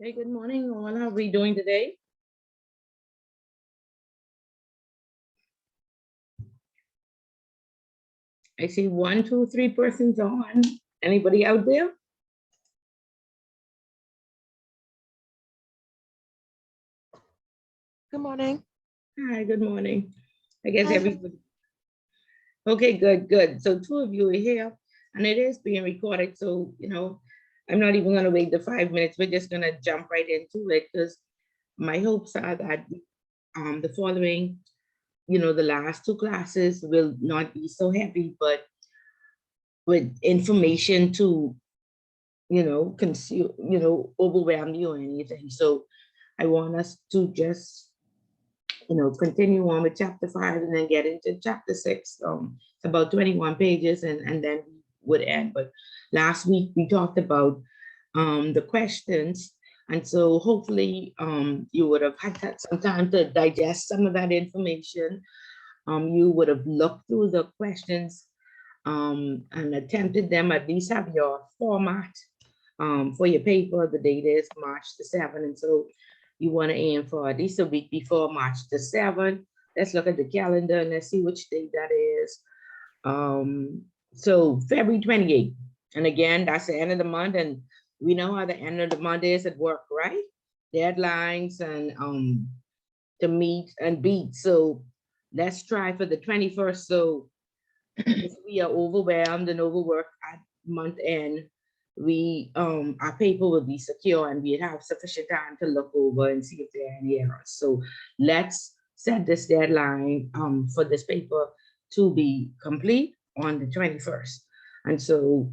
Hey, good morning, all. How are we doing today? I see one, two, three persons on. Anybody out there? Good morning. Hi, good morning. I guess Hi. everybody. Okay, good, good. So two of you are here, and it is being recorded. So, I'm not even going to wait the 5 minutes. We're just going to jump right into it because my hopes are that the following, the last two classes will not be so heavy, but with information to consume, overwhelm you or anything. So I want us to just, continue on with chapter 5 and then get into chapter 6. It's about 21 pages and then we would end. But last week we talked about the questions. And so hopefully you would have had some time to digest some of that information. You would have looked through the questions and attempted them, at least have your format for your paper. The date is March the 7th. And so you want to aim for at least a week before March the 7th. Let's look at the calendar and let's see which date that is. So February 28th. And again, that's the end of the month. And we know how the end of the month is at work, right? Deadlines and to meet and beat. So let's try for the 21st. So if we are overwhelmed and overworked at month end, we our paper will be secure and we'd have sufficient time to look over and see if there are any errors. So let's set this deadline for this paper to be complete on the 21st. And so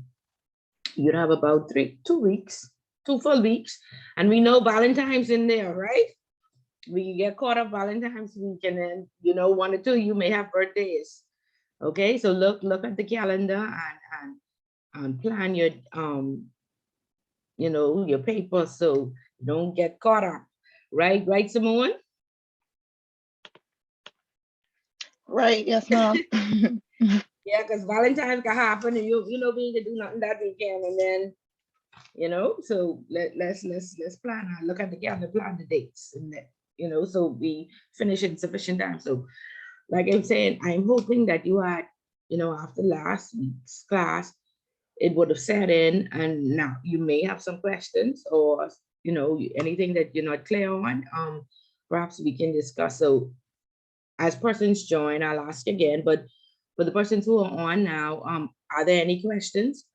you'd have about 2 weeks, 2 full weeks. And we know Valentine's in there, right? We get caught up Valentine's week and then, 1 or 2, you may have birthdays. Okay, so look at the calendar and plan your your paper so you don't get caught up. Right, Simone? Right, yes, ma'am. Yeah, because Valentine's can happen and we can do nothing that weekend and then so let's plan and look at the calendar, plan the dates and then, so we finish in sufficient time. So like I'm saying, I'm hoping that you had, after last week's class, it would have set in and now you may have some questions or anything that you're not clear on. Perhaps we can discuss. So as persons join, I'll ask again, but for the persons who are on now, are there any questions?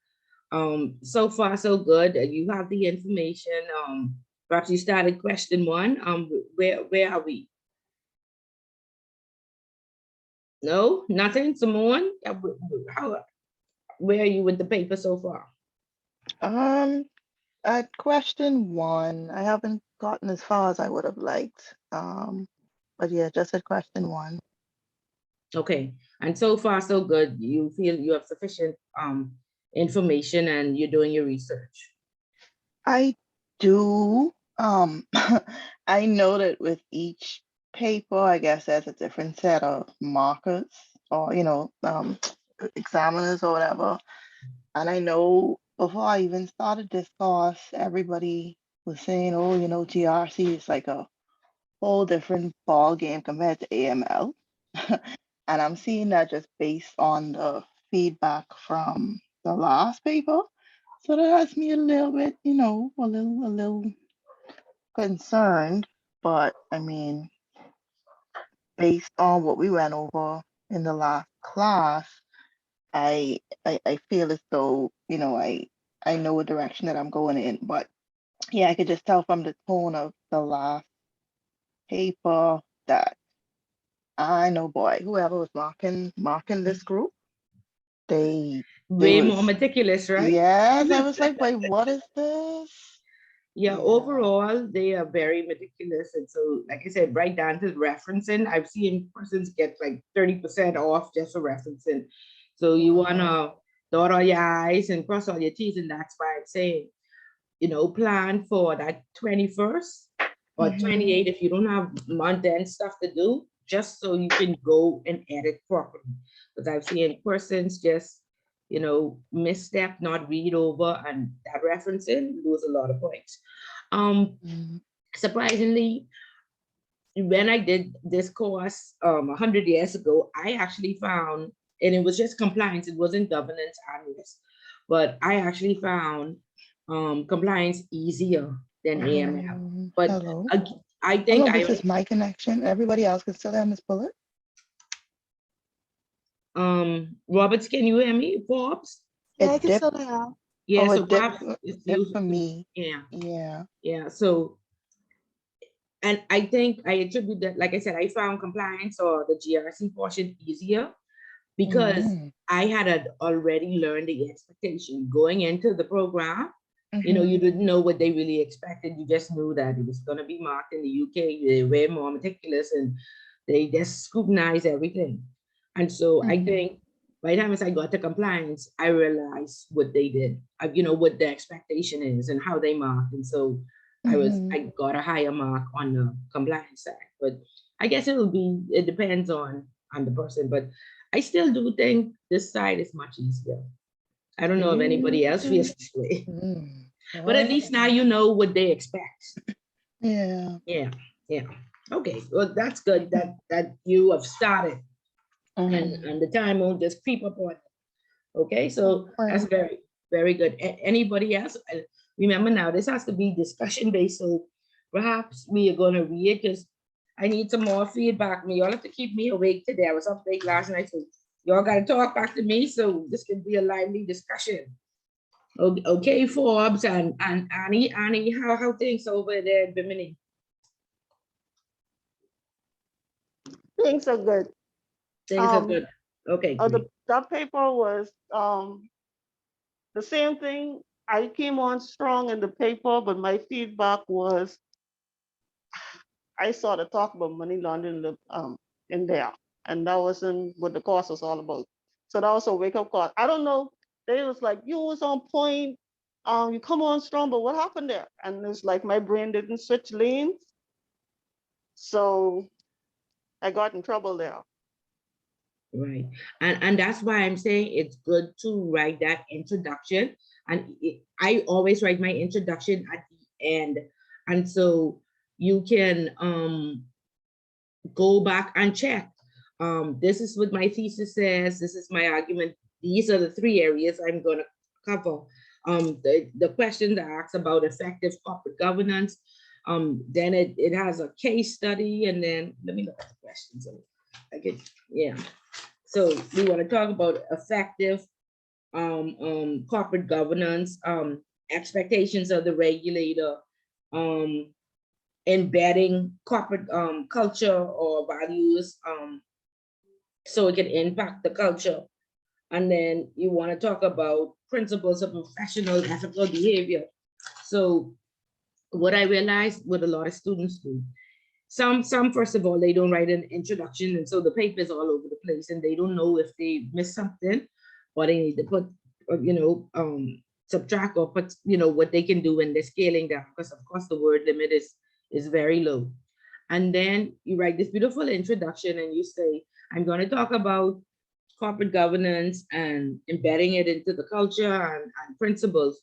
So far so good. You have the information. Perhaps you started question 1. Where are we? No, nothing. Simone, where are you with the paper so far? Um, at question 1, I haven't gotten as far as I would have liked. But yeah, just at question 1. Okay, and so far so good. You feel you have sufficient information and you're doing your research. I do. I know that with each paper, I guess there's a different set of markers or, examiners or whatever. And I know before I even started this course, everybody was saying, oh, GRC is like a whole different ball game compared to AML. And I'm seeing that just based on the feedback from the last paper. So that has me a little bit, a little concerned. But I mean, based on what we went over in the last class, I feel as though, I know a direction that I'm going in. But yeah, I could just tell from the tone of the last paper that I know, boy, whoever was marking this group, they Way more was, meticulous, right? yes, I was like, wait, what is this? Yeah, Yeah. overall, they are very meticulous. And so, like I said, right down to referencing, I've seen persons get like 30% off just for referencing. So you want Wow. to dot all your I's and cross all your T's. And that's why I'm saying, plan for that 21st or Mm-hmm. 28 if you don't have month end stuff to do, just so you can go and edit properly. Because I've seen persons just, misstep, not read over, and that referencing lose a lot of points. Mhm. Surprisingly, when I did this course 100 years ago, I actually found, and it was just compliance, it wasn't governance and risk, but I actually found compliance easier than AML. But Hello. I, I Oh think no, I this is my connection. Everybody else can still have Miss Bullet. Roberts, can you hear me? Forbes? Yeah, I It can dipped. still have. Yeah, Oh, so it dipped. perhaps it's Dipped you. for me. Yeah, Yeah. yeah. So, and I think I attribute that, like I said, I found compliance or the GRC portion easier because Mm-hmm. I had already learned the expectation going into the program. You know, Mm-hmm. you didn't know what they really expected. You just knew that it was going to be marked in the UK. They were more meticulous and they just scrutinize everything. And so I Mm-hmm. think by the time as I got to compliance, I realized what they did, you know, what the expectation is and how they marked. And so Mm-hmm. I got a higher mark on the compliance side. But I guess it depends on the person. But I still do think this side is much easier. I don't know if anybody else Mm-hmm. feels this way, but at Boy. least now you know what they expect. Yeah. Yeah, yeah. Okay, well that's good that you have started Mm-hmm. and the time won't just creep up on you. Okay, so that's Right. very good. Anybody else? Remember now, this has to be discussion based. So perhaps we are going to read because I need some more feedback. Y'all have to keep me awake today. I was up late last night, so y'all got to talk back to me. So this can be a lively discussion. Okay, Forbes and Annie, how things over there in Bimini? Things are good. Things are Um, good. Okay, great. that paper was the same thing. I came on strong in the paper, but my feedback was I saw the talk about money laundering in there, and that wasn't what the course was all about. So that was a wake up call. I don't know. They was like, you was on point. You come on strong, but what happened there? And it's like my brain didn't switch lanes, so I got in trouble there. Right. And that's why I'm saying it's good to write that introduction. And I always write my introduction at the end. And so you can go back and check. This is what my thesis says. This is my argument. These are the three areas I'm going to cover. The question that asks about effective corporate governance. Then it has a case study, and then let me look at the questions. I get, yeah. So we want to talk about effective corporate governance, expectations of the regulator, um, embedding corporate culture or values so it can impact the culture. And then you want to talk about principles of professional ethical behavior. So what I realized what a lot of students do, some first of all, they don't write an introduction, and so the paper is all over the place, and they don't know if they missed something, or they need to put, subtract or put, what they can do when they're scaling down, because of course the word limit is very low. And then you write this beautiful introduction, and you say, I'm going to talk about corporate governance and embedding it into the culture and principles.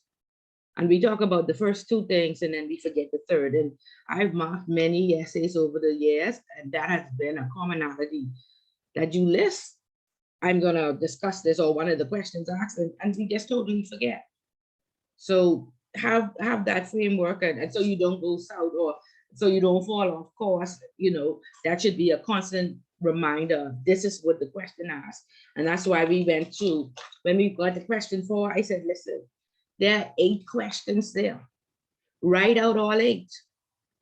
And we talk about the first two things and then we forget the third. And I've marked many essays over the years, and that has been a commonality that you list. I'm going to discuss this or one of the questions asked, and we just totally forget. So have that framework, and so you don't go south or so you don't fall off course. That should be a constant reminder. This is what the question asked. And that's why we went through, when we got the question 4, I said, listen, there are 8 questions there. Write out all 8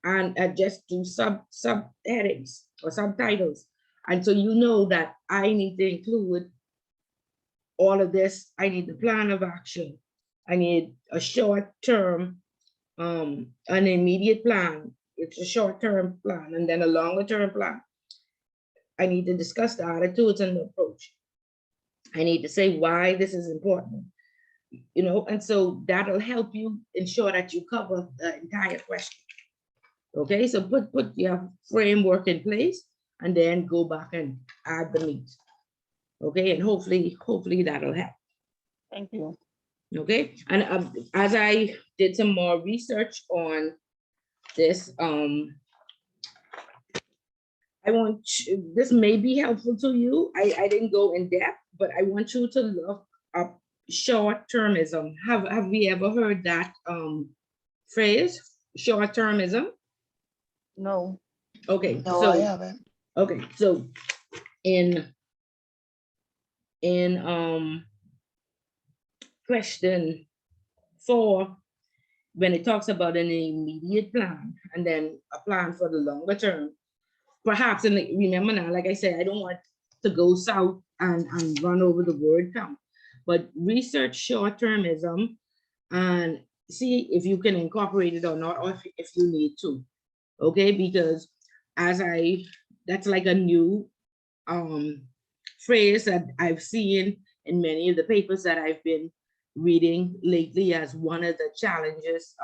and just do subheadings or subtitles. And so you know that I need to include all of this. I need the plan of action. I need a short term, an immediate plan. It's a short term plan and then a longer term plan. I need to discuss the attitudes and the approach. I need to say why this is important. And so that'll help you ensure that you cover the entire question. Okay, so put your framework in place and then go back and add the meat. Okay, and hopefully that'll help. Thank you. Okay, and as I did some more research on this, this may be helpful to you. I didn't go in depth, but I want you to look up short-termism. Have we ever heard that phrase, short-termism? No. Okay, No, I so haven't. okay, so in question 4, when it talks about an immediate plan and then a plan for the longer term, perhaps, and remember now, like I said, I don't want to go south and run over the word count, but research short-termism and see if you can incorporate it or not, or if you need to, okay? Because that's like a new phrase that I've seen in many of the papers that I've been reading lately as one of the challenges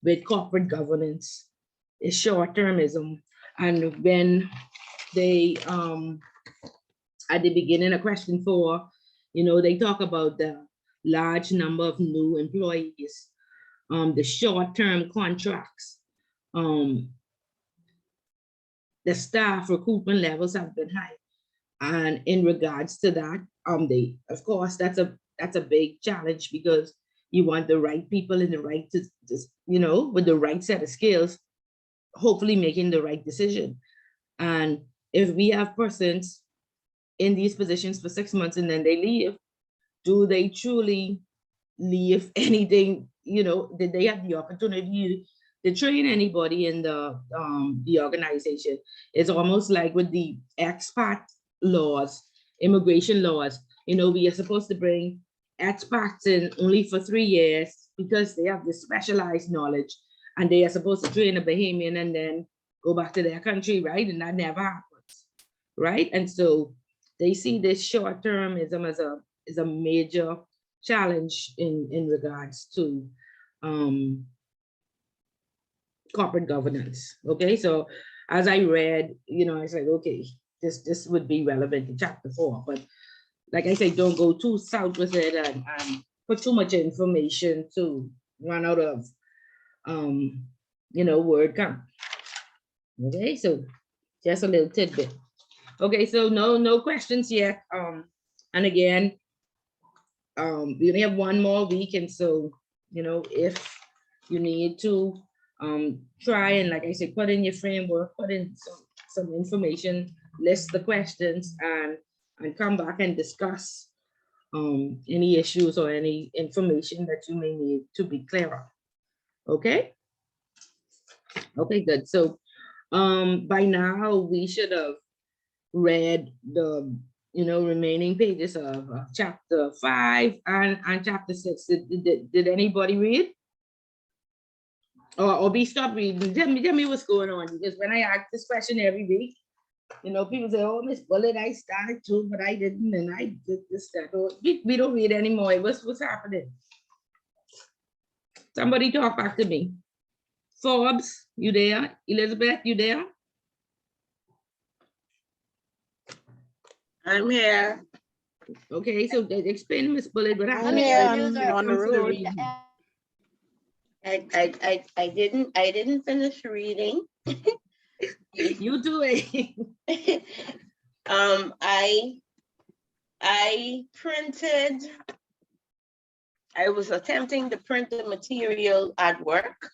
with corporate governance is short-termism. And when they, at the beginning of question 4, they talk about the large number of new employees, the short-term contracts, the staff recruitment levels have been high. And in regards to that, of course, that's a big challenge because you want the right people in the right, with the right set of skills, hopefully making the right decision. And if we have persons in these positions for 6 months and then they leave, do they truly leave anything? Did they have the opportunity to train anybody in the organization? It's almost like with the expat laws, immigration laws, we are supposed to bring expats in only for 3 years because they have this specialized knowledge and they are supposed to train a Bahamian and then go back to their country, right? And that never happens, right? And so they see this short-termism as a major challenge in regards to corporate governance. Okay, so as I read, I was like, okay, this would be relevant to chapter 4, but like I say, don't go too south with it and put too much information to run out of word count. Okay, so just a little tidbit. Okay, so no questions yet. And again, we only have 1 more week, and so if you need to try and, like I said, put in your framework, put in some information, list the questions, and come back and discuss any issues or any information that you may need to be clear on. Okay. Okay, good. So by now we should have read the remaining pages of chapter 5 and chapter 6. Did anybody read? Or be stop reading? Tell me what's going on, because when I ask this question every week, people say, "Oh, Miss Bullet, I started to, but I didn't, and I did this, that." We don't read anymore. What's happening? Somebody talk back to me. Forbes, you there? Elizabeth, you there? I'm here. Okay, so explain, Miss Bullet, what happened. On the road. I didn't finish reading. You do it. I printed. I was attempting to print the material at work,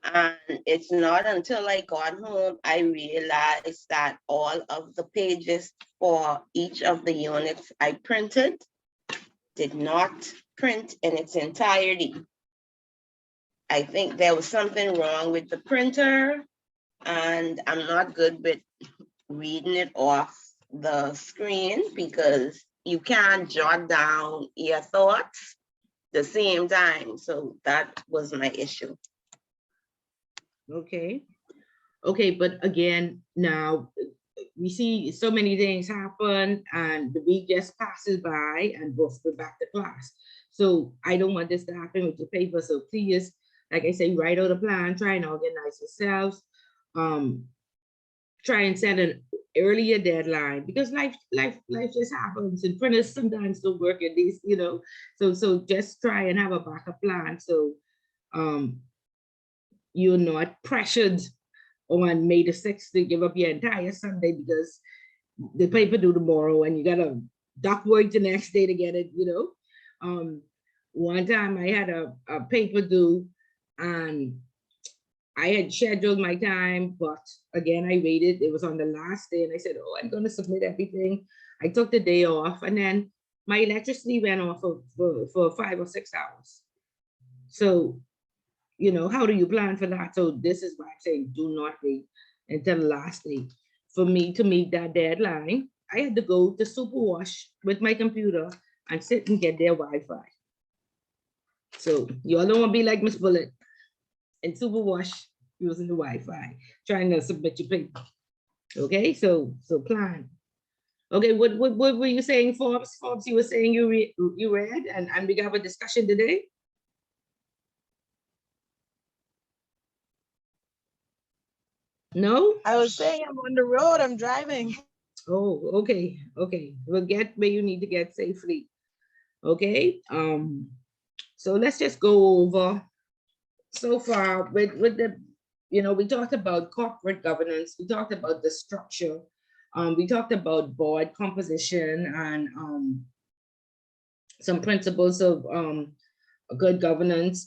and it's not until I got home I realized that all of the pages for each of the units I printed did not print in its entirety. I think there was something wrong with the printer, and I'm not good with reading it off the screen because you can't jot down your thoughts the same time. So that was my issue. Okay. Okay, but again, now we see so many things happen and the week just passes by and we're back to class. So I don't want this to happen with your paper. So please, like I say, write out a plan, try and organize yourselves. Try and set an earlier deadline, because life just happens and printers sometimes don't work at least, so just try and have a backup plan. So you're not pressured on May the 6th to give up your entire Sunday because the paper due tomorrow and you gotta dock work the next day to get it, you know. One time I had a paper due and I had scheduled my time, but again, I waited. It was on the last day and I said, oh, I'm gonna submit everything. I took the day off and then my electricity went off for 5 or 6 hours. So, you know, how do you plan for that? So this is why I'm saying do not wait until the last day. For me to meet that deadline, I had to go to Superwash with my computer and sit and get their Wi-Fi. So you all don't want to be like Miss Bullet and Superwash using the Wi-Fi, trying to submit your paper. Okay, so plan. Okay, what were you saying, Forbes? Forbes, you were saying you read and we have a discussion today? No? I was saying I'm on the road, I'm driving. Oh, okay, okay. We'll get where you need to get safely. Okay, so let's just go over so far with the, you know, we talked about corporate governance, we talked about the structure, we talked about board composition and some principles of good governance.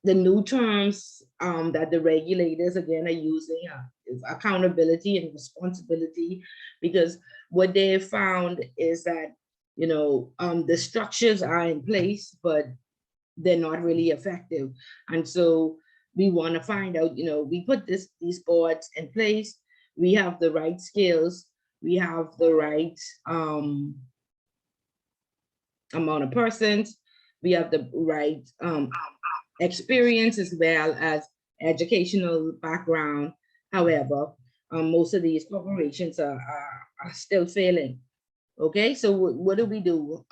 The new terms that the regulators again are using is accountability and responsibility, because what they found is that, you know, the structures are in place, but they're not really effective. And so we want to find out, you know, we put these boards in place, we have the right skills, we have the right amount of persons, we have the right experience as well as educational background. However, most of these corporations are still failing. Okay, so what do we do?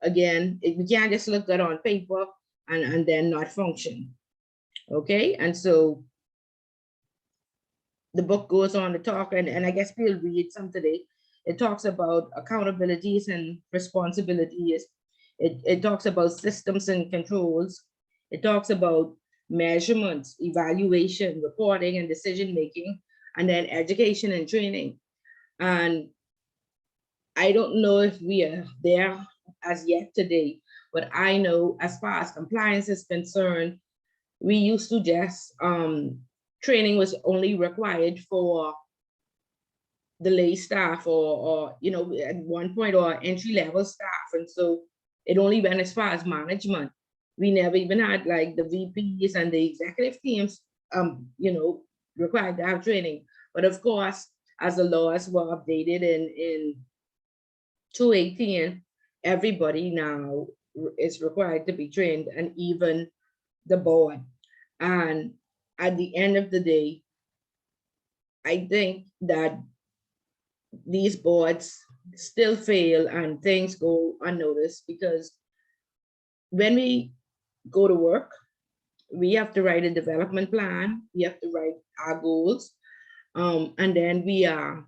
Again, we can't just look good on paper and then not function. Okay, and so the book goes on to talk, and I guess we'll read some today. It talks about accountabilities and responsibilities. It talks about systems and controls. It talks about measurements, evaluation, reporting, and decision making, and then education and training. And I don't know if we are there as yet today, but I know as far as compliance is concerned, we used to just, training was only required for the lay staff or you know, at one point, or entry level staff. And so it only went as far as management. We never even had like the VPs and the executive teams, you know, required to have training. But of course, as the laws were updated in 2018, everybody now is required to be trained, and even the board. And at the end of the day, I think that these boards still fail and things go unnoticed, because when we go to work, we have to write a development plan, we have to write our goals, and then we are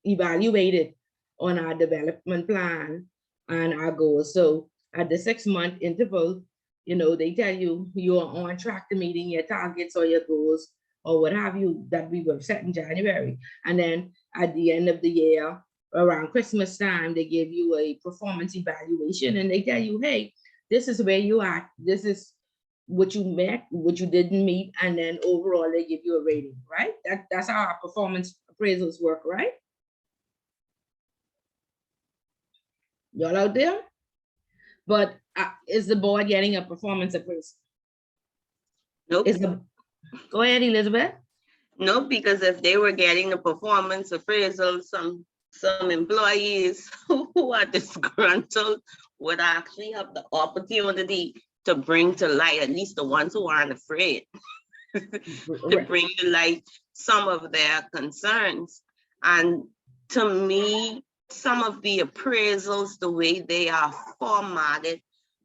evaluated on our development plan and our goals. So at the 6-month interval, you know, they tell you you are on track to meeting your targets or your goals or what have you that we were set in January. And then at the end of the year, around Christmas time, they give you a performance evaluation and they tell you, hey, this is where you are. This is what you met, what you didn't meet, and then overall they give you a rating, right? That's how our performance appraisals work, right? Y'all out there? But is the board getting a performance appraisal? Nope. Go ahead, Elizabeth. No, because if they were getting a performance appraisal, some employees who are disgruntled would actually have the opportunity to bring to light, at least the ones who aren't afraid, to bring to light some of their concerns. And to me, some of the appraisals, the way they are formatted,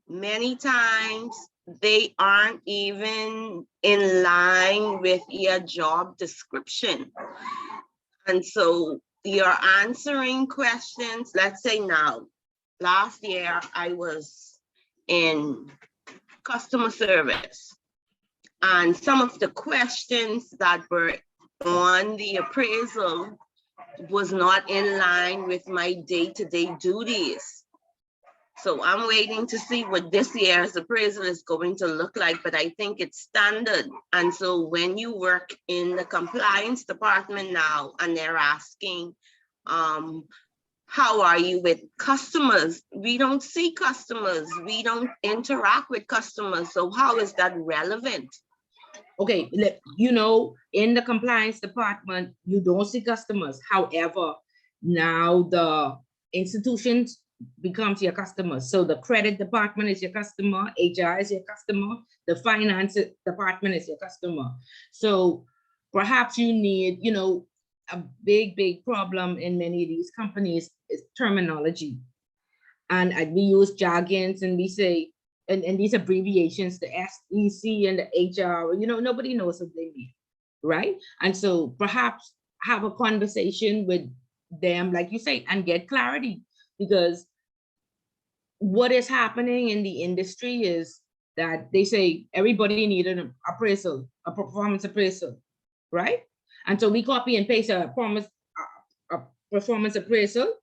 many times they aren't even in line with your job description. And so you're answering questions. Let's say now, last year I was in customer service. And some of the questions that were on the appraisal was not in line with my day-to-day duties. So I'm waiting to see what this year's appraisal is going to look like, but I think it's standard. And so when you work in the compliance department now and they're asking, how are you with customers? We don't see customers. We don't interact with customers. So how is that relevant? Okay, you know, in the compliance department, you don't see customers. However, now the institutions becomes your customers. So the credit department is your customer, HR is your customer, the finance department is your customer. So perhaps you need, you know, a big problem in many of these companies is terminology. And we use jargons and we say, and these abbreviations, the SEC and the HR, you know, nobody knows what they mean, right? And so perhaps have a conversation with them, like you say, and get clarity, because what is happening in the industry is that they say everybody needed an appraisal, a performance appraisal, right? And so we copy and paste a performance appraisal,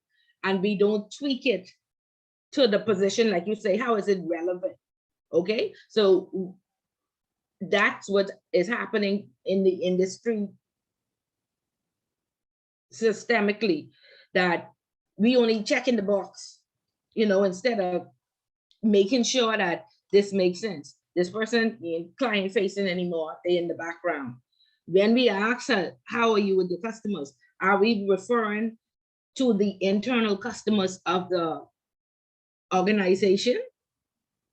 and we don't tweak it to the position, like you say, how is it relevant? Okay, so that's what is happening in the industry systemically, that we only check in the box, you know, instead of making sure that this makes sense. This person ain't client facing anymore, they in the background. When we ask her, how are you with the customers? Are we referring to the internal customers of the organization?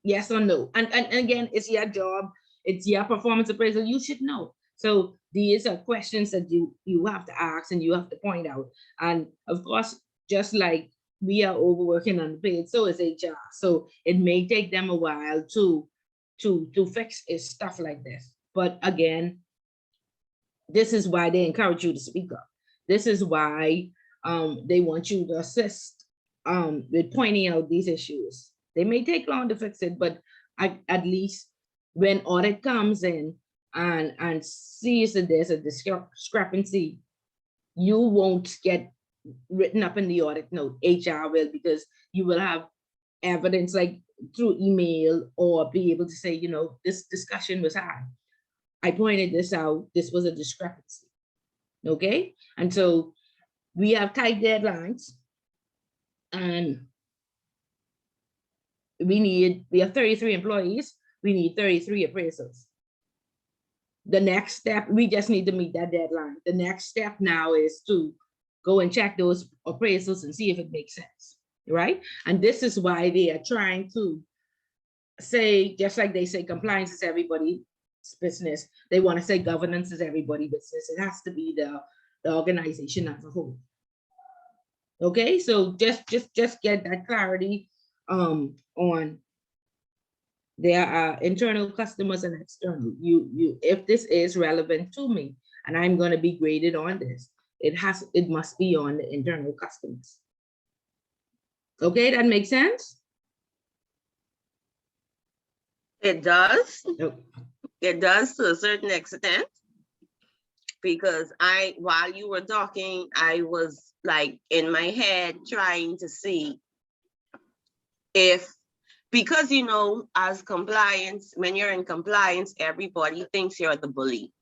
Yes or no? And again, it's your job, it's your performance appraisal, you should know. So these are questions that you have to ask and you have to point out. And of course, just like we are overworking unpaid, so is HR. So it may take them a while to fix stuff like this. But again, this is why they encourage you to speak up. This is why they want you to assist with pointing out these issues. They may take long to fix it, but at least when audit comes in and sees that there's a discrepancy, you won't get written up in the audit note. HR will, because you will have evidence, like through email, or be able to say, you know, this discussion was had. I pointed this out, this was a discrepancy. Okay, and so we have tight deadlines, and we have 33 employees, we need 33 appraisals. The next step, we just need to meet that deadline. The next step now is to go and check those appraisals and see if it makes sense, right? And this is why they are trying to say, just like they say compliance is everybody's business, they want to say governance is everybody's business. It has to be the organization as a whole. Okay, so just get that clarity on there are internal customers and external. If this is relevant to me and I'm going to be graded on this, it must be on the internal customers. Okay, that makes sense? It does. Oh. It does to a certain extent, because while you were talking, I was like in my head trying to see if, because, you know, as compliance, when you're in compliance, everybody thinks you're the bully,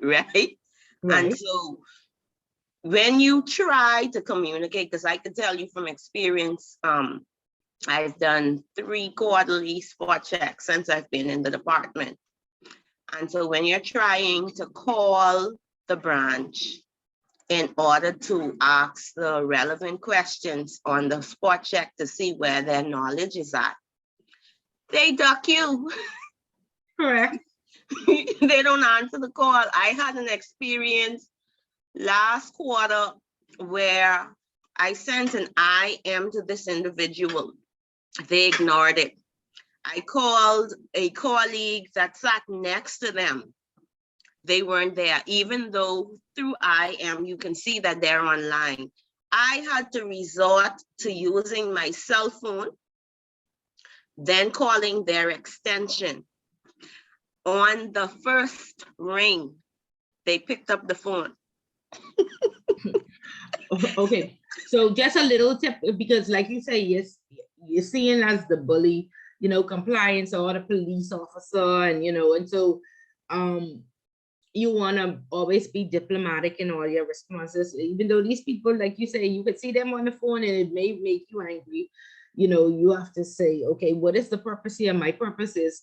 right? And so when you try to communicate, because I can tell you from experience, I've done 3 quarterly spot checks since I've been in the department. And so when you're trying to call the branch in order to ask the relevant questions on the spot check to see where their knowledge is at, they duck you. Correct. They don't answer the call. I had an experience last quarter where I sent an IM to this individual. They ignored it. I called a colleague that sat next to them. They weren't there, even though through IM, you can see that they're online. I had to resort to using my cell phone then calling their extension. On the first ring, they picked up the phone. Okay, so just a little tip, because like you say, yes, you're seen as the bully, you know, compliance or the police officer, and you know, and so you want to always be diplomatic in all your responses, even though these people, like you say, you could see them on the phone and it may make you angry. You know, you have to say, okay, what is the purpose here? My purpose is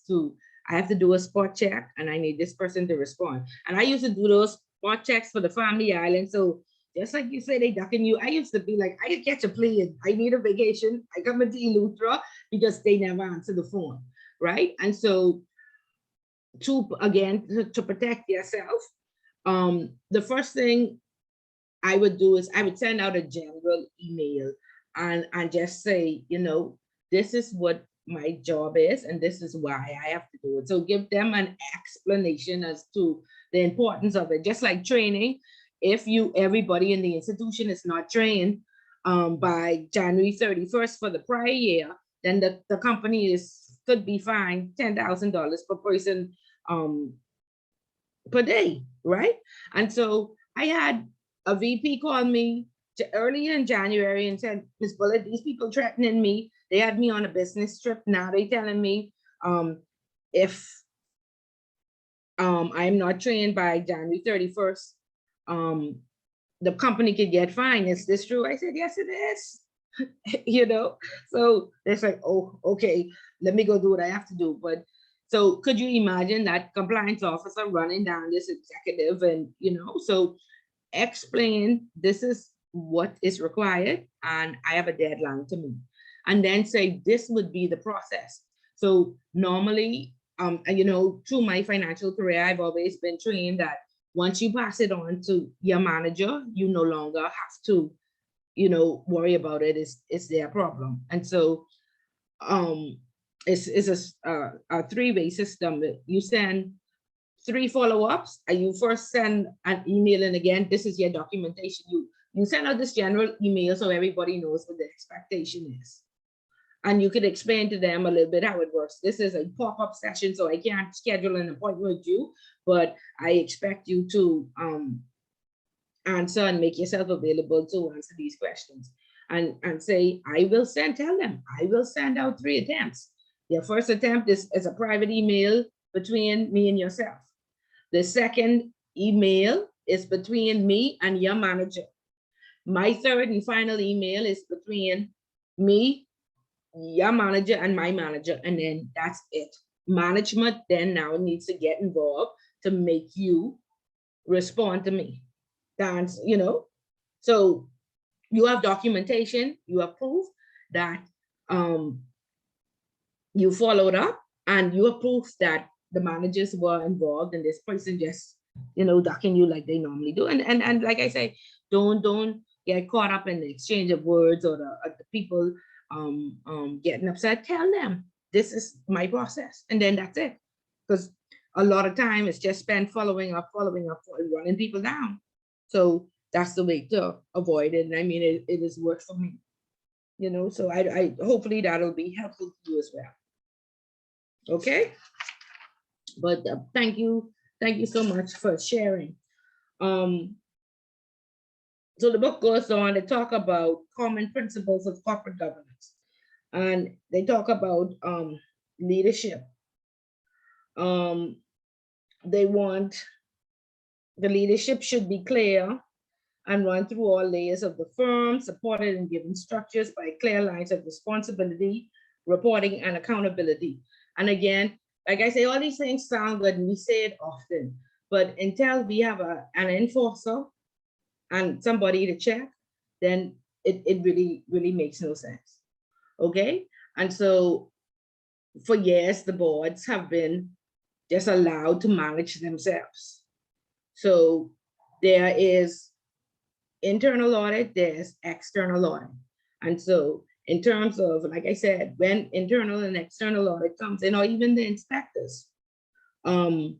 I have to do a spot check and I need this person to respond. And I used to do those spot checks for the family island. So just like you say, they ducking you. I used to be like, I could catch a plane. I need a vacation. I come into Eleuthera because they never answer the phone, right? And so to protect yourself, the first thing I would do is I would send out a general email and just say, you know, this is what my job is and this is why I have to do it. So give them an explanation as to the importance of it. Just like training, if everybody in the institution is not trained by January 31st for the prior year, then the company could be fined $10,000 per person per day, right? And so I had a VP call me early in January and said, Ms. Bullitt, these people threatening me. They had me on a business trip. Now they telling me if I'm not trained by January 31st, the company could get fined. Is this true? I said, yes, it is. You know, so it's like, oh, okay, let me go do what I have to do. But so could you imagine that compliance officer running down this executive and, you know, so explain this is what is required and I have a deadline to meet. And then say, this would be the process. So normally, you know, through my financial career, I've always been trained that once you pass it on to your manager, you no longer have to, you know, worry about it. It's their problem. And so it's a three-way system. You send 3 follow-ups, and you first send an email, and again, this is your documentation. You send out this general email so everybody knows what the expectation is. And you could explain to them a little bit how it works. This is a pop-up session, so I can't schedule an appointment with you, but I expect you to answer and make yourself available to answer these questions. And say, tell them, I will send out 3 attempts. Your first attempt is a private email between me and yourself. The second email is between me and your manager. My third and final email is between me, your manager, and my manager. And then that's it. Management then now needs to get involved to make you respond to me. That's, you know, so you have documentation, you have proof that you followed up, and you have proof that the managers were involved and this person just, you know, ducking you like they normally do. And like I say, don't get caught up in the exchange of words or the people getting upset. Tell them this is my process, and then that's it. Because a lot of time it's just spent following up, running people down. So that's the way to avoid it. And I mean, it has worked for me, you know, so I hopefully that'll be helpful to you as well. Okay. But thank you so much for sharing. So the book goes on to talk about common principles of corporate governance, and they talk about leadership. They want the leadership should be clear and run through all layers of the firm, supported and given structures by clear lines of responsibility, reporting, and accountability. And again, like I say, all these things sound good and we say it often, but until we have an enforcer and somebody to check, then it really makes no sense. Okay. And so for years, the boards have been just allowed to manage themselves. So there is internal audit, there's external audit. And so in terms of, like I said, when internal and external audit comes in, or even the inspectors, I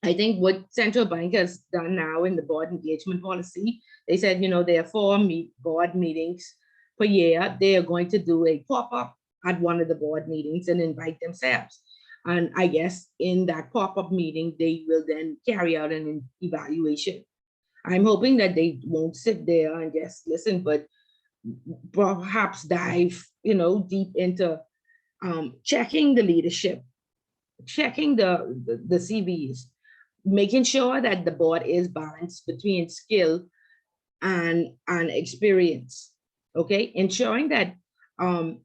think what central bank has done now in the board engagement policy, they said, you know, there are 4 board meetings per year. They are going to do a pop-up at one of the board meetings and invite themselves. And I guess in that pop-up meeting, they will then carry out an evaluation. I'm hoping that they won't sit there and just listen, but perhaps dive, deep into checking the leadership, checking the CVs, making sure that the board is balanced between skill and experience. Okay, ensuring that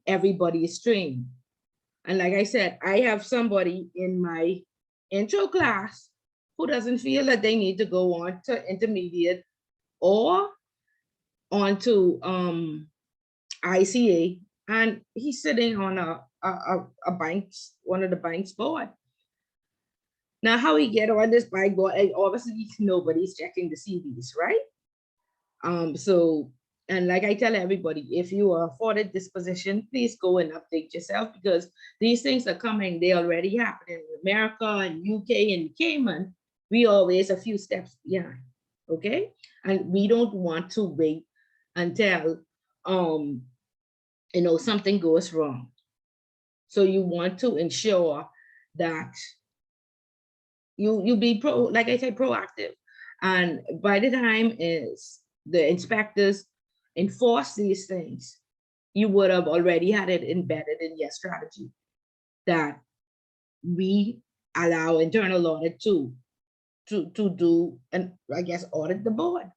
everybody is trained. And like I said, I have somebody in my intro class who doesn't feel that they need to go on to intermediate or onto ICA, and he's sitting on a bank's, one of the bank's board. Now, how he get on this bank board? Obviously, nobody's checking the CVs, right? So, and like I tell everybody, if you are afforded this position, please go and update yourself, because these things are coming. They already happen in America and UK and Cayman. We always a few steps behind, okay? And we don't want to wait until something goes wrong. So you want to ensure that you be like I said, proactive. And by the time is the inspectors enforce these things, you would have already had it embedded in your strategy that we allow internal audit to do, and I guess audit the board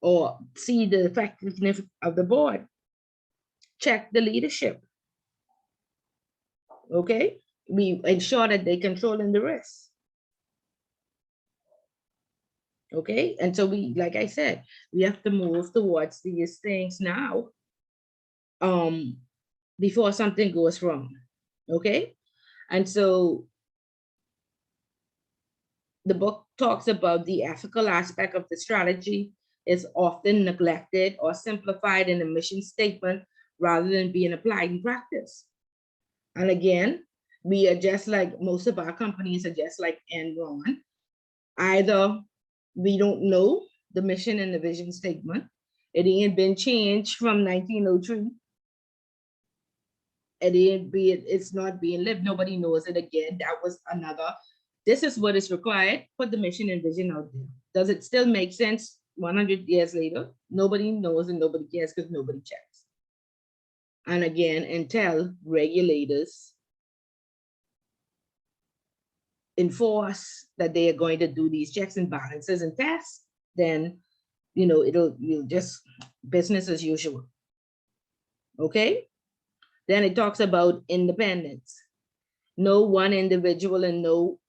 or see the effectiveness of the board, check the leadership. Okay, we ensure that they controlling the risk. Okay, and so we, like I said, we have to move towards these things now, before something goes wrong. Okay, and so the book talks about the ethical aspect of the strategy is often neglected or simplified in a mission statement rather than being applied in practice. And again, we are just like most of our companies are just like Enron. Either we don't know the mission and the vision statement. It ain't been changed from 1903. It's not being lived. Nobody knows it again. That was another. This is what is required. Put the mission and vision out there. Does it still make sense 100 years later? Nobody knows and nobody cares because nobody checks. And again, until regulators enforce that they are going to do these checks and balances and tests, then you'll just business as usual. Okay, then it talks about independence. No one individual and no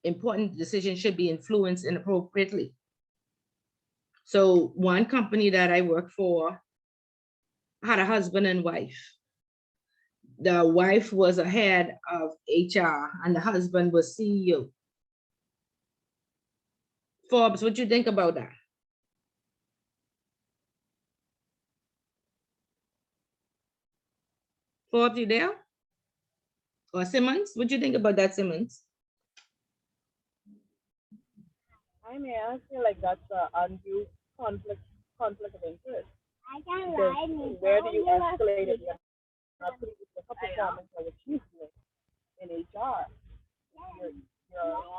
important decision should be influenced inappropriately. So one company that I worked for had a husband and wife. The wife was a head of HR and the husband was CEO. Forbes, what you think about that? Forbes, you there? Or Simmons, what do you think about that, Simmons? I mean, I feel like that's an undue conflict of interest. Because where do you escalate it? You're not putting the performance of achievement in HR. You're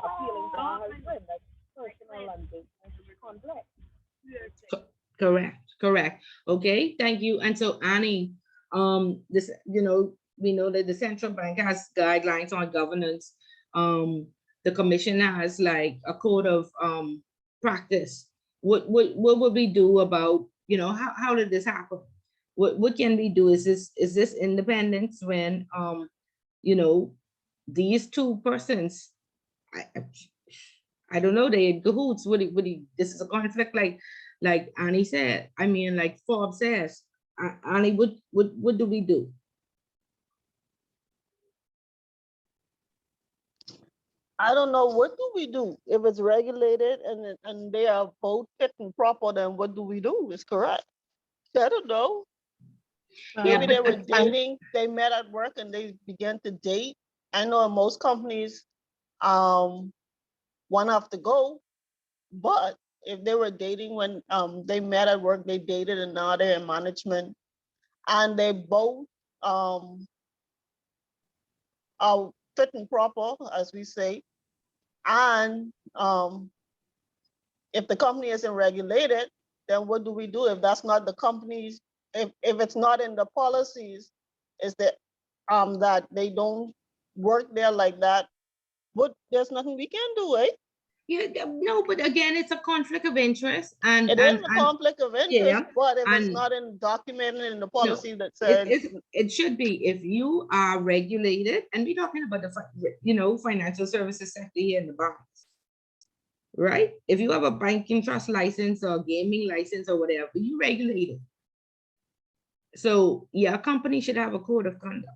appealing to my husband. That's personal and business conflict. Correct. Okay, thank you. And so Annie, this, we know that the central bank has guidelines on governance. The commission has like a code of practice. What would we do about, how did this happen? What can we do? Is this independence when these two persons, I don't know, they in cahoots. This is a conflict like Annie said. I mean, like Forbes says, Annie, what do we do? I don't know. What do we do if it's regulated and they are both fit and proper? Then what do we do? It's correct. I don't know. Yeah, Maybe they were but dating. They met at work and they began to date. I know in most companies, one have to go, but if they were dating when they met at work, they dated, and now they're in management, and they both are fit and proper, as we say, and if the company isn't regulated, then what do we do if that's not the company's, if it's not in the policies, is that that they don't work there like that, but there's nothing we can do, eh? Yeah, no, but again, it's a conflict of interest, and It is a conflict of interest, yeah, but if it's and not documented in the no, policy that says, it should be. If you are regulated, and we're talking about the financial services sector here in the banks, right? If you have a banking trust license or gaming license or whatever, you regulated. So yeah, a company should have a code of conduct,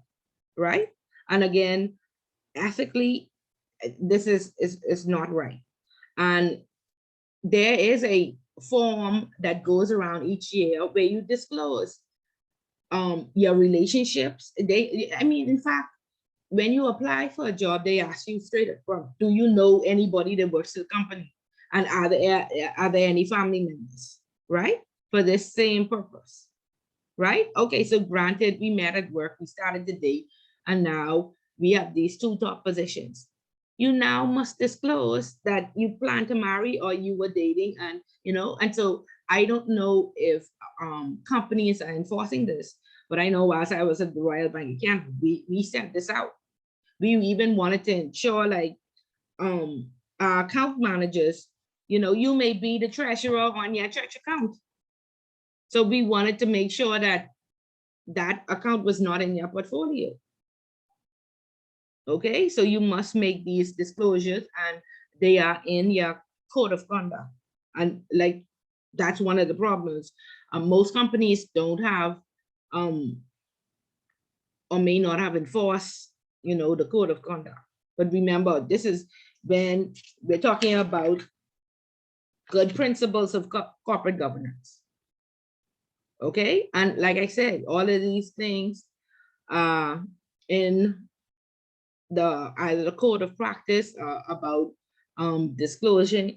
right? And again, ethically, this is not right. And there is a form that goes around each year where you disclose your relationships. In fact, when you apply for a job, they ask you straight up front, do you know anybody that works at the company? And are there any family members, right? For this same purpose, right? Okay, so granted, we met at work, we started the day, and now we have these two top positions. You now must disclose that you plan to marry or you were dating, and so I don't know if companies are enforcing this, but I know whilst I was at the Royal Bank of Canada, we sent this out. We even wanted to ensure, like, our account managers, you may be the treasurer on your church account. So we wanted to make sure that that account was not in your portfolio. Okay, so you must make these disclosures and they are in your code of conduct. And like, that's one of the problems. Most companies don't have or may not have enforced, the code of conduct. But remember, this is when we're talking about good principles of corporate governance. Okay, and like I said, all of these things are in either the code of practice about disclosures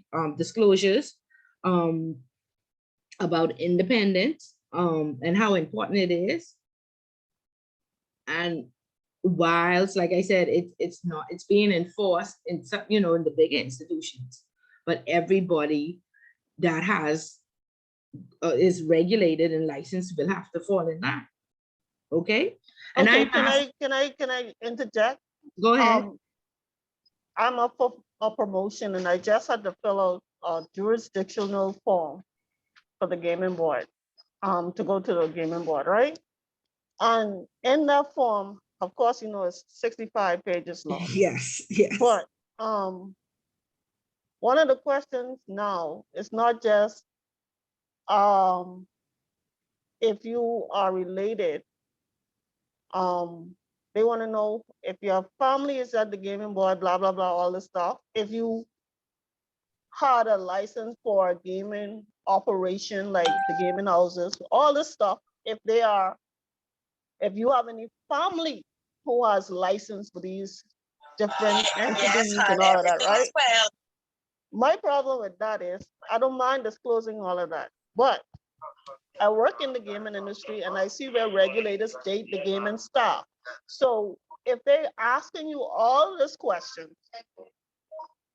about independence and how important it is. And whilst, like I said, it's being enforced in some, in the bigger institutions, but everybody that has is regulated and licensed will have to fall in line. Okay. And okay, can I interject? Go ahead. I'm up for a promotion and I just had to fill out a jurisdictional form for the gaming board, to go to the gaming board, right? And in that form, of course, it's 65 pages long. Yes. But one of the questions now is not just if you are related. They want to know if your family is at the gaming board, blah, blah, blah, all this stuff. If you had a license for a gaming operation, like the gaming houses, all this stuff, if you have any family who has license for these different entities and all of that, right? Well. My problem with that is I don't mind disclosing all of that, but I work in the gaming industry and I see where regulators date the gaming staff. So if they're asking you all this questions,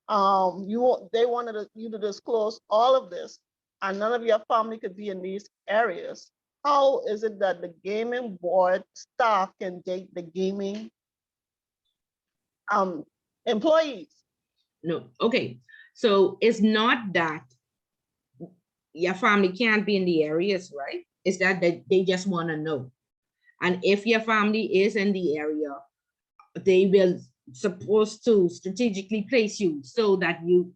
they wanted you to disclose all of this, and none of your family could be in these areas. How is it that the gaming board staff can date the gaming employees? No. Okay. So it's not that your family can't be in the areas, right? It's that they just want to know. And if your family is in the area, they will supposed to strategically place you so that you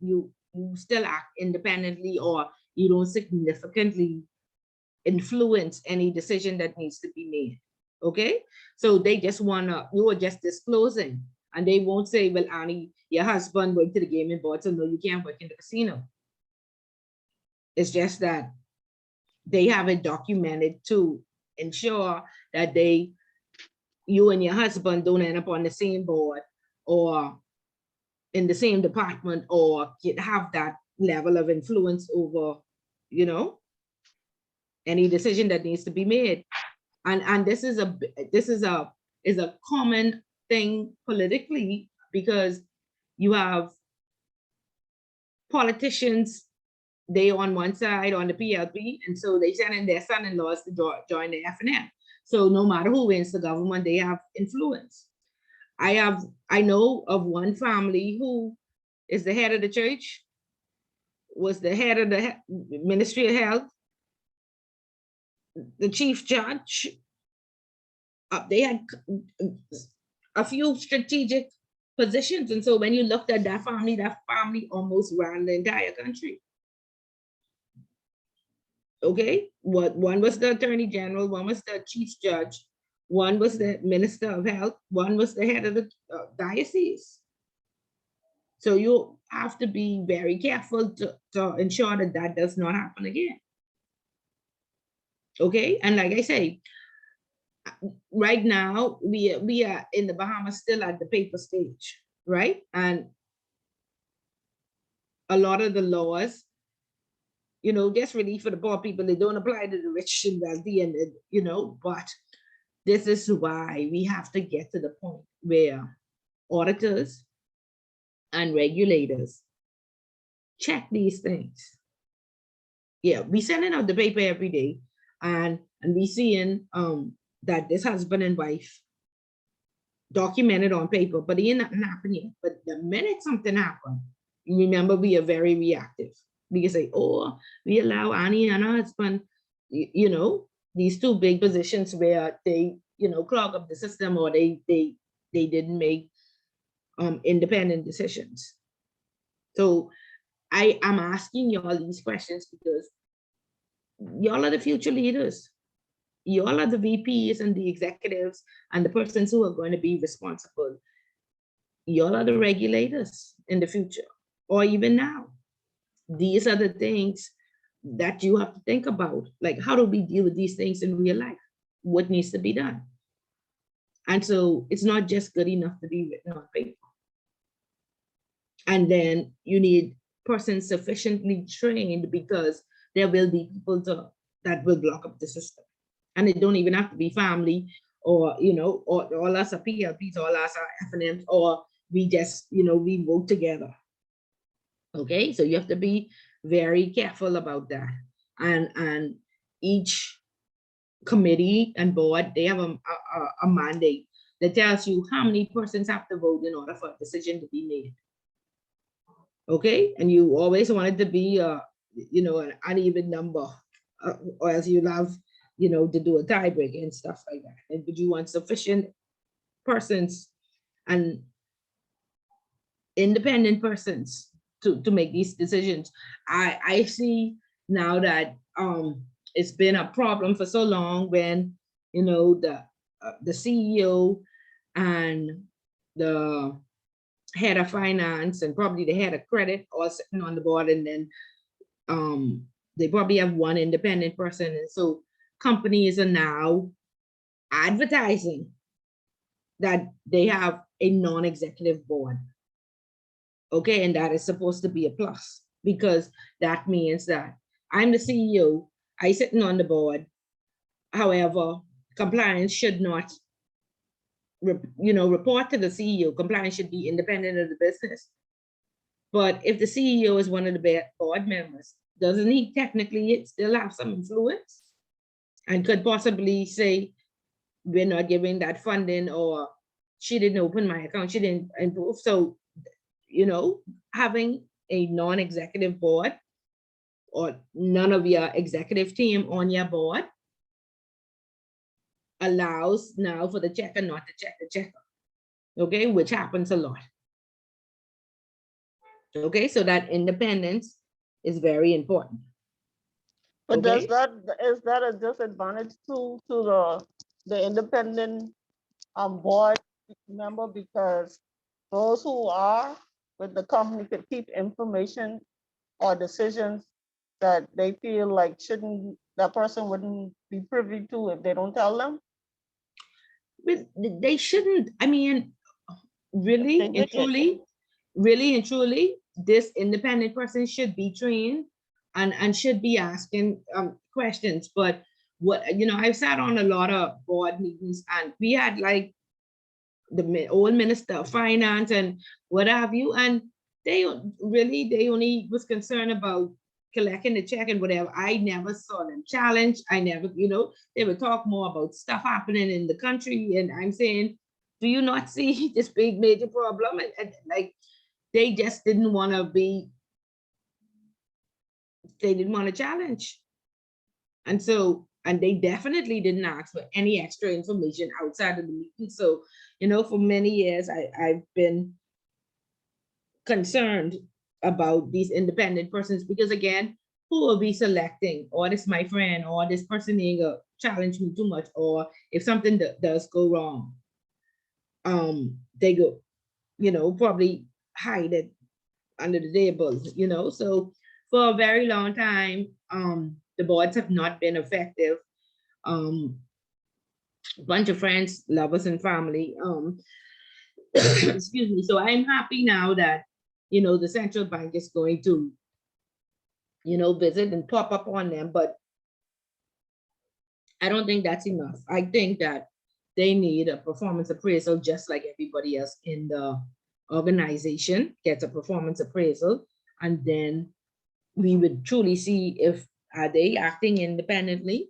still act independently or you don't significantly influence any decision that needs to be made. Okay, so they just you are just disclosing, and they won't say, well, Annie, your husband went to the gaming board, so no, you can't work in the casino. It's just that they have it documented to ensure that you and your husband don't end up on the same board or in the same department or have that level of influence over, any decision that needs to be made. And this is a common thing politically, because you have politicians, they on one side on the PLP, and so they send in their son-in-laws to join the FNM. So no matter who wins the government, they have influence. I know of one family who is the head of the church, was the head of the Ministry of Health, the chief judge. They had a few strategic positions, and so when you looked at that family almost ran the entire country. Okay, one was the attorney general, one was the chief judge, one was the minister of health, one was the head of the diocese. So you have to be very careful to ensure that that does not happen again. Okay, and like I say, right now we are in the Bahamas still at the paper stage, right? And a lot of the laws, just relief for the poor people, they don't apply to the rich and wealthy, and but this is why we have to get to the point where auditors and regulators check these things. Yeah, we sending out the paper every day, and we seeing that this husband and wife documented on paper, but it ain't nothing happen yet. But the minute something happens, remember, we are very reactive. We can say, oh, we allow Annie and her husband, these two big positions where they, clog up the system, or they didn't make independent decisions. So I am asking y'all these questions because y'all are the future leaders. Y'all are the VPs and the executives and the persons who are going to be responsible. Y'all are the regulators in the future, or even now. These are the things that you have to think about. Like, how do we deal with these things in real life? What needs to be done? And so it's not just good enough to be written on paper. And then you need persons sufficiently trained, because there will be people that will block up the system. And it don't even have to be family, or, or all us are PLPs, all us are FNMs, or we just, we vote together. Okay, so you have to be very careful about that. And each committee and board, they have a mandate that tells you how many persons have to vote in order for a decision to be made. Okay, and you always want it to be an uneven number, or else you'll have to do a tiebreak and stuff like that. But you want sufficient persons and independent persons to make these decisions. I see now that it's been a problem for so long when the CEO and the head of finance and probably the head of credit all sitting on the board, and then they probably have one independent person, and so companies are now advertising that they have a non-executive board. Okay, and that is supposed to be a plus, because that means that I'm the CEO, I sitting on the board. However, compliance should not, report to the CEO. Compliance should be independent of the business. But if the CEO is one of the board members, doesn't he technically still have some influence and could possibly say, we're not giving that funding, or she didn't open my account, she didn't improve. So, having a non-executive board, or none of your executive team on your board, allows now for the checker not to check the checker. Okay, which happens a lot. Okay, so that independence is very important. But Okay? is that a disadvantage to the independent board member, because those who are with the company could keep information or decisions that they feel like that person wouldn't be privy to if they don't tell them? But they shouldn't. I mean, really and truly, this independent person should be trained and should be asking questions. But what, you know, I've sat on a lot of board meetings, and we had like the old minister of finance and what have you, and they only was concerned about collecting the check and whatever. I never saw them challenge. I never, you know, they would talk more about stuff happening in the country, and I'm saying, do you not see this big major problem? And like, they just didn't want to be, they didn't want to challenge. And so, and they definitely didn't ask for any extra information outside of the meeting. So, you know, for many years, I've been concerned about these independent persons, because again, who will be selecting, or this my friend, or this person ain't gonna challenge me too much, or if something does go wrong, they go, you know, probably hide it under the table, you know. So for a very long time, the boards have not been effective. Bunch of friends, lovers, and family. Excuse me. So I'm happy now that, you know, the central bank is going to, you know, visit and pop up on them, but I don't think that's enough. I think that they need a performance appraisal, just like everybody else in the organization gets a performance appraisal, and then we would truly see if are they acting independently.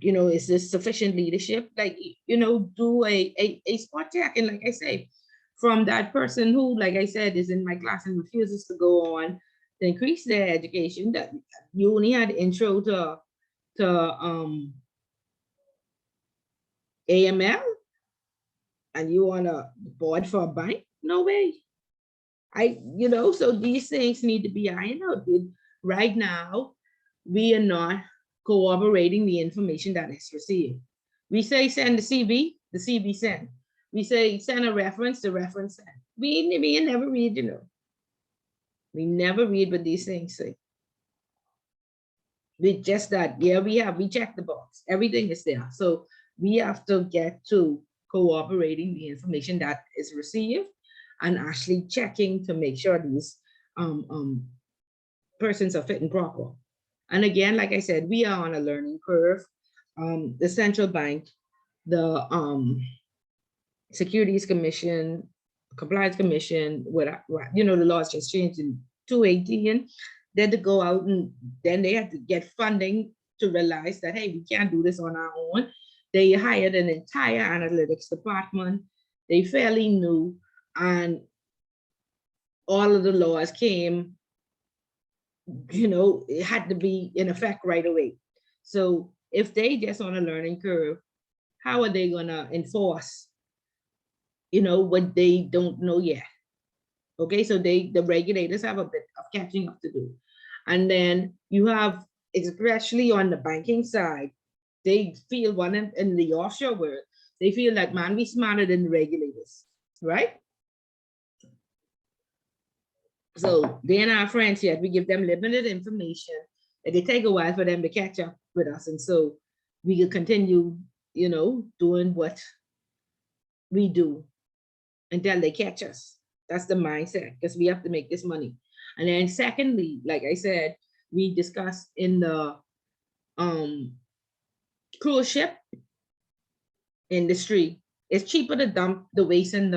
You know, is this sufficient leadership? Like, you know, do a spot check. And like I say, from that person who, like I said, is in my class and refuses to go on to increase their education, that you only had intro to AML, and you want a board for a bank? No way. You know, so these things need to be ironed out. Right now, we are not corroborating the information that is received. We say send the CB send. We say send a reference, the reference send. We never read, you know. We never read what these things say. We just that, yeah, we check the box. Everything is there. So we have to get to cooperating the information that is received and actually checking to make sure these persons are fit and proper. And again, like I said, we are on a learning curve. The central bank, the Securities Commission, Compliance Commission, what you know, the laws just changed in 2018. They had to go out, and then they had to get funding to realize that, hey, we can't do this on our own. They hired an entire analytics department. They fairly new, and all of the laws came, you know, it had to be in effect right away. So if they just on a learning curve, how are they gonna enforce, you know, what they don't know yet? Okay, so the regulators have a bit of catching up to do. And then you have, especially on the banking side, they feel one in the offshore world, they feel that, man, we smarter than the regulators, right? So they and our friends yet, we give them limited information, and it take a while for them to catch up with us. And so we can continue, you know, doing what we do until they catch us. That's the mindset, because we have to make this money. And then secondly, like I said, we discussed in the cruise ship industry, it's cheaper to dump the waste in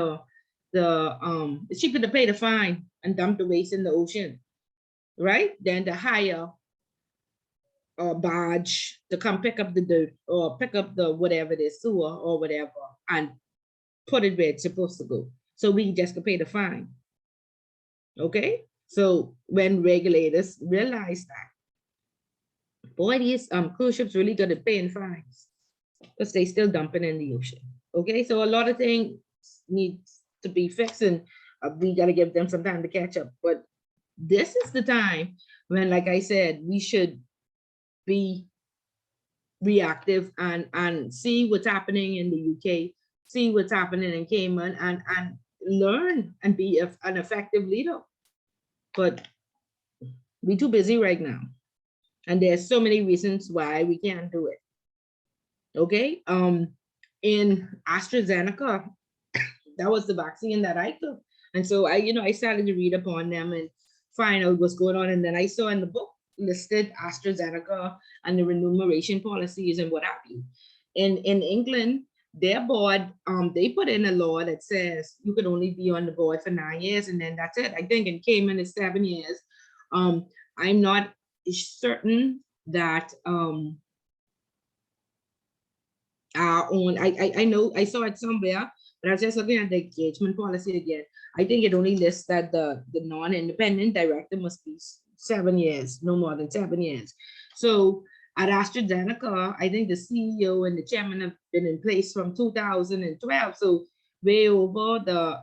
it's cheaper to pay the fine and dump the waste in the ocean, right? Than to hire a barge to come pick up the dirt or pick up the whatever it is, sewer or whatever, and put it where it's supposed to go. So we just can pay the fine. Okay? So when regulators realize that, boy, these cruise ships really good at paying fines, because they still dumping in the ocean. Okay, so a lot of things need to be fixed, and we got to give them some time to catch up. But this is the time when, like I said, we should be reactive and see what's happening in the UK, see what's happening in Cayman, and learn and be an effective leader. But we're too busy right now, and there's so many reasons why we can't do it. Okay, in AstraZeneca, that was the vaccine that I took, and so I started to read upon them and find out what's going on. And then I saw in the book listed AstraZeneca and the remuneration policies and what have you. In England, their board, they put in a law that says you could only be on the board for 9 years and then that's it. I think in Cayman it's 7 years. I'm not certain that I know I saw it somewhere, but I was just looking at the engagement policy again. I think it only lists that the non-independent director must be 7 years, no more than 7 years. So at AstraZeneca, I think the CEO and the chairman have been in place from 2012. So way over the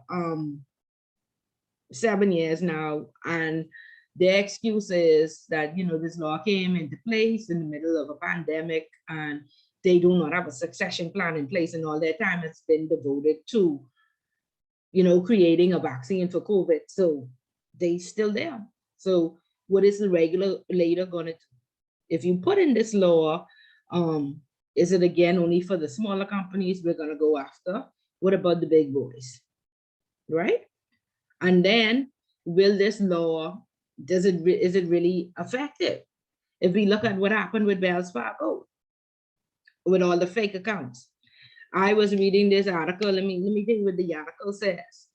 7 years now. And their excuse is that, you know, this law came into place in the middle of a pandemic and they do not have a succession plan in place, and all their time has been devoted to, you know, creating a vaccine for COVID. So they still there. So what is the regulator gonna do? If you put in this law, is it again only for the smaller companies we're gonna go after? What about the big boys, right? And then will this law, is it really effective? If we look at what happened with Wells Fargo, with all the fake accounts. I was reading this article. Let me tell you what the article says.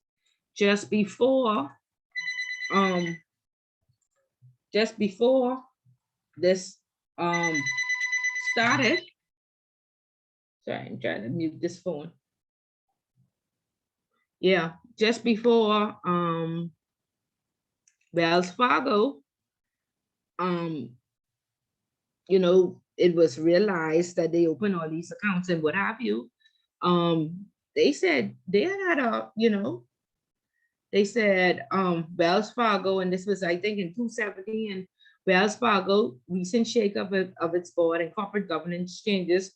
Just before this started. Sorry, I'm trying to mute this phone. Yeah, just before Wells Fargo, you know, it was realized that they opened all these accounts and what have you. They said they had a, you know, they said Wells Fargo, and this was, I think, in 270, and Wells Fargo, recent shakeup of its board and corporate governance changes.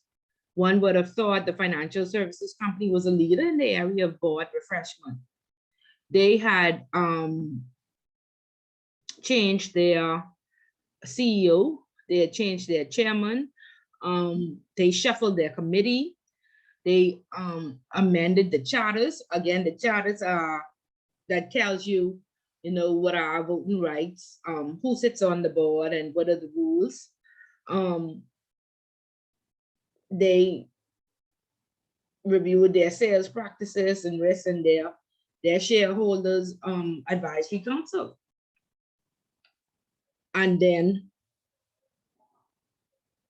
One would have thought the financial services company was a leader in the area of board refreshment. They had changed their CEO, they had changed their chairman, they shuffled their committee, they amended the charters. Again, the charters are, that tells you, you know, what are our voting rights, who sits on the board and what are the rules. They reviewed their sales practices and risks and their shareholders advisory council. And then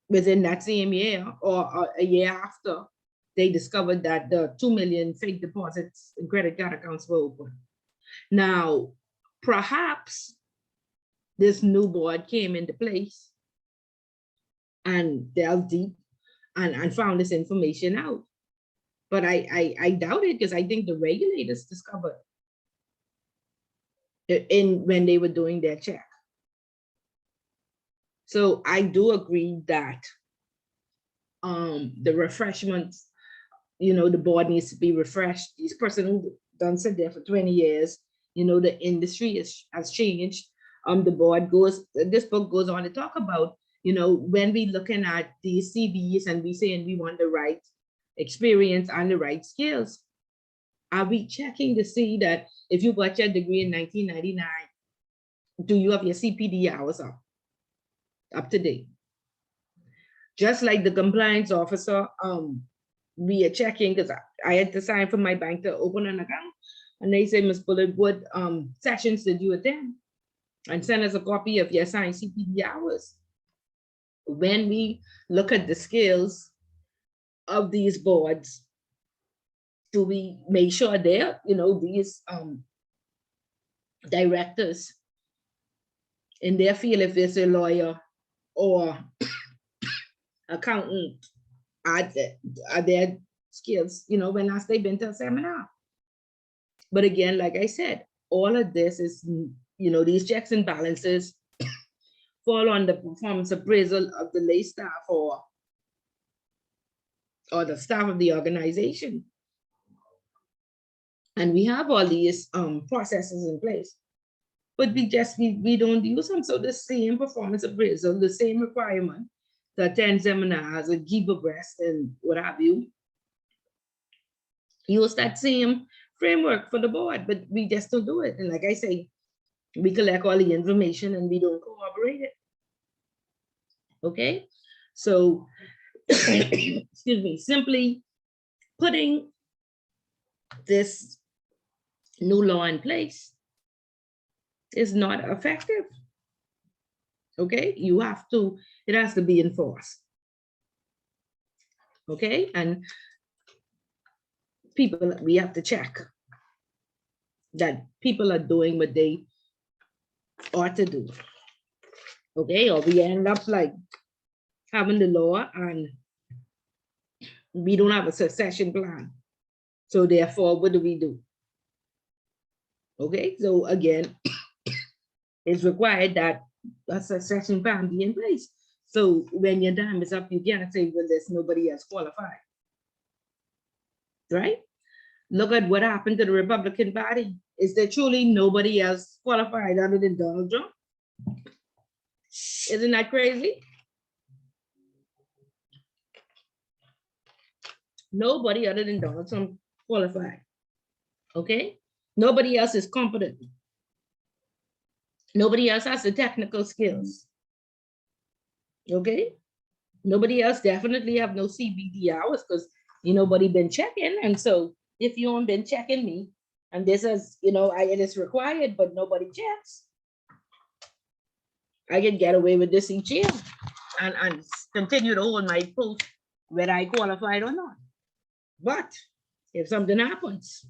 within that same year or a year after, they discovered that the 2 million fake deposits and credit card accounts were open. Now, perhaps this new board came into place and delved deep and found this information out. But I doubt it, because I think the regulators discovered it when they were doing their check. So I do agree that the refreshments, you know, the board needs to be refreshed. This person who done sit there for 20 years, you know, the industry has changed. The board goes, this book goes on to talk about, you know, when we looking at these CVs and we saying we want the right experience and the right skills, are we checking to see that if you got your degree in 1999, do you have your CPD hours up to date? Just like the compliance officer, we are checking, because I had to sign for my bank to open an account, and they say, Ms. Bullard, what sessions did you attend? And send us a copy of your signed CPD hours. When we look at the skills of these boards, do we make sure they're, you know, these directors in their field, if it's a lawyer or accountant, are their skills, you know, when last they've been to a seminar? But again, like I said, all of this is, you know, these checks and balances fall on the performance appraisal of the lay staff or the staff of the organization. And we have all these processes in place, but we don't use them. So the same performance appraisal, the same requirement to attend seminars and keep abreast and what have you, use that same framework for the board, but we just don't do it. And like I say, we collect all the information and we don't corroborate it. Okay, so excuse me, simply putting this new law in place is not effective. Okay, you have to, it has to be enforced. Okay, and people, we have to check that people are doing what they ought to do. Okay, or we end up like having the law and we don't have a succession plan. So therefore, what do we do? Okay, so again, it's required that a succession plan be in place. So when your time is up, you can't say, well, there's nobody else qualified. Right? Look at what happened to the Republican Party. Is there truly nobody else qualified other than Donald Trump? Isn't that crazy? Nobody other than Donald Trump qualified. Okay? Nobody else is competent. Nobody else has the technical skills. Okay? Nobody else definitely have no CBD hours because nobody been checking. And so if you haven't been checking me, and this is, it is required, but nobody checks, I can get away with this each year and continue to hold my post whether I qualified or not. But if something happens,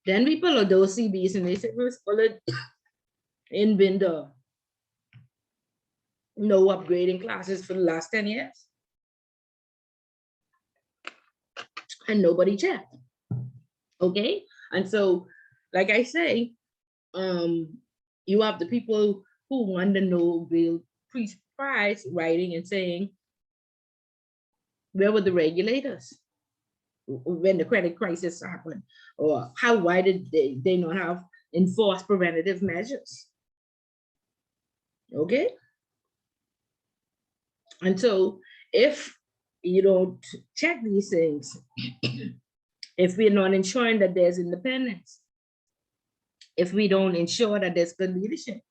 then we pull out those CBs and they say, let's pull it in Binder. No upgrading classes for the last 10 years. And nobody checked. Okay? And so, like I say, you have the people who won the Nobel Peace Prize writing and saying, where were the regulators when the credit crisis happened? Or why did they not have enforced preventative measures? Okay? And so if you don't check these things, if we're not ensuring that there's independence, if we don't ensure that there's good leadership,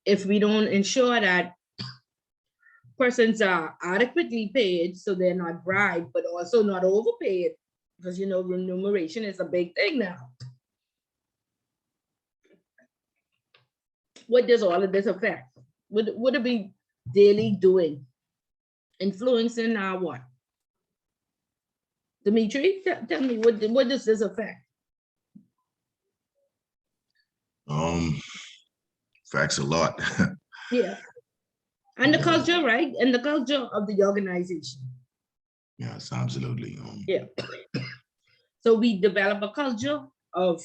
if we don't ensure that persons are adequately paid so they're not bribed, but also not overpaid, because remuneration is a big thing now. What does all of this affect? What are we daily doing? Influencing our what? Dimitri, tell me, what does this affect? Facts a lot. Yeah. And the culture, right? And the culture of the organization. Yes, absolutely. Yeah. So we develop a culture of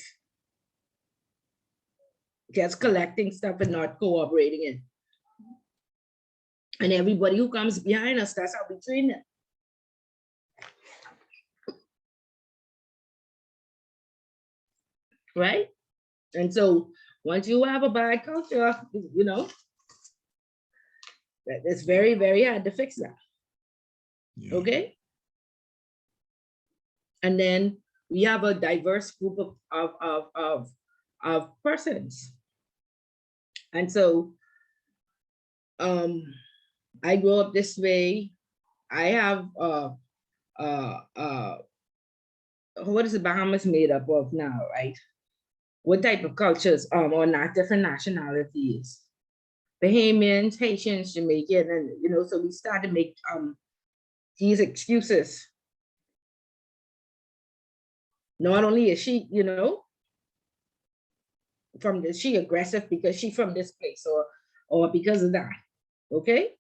just collecting stuff and not cooperating it. And everybody who comes behind us, that's how we train them. Right? And so once you have a bad culture, it's very, very hard to fix that. Yeah. Okay? And then we have a diverse group of persons. And so I grew up this way. I have what is the Bahamas made up of now, right? What type of cultures or not different nationalities? Bahamians, Haitians, Jamaican, and so we started to make these excuses. Not only is she, she aggressive because she's from this place or because of that. Okay?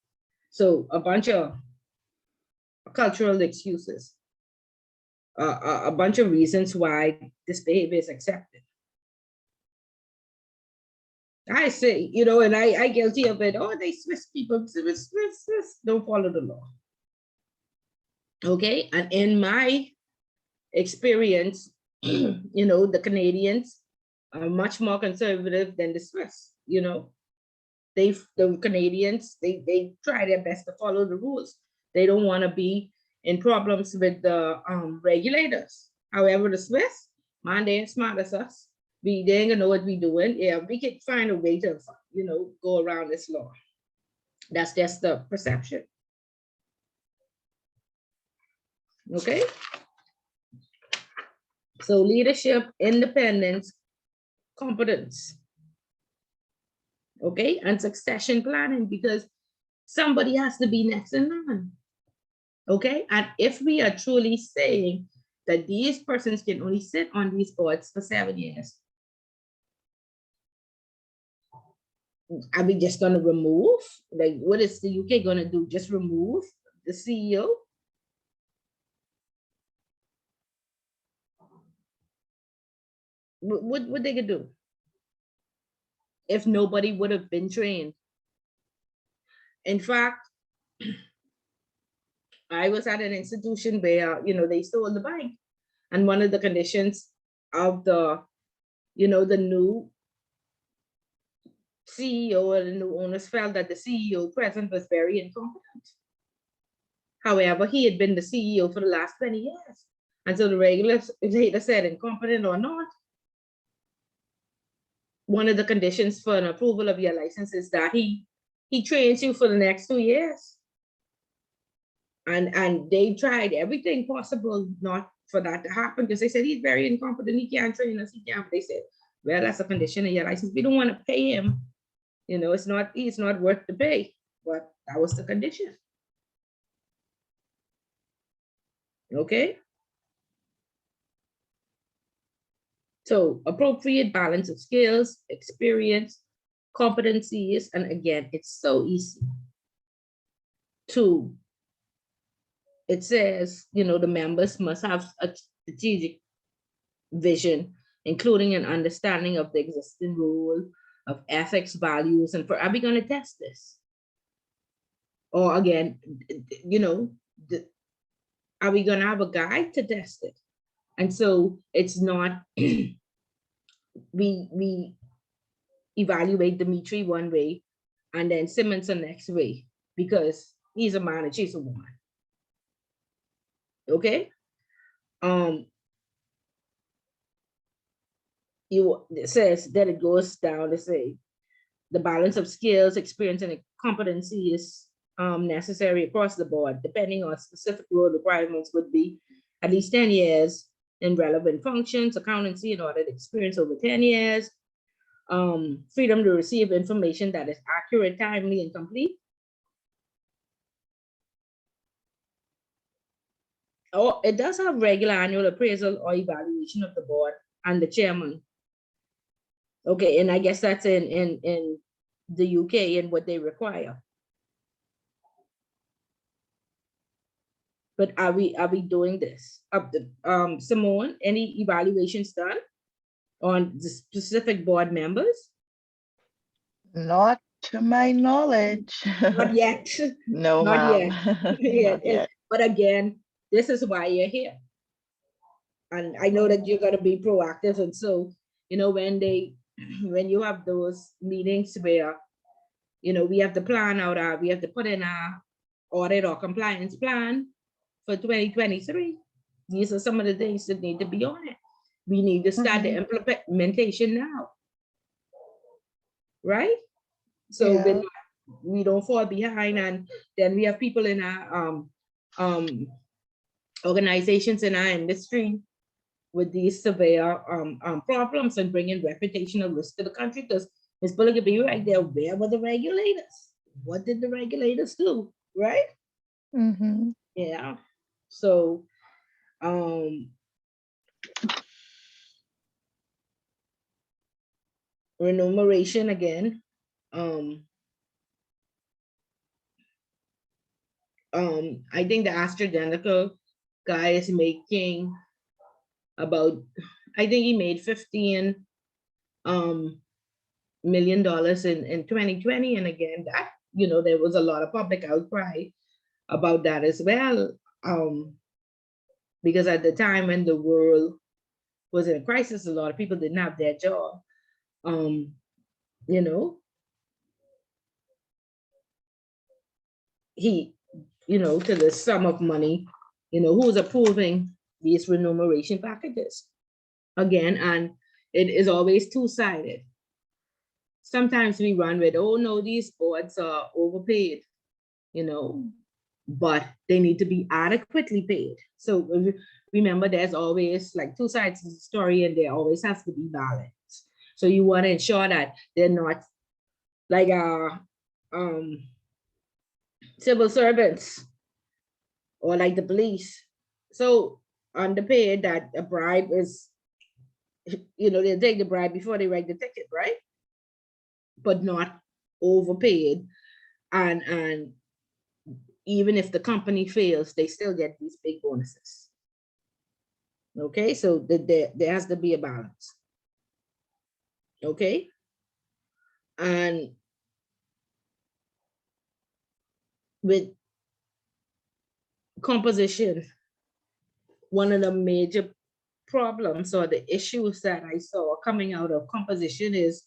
So a bunch of cultural excuses, a bunch of reasons why this behavior is accepted. I say, and I guilty of it. Oh, they Swiss people, Swiss don't follow the law. Okay, and in my experience, the Canadians are much more conservative than the Swiss. The Canadians, they try their best to follow the rules. They don't want to be in problems with the regulators. However, the Swiss, man, they ain't smart as us. they ain't gonna know what we doing. Yeah, we could find a way to, you know, go around this law. That's just the perception. Okay. So leadership, independence, competence. Okay, and succession planning, because somebody has to be next in line. Okay, and if we are truly saying that these persons can only sit on these boards for 7 years, are we just going to remove? Like, what is the UK going to do? Just remove the CEO? What they could do if nobody would have been trained? In fact, I was at an institution where, you know, they stole the bank, and one of the conditions of the, you know, the new CEO or the new owners felt that the CEO present was very incompetent. However, he had been the CEO for the last 20 years. And so the regulator said, incompetent or not, one of the conditions for an approval of your license is that he trains you for the next 2 years. And they tried everything possible not for that to happen, because they said he's very incompetent, he can't train us, he can't. They said, well, that's a condition of your license. We don't want to pay him. You know, it's not worth the pay, but that was the condition. Okay. So appropriate balance of skills, experience, competencies, and again, it's so easy to, it says, you know, the members must have a strategic vision, including an understanding of the existing rule of ethics, values, and are we going to test this? Or again, you know, are we going to have a guide to test it? And so it's not, we evaluate Dimitri one way and then Simmons the next way, because he's a man and she's a woman. Okay. It says that it goes down to say the balance of skills, experience, and competency is necessary across the board, depending on specific role requirements, would be at least 10 years in relevant functions, accountancy and audit experience over 10 years, freedom to receive information that is accurate, timely, and complete. Oh, it does have regular annual appraisal or evaluation of the board and the chairman. Okay, and I guess that's in the UK and what they require. But are we doing this? Simone, any evaluations done on the specific board members? Not to my knowledge. Not yet. No, Not ma'am. yet. Not yet. But again, this is why you're here. And I know that you're going to be proactive. And so, you know, when you have those meetings where, you know, we have to plan out we have to put in our audit or compliance plan for 2023. These are some of the things that need to be on it. We need to start the implementation now. Right? So Yeah. we don't fall behind, and then we have people in our organizations in our industry with these severe problems and bringing reputational risk to the country. Because Ms. Bullock could be right there. Where were the regulators? What did the regulators do? Right? Mm-hmm. Yeah. So remuneration again. I think the AstraZeneca guy is making about, I think he made $15 million in 2020. And again, that, you know, there was a lot of public outcry about that as well. Because at the time when the world was in a crisis, a lot of people didn't have their job. You know, he, you know, to the sum of money, you know, who's approving these remuneration packages again. And, it is always two-sided. Sometimes we run with, oh no, these boards are overpaid, you know, but they need to be adequately paid. So remember, there's always like two sides to the story, and there always has to be balance. So you want to ensure that they're not like civil servants or like the police. So underpaid, that a bribe is, you know, they take the bribe before they write the ticket, right? But not overpaid. And even if the company fails, they still get these big bonuses. Okay, so there has to be a balance. Okay, and with composition, one of the major problems or the issues that I saw coming out of composition is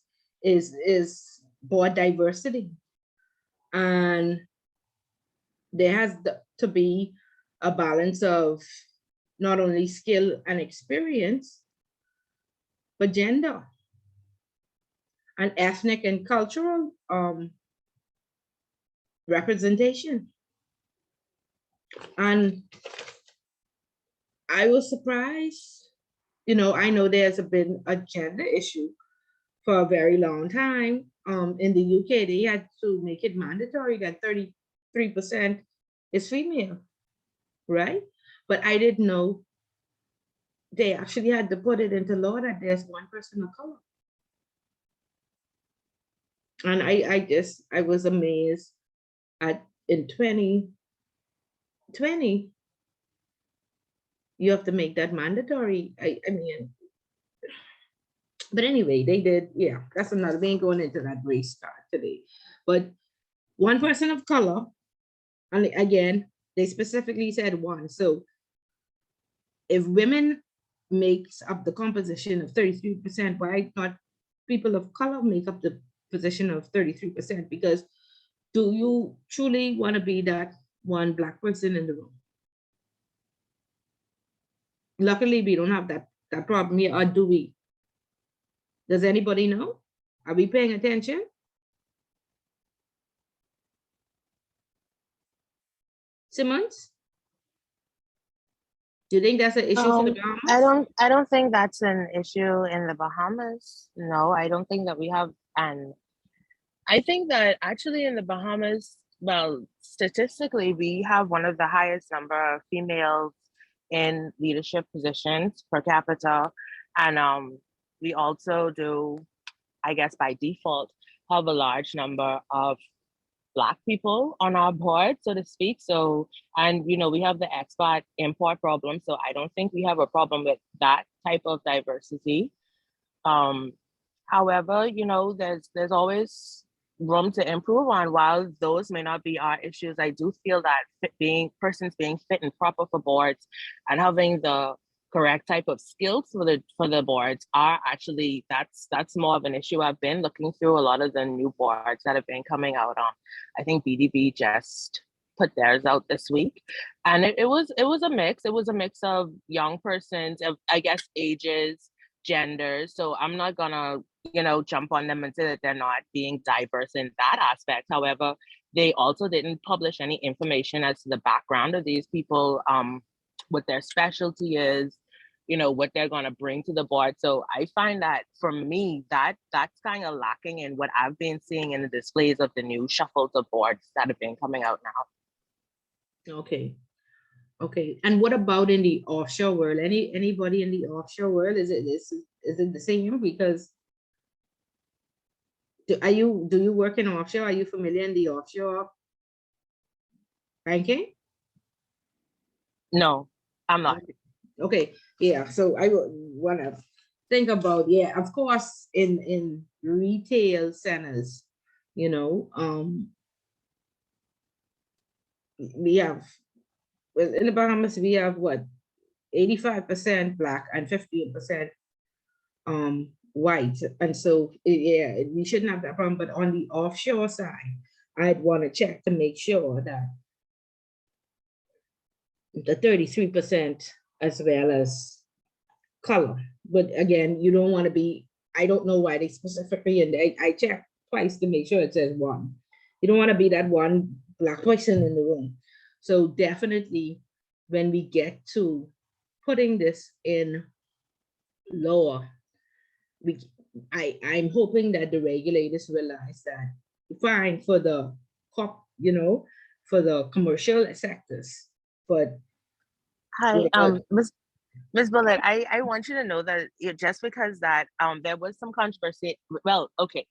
board diversity. And there has to be a balance of not only skill and experience, but gender and ethnic and cultural representation. And I was surprised, you know, I know there's been a gender issue for a very long time. In the UK, they had to make it mandatory that 33% is female, right? But I didn't know they actually had to put it into law that there's one person of color. And I was amazed at in 2020, you have to make that mandatory. I mean, but anyway, they did, yeah, that's another, we ain't going into that race card today. But one person of color, and again, they specifically said one. So if women makes up the composition of 33%, why not people of color make up the position of 33%? Because do you truly want to be that one Black person in the room? Luckily, we don't have that problem here, or do we? Does anybody know? Are we paying attention? Simmons? Do you think that's an issue for the Bahamas? I don't think that's an issue in the Bahamas. No, I don't think that we have, and I think that actually in the Bahamas, well, statistically, we have one of the highest number of females in leadership positions per capita. And we also do, I guess by default, have a large number of Black people on our board, so to speak. So, and you know, we have the expat import problem. So I don't think we have a problem with that type of diversity. However, you know, there's always room to improve on. While those may not be our issues, I do feel that persons being fit and proper for boards and having the correct type of skills for the boards are actually, that's more of an issue. I've been looking through a lot of the new boards that have been coming out on. I think BDB just put theirs out this week, and it was a mix. It was a mix of young persons, of, I guess, ages, genders. So I'm not gonna, you know, jump on them and say that they're not being diverse in that aspect. However, they also didn't publish any information as to the background of these people, what their specialty is, you know, what they're going to bring to the board. So I find that for me, that's kind of lacking in what I've been seeing in the displays of the new shuffles of boards that have been coming out now. Okay. Okay. And what about in the offshore world? Anybody in the offshore world? Is it the same? Because do you work in offshore? Are you familiar in the offshore banking? No, I'm not. Okay, yeah, so I would want to think about, yeah, of course, in retail centers, you know, we have, well, in the Bahamas, we have what, 85% Black and 15% white. And so, yeah, we shouldn't have that problem. But on the offshore side, I'd want to check to make sure that the 33%, as well as color. But again, you don't want to be, I don't know why they specifically, and I checked twice to make sure it says one. You don't want to be that one black person in the room. So definitely when we get to putting this in law, I'm hoping that the regulators realize that fine for the for the commercial sectors, but Hi, Ms. Bullet, I want you to know that just because that there was some controversy, well, okay,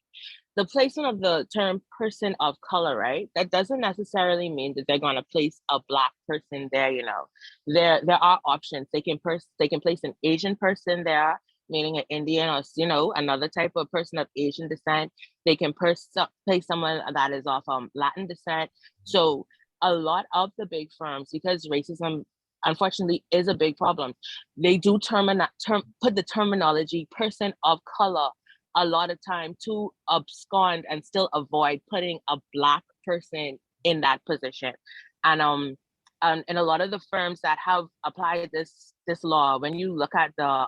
the placement of the term person of color, right? That doesn't necessarily mean that they're gonna place a black person there, you know. There are options. They can place an Asian person there, meaning an Indian or, you know, another type of person of Asian descent. They can place someone that is of Latin descent. So a lot of the big firms, because racism unfortunately is a big problem, they do put the terminology person of color a lot of time to abscond and still avoid putting a black person in that position. And a lot of the firms that have applied this law, when you look at the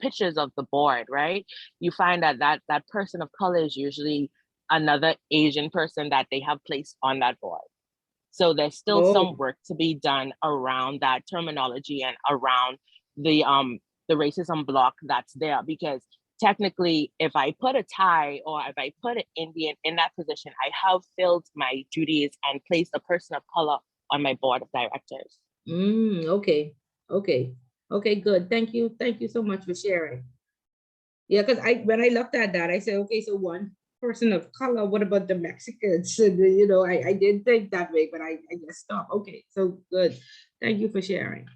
pictures of the board, right, you find that person of color is usually another Asian person that they have placed on that board. So there's still some work to be done around that terminology and around the racism block that's there, because technically if I put a Thai or if I put an Indian in that position, I have filled my duties and placed a person of color on my board of directors. Okay, good. Thank you so much for sharing. Yeah, because when I looked at that, I said, okay, so one person of color, what about the Mexicans? And, you know, I did think that way, but I just stopped. Okay, so good. Thank you for sharing.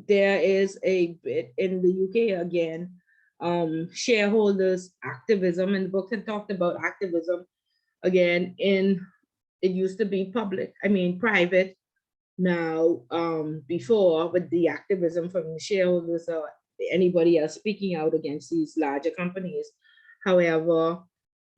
There is a bit in the UK again, shareholders activism, and the book had talked about activism again. It used to be private. Now, before, with the activism from the shareholders or anybody else speaking out against these larger companies. However,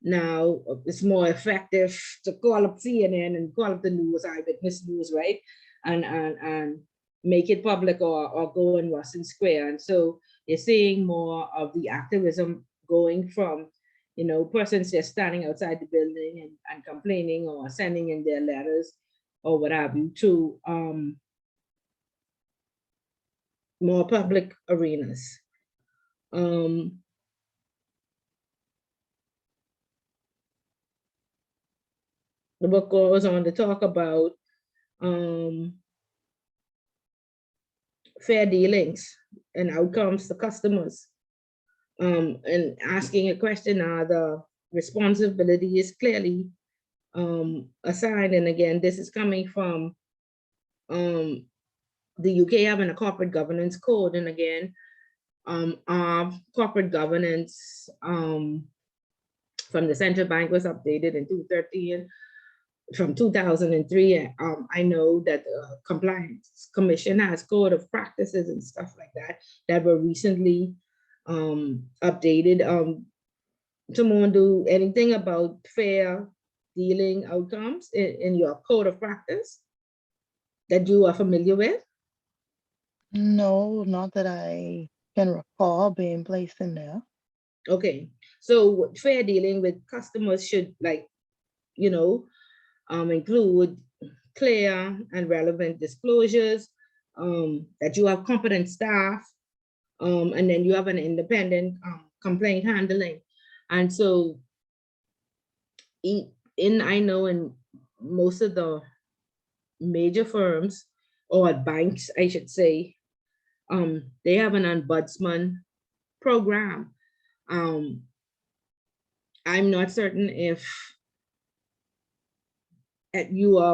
now it's more effective to call up CNN and call up the news, eyewitness news, right? And make it public or go in Russell Square. And so you're seeing more of the activism going from, you know, persons just standing outside the building and complaining or sending in their letters or what have you, to more public arenas. The book goes on to talk about fair dealings and outcomes to customers, and asking a question, are the responsibility is clearly assigned. And again, this is coming from the UK having a corporate governance code. And again, our corporate governance from the central bank was updated in 2013. From 2003, I know that the Compliance Commission has code of practices and stuff like that were recently updated. Someone do anything about fair dealing outcomes in your code of practice that you are familiar with? No, not that I can recall being placed in there. Okay, so fair dealing with customers should, like, you know, include clear and relevant disclosures, that you have competent staff, and then you have an independent complaint handling. And so I know in most of the major firms or banks, I should say, they have an ombudsman program. I'm not certain if you are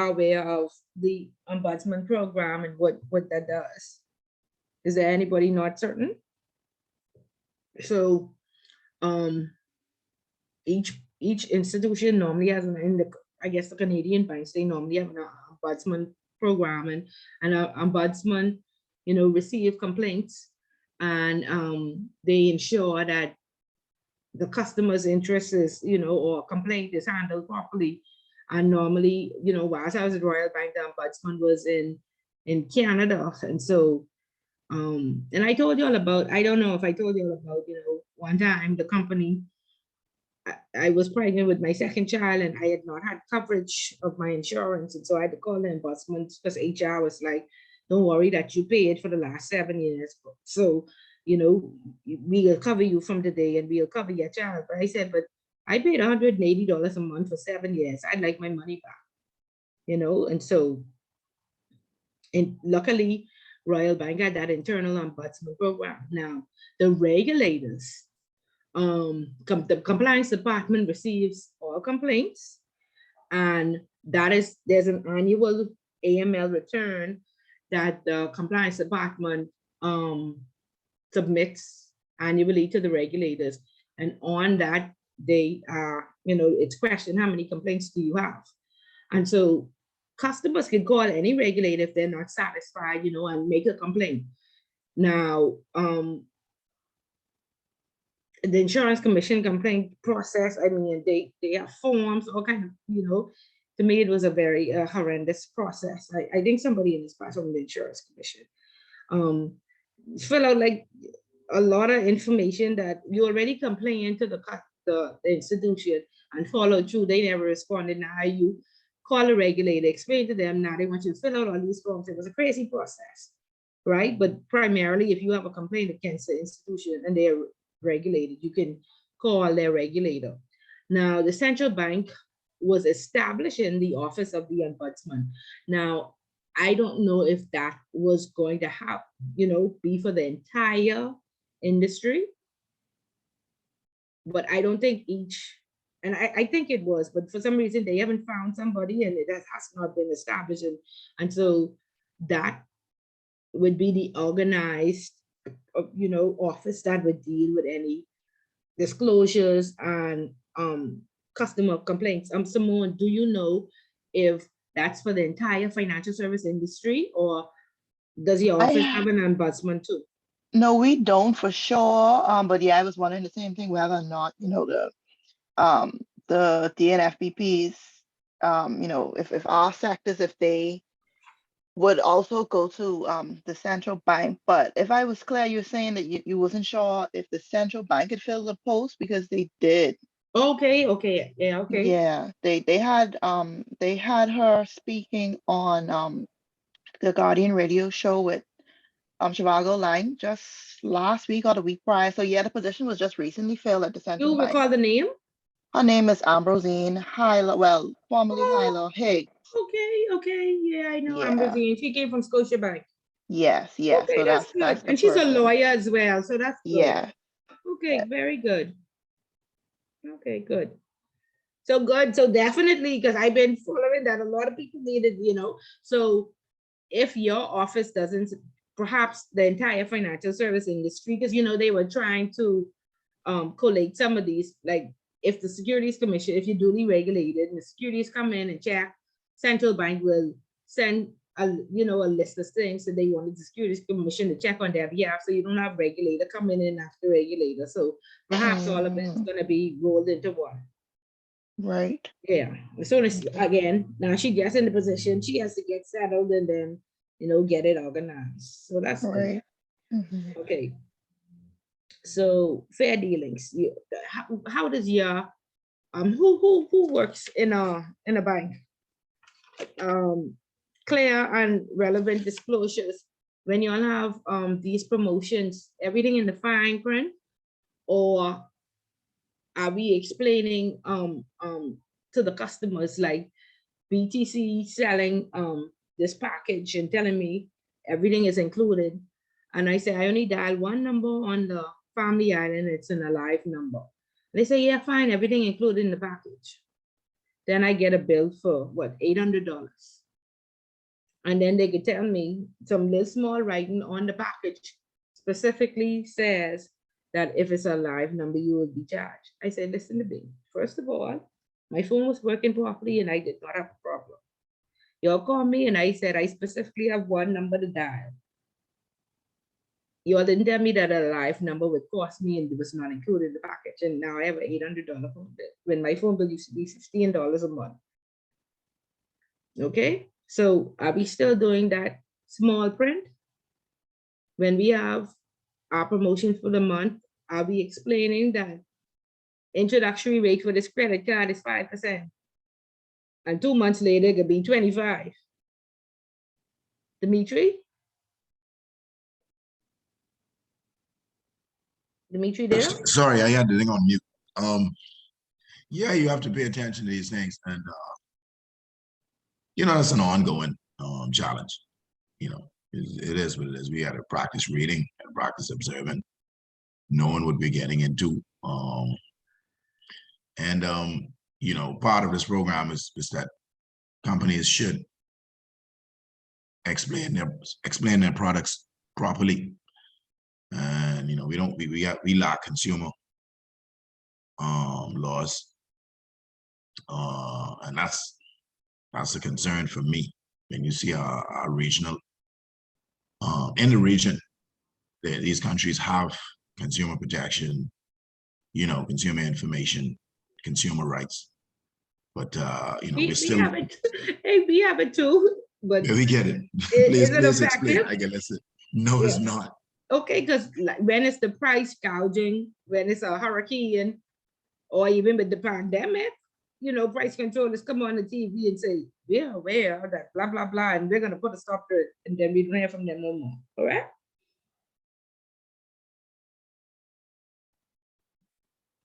aware of the ombudsman program and what that does. Is there anybody not certain? So each institution normally has I guess the Canadian banks, they normally have an ombudsman program, and an ombudsman, you know, receive complaints, and they ensure that the customer's interest is, you know, or complaint is handled properly. And normally, you know, whilst I was at Royal Bank, the ombudsman was in in Canada. And so, and I told you all about, I don't know if I told you all about, one time the company, I was pregnant with my second child and I had not had coverage of my insurance. And so I had to call the ombudsman because HR was like, don't worry that you paid for the last 7 years. So, we'll cover you from today and we'll cover your child. But I said, but I paid $180 a month for 7 years. I'd like my money back, and so, and luckily, Royal Bank had that internal ombudsman program. Now, the regulators, the compliance department receives all complaints, and there's an annual AML return that the compliance department submits annually to the regulators, and on that they it's questioned, how many complaints do you have? And so customers can call any regulator if they're not satisfied, and make a complaint. Now, the insurance commission complaint process, I mean, they have forms, all kind of, to me, it was a very horrendous process. I think somebody in this class from the insurance commission fill out like a lot of information that you already complained to the institution and follow through. They never responded. Now you call a regulator, explain to them, now they want you to fill out all these forms. It was a crazy process, right? But primarily, if you have a complaint against the institution and they're regulated, you can call their regulator. Now, the central bank was establishing the office of the ombudsman. Now, I don't know if that was going to have, be for the entire industry, but I don't think and I think it was, but for some reason they haven't found somebody and it has not been established. And so that would be the organized, office that would deal with any disclosures and customer complaints. Simone, do you know if that's for the entire financial service industry, or does your office have an ombudsman too? No, we don't for sure. But yeah, I was wondering the same thing, whether or not, the DNFBPs, if our sectors, if they would also go to the central bank. But if I was clear, you're saying that you wasn't sure if the central bank had filled the post, because they did. Okay, yeah, okay. Yeah, they had her speaking on the Guardian radio show with Chicago Line just last week or the week prior. So yeah, the position was just recently filled at the central You bank. recall the name? Her name is Ambrosine Hyla, well, formerly Hyla Higgs. Okay, yeah, I know Yeah. Ambrosine. She came from Scotiabank. Yes. Okay, So that's good. that's the And she's a person. lawyer as well, so that's good. Yeah. Okay, very good. Okay, good. So good. So definitely, because I've been following that, a lot of people needed, so if your office doesn't, perhaps the entire financial service industry, because they were trying to collate some of these, like if the Securities Commission, if you're duly regulated and the securities come in and check, central bank will send a list of things that they wanted the Securities Commission to check on their behalf, so you don't have regulator coming in after regulator. So perhaps all of it's going to be rolled into one. Right. Yeah. As soon as, again, now she gets in the position, she has to get settled and then, get it organized. So that's right. Good. Okay. So fair dealings. How does your who works in a bank? Clear and relevant disclosures when you all have these promotions, everything in the fine print, or are we explaining to the customers, like BTC selling this package and telling me everything is included, and I say I only dial one number on the family island, it's an alive number. They say, yeah, fine, everything included in the package. Then I get a bill for what, $800. And then they could tell me some little small writing on the package specifically says that if it's a live number, you will be charged. I said, listen to me. First of all, my phone was working properly and I did not have a problem. Y'all called me and I said, I specifically have one number to dial. Y'all didn't tell me that a live number would cost me and it was not included in the package. And now I have an $800 phone bill when my phone bill used to be $16 a month. Okay, so are we still doing that small print? When we have our promotion for the month, are we explaining that introductory rate for this credit card is 5%? And 2 months later, it could be 25. Dimitri? Dimitri there? Sorry, I had the thing on mute. Yeah, you have to pay attention to these things, and you know, it's an ongoing challenge. You know, it is what it is. We had to practice reading and practice observing, knowing what we're getting into. You know, part of this program is that companies should explain their products properly. And you know, we lack consumer laws, and that's a concern for me. And you see our regional in the region, these countries have consumer protection, you know, consumer information, consumer rights. But you know, We we're still, have it. Hey, we have it too. But yeah, we get it. is it Please explain. effective? I can listen. No, it's Yeah. not. Okay, because like when it's the price gouging, when it's a hurricane, or even with the pandemic, you know, price controllers come on the TV and say, we're aware that blah, blah, blah, and we're going to put a stop to it. And then we don't hear from them no more. Correct?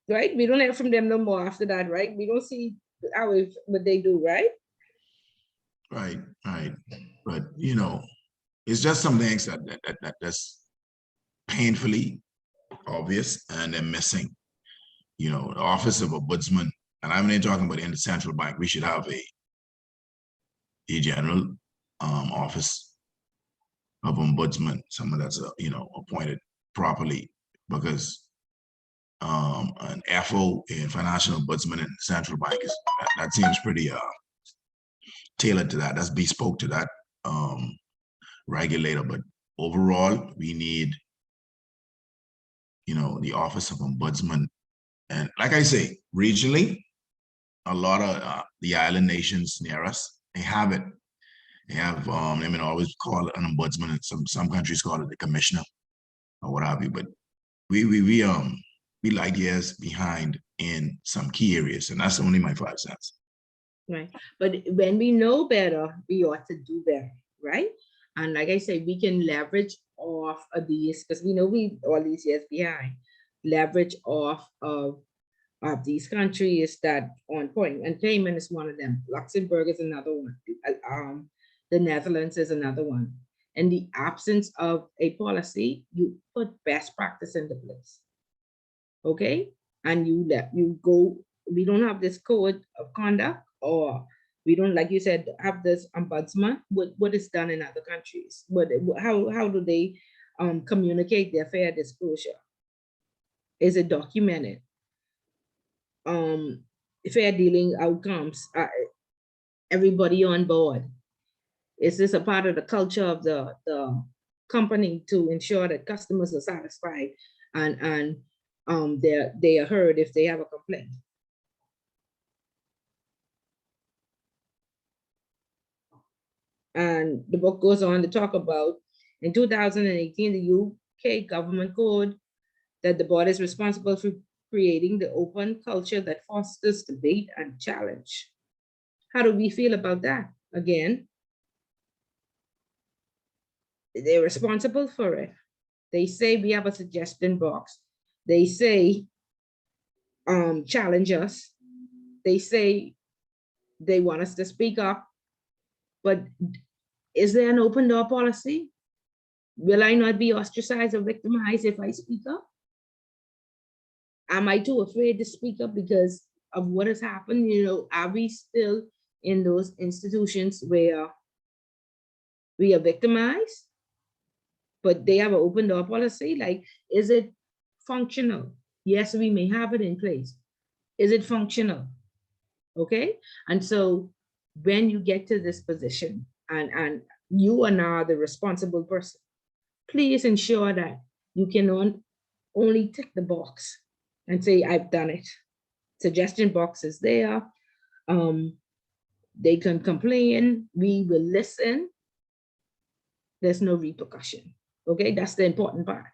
Right? We don't hear from them no more after that, right? We don't see what they do, right? Right. But you know, it's just some things that's painfully obvious and they're missing. You know, the office of ombudsman, and I'm not talking about in the central bank. We should have a general office of ombudsman, someone that's you know, appointed properly, because an FO in financial ombudsman in the central bank is that seems pretty tailored to that. That's bespoke to that regulator. But overall, we need, you know, the office of ombudsman. And like I say, regionally, a lot of the island nations near us, they have it. They have, I mean, always call it an ombudsman, and some countries call it the commissioner or what have you. But we like years behind in some key areas, and that's only my 5 cents. Right. But when we know better, we ought to do better, right? And like I say, we can leverage off of these, because we know we all these years behind, leverage off of these countries that on point. And Cayman is one of them. Luxembourg is another one. The Netherlands is another one. In the absence of a policy, you put best practice into place. Okay? And you go, we don't have this code of conduct, or we don't, like you said, have this ombudsman. What is done in other countries? How do they communicate their fair disclosure? Is it documented? Fair dealing outcomes, everybody on board? Is this a part of the culture of the company to ensure that customers are satisfied and they are heard if they have a complaint? And the book goes on to talk about, in 2018, the UK government code that the board is responsible for creating the open culture that fosters debate and challenge. How do we feel about that? Again, they're responsible for it. They say we have a suggestion box. They say challenge us. They say they want us to speak up. But is there an open door policy? Will I not be ostracized or victimized if I speak up? Am I too afraid to speak up because of what has happened? You know, are we still in those institutions where we are victimized, but they have an open door policy? Like, is it functional? Yes, we may have it in place. Is it functional? Okay. And so when you get to this position and you are now the responsible person, please ensure that you can only tick the box and say, I've done it. Suggestion box is there. They can complain, we will listen. there's no repercussion. Okay, that's the important part.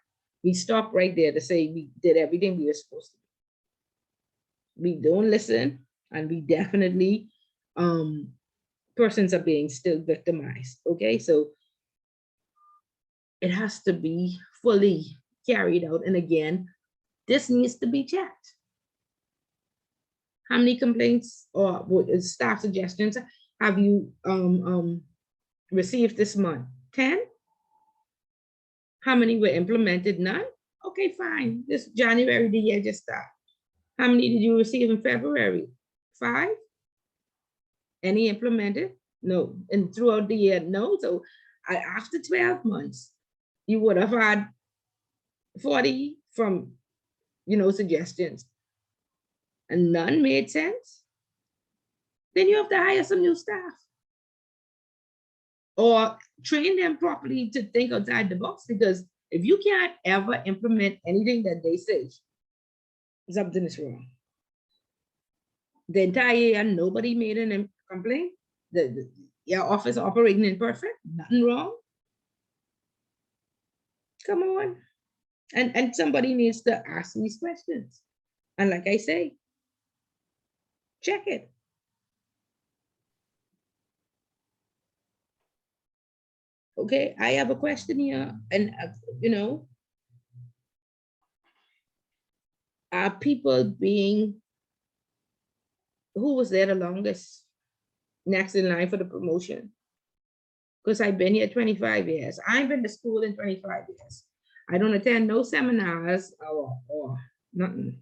We stop right there to say we did everything we were supposed to do. We don't listen, and we definitely, persons are being still victimized. Okay, so it has to be fully carried out. And again, this needs to be checked. How many complaints or staff suggestions have you received this month? 10? How many were implemented? None? Okay, fine. This January, the year just started. How many did you receive in February? 5? Any implemented? No. And throughout the year, no. So after 12 months, you would have had 40 from, suggestions, and none made sense. Then you have to hire some new staff or train them properly to think outside the box, because if you can't ever implement anything that they say, something is wrong. The entire year, nobody made a complaint. Your office operating in perfect, nothing wrong. Come on. And somebody needs to ask these questions. And like I say, check it. Okay, I have a question here, and are people being, who was there the longest, next in line for the promotion? Because I've been here 25 years. I've been to school in 25 years. I don't attend no seminars or nothing.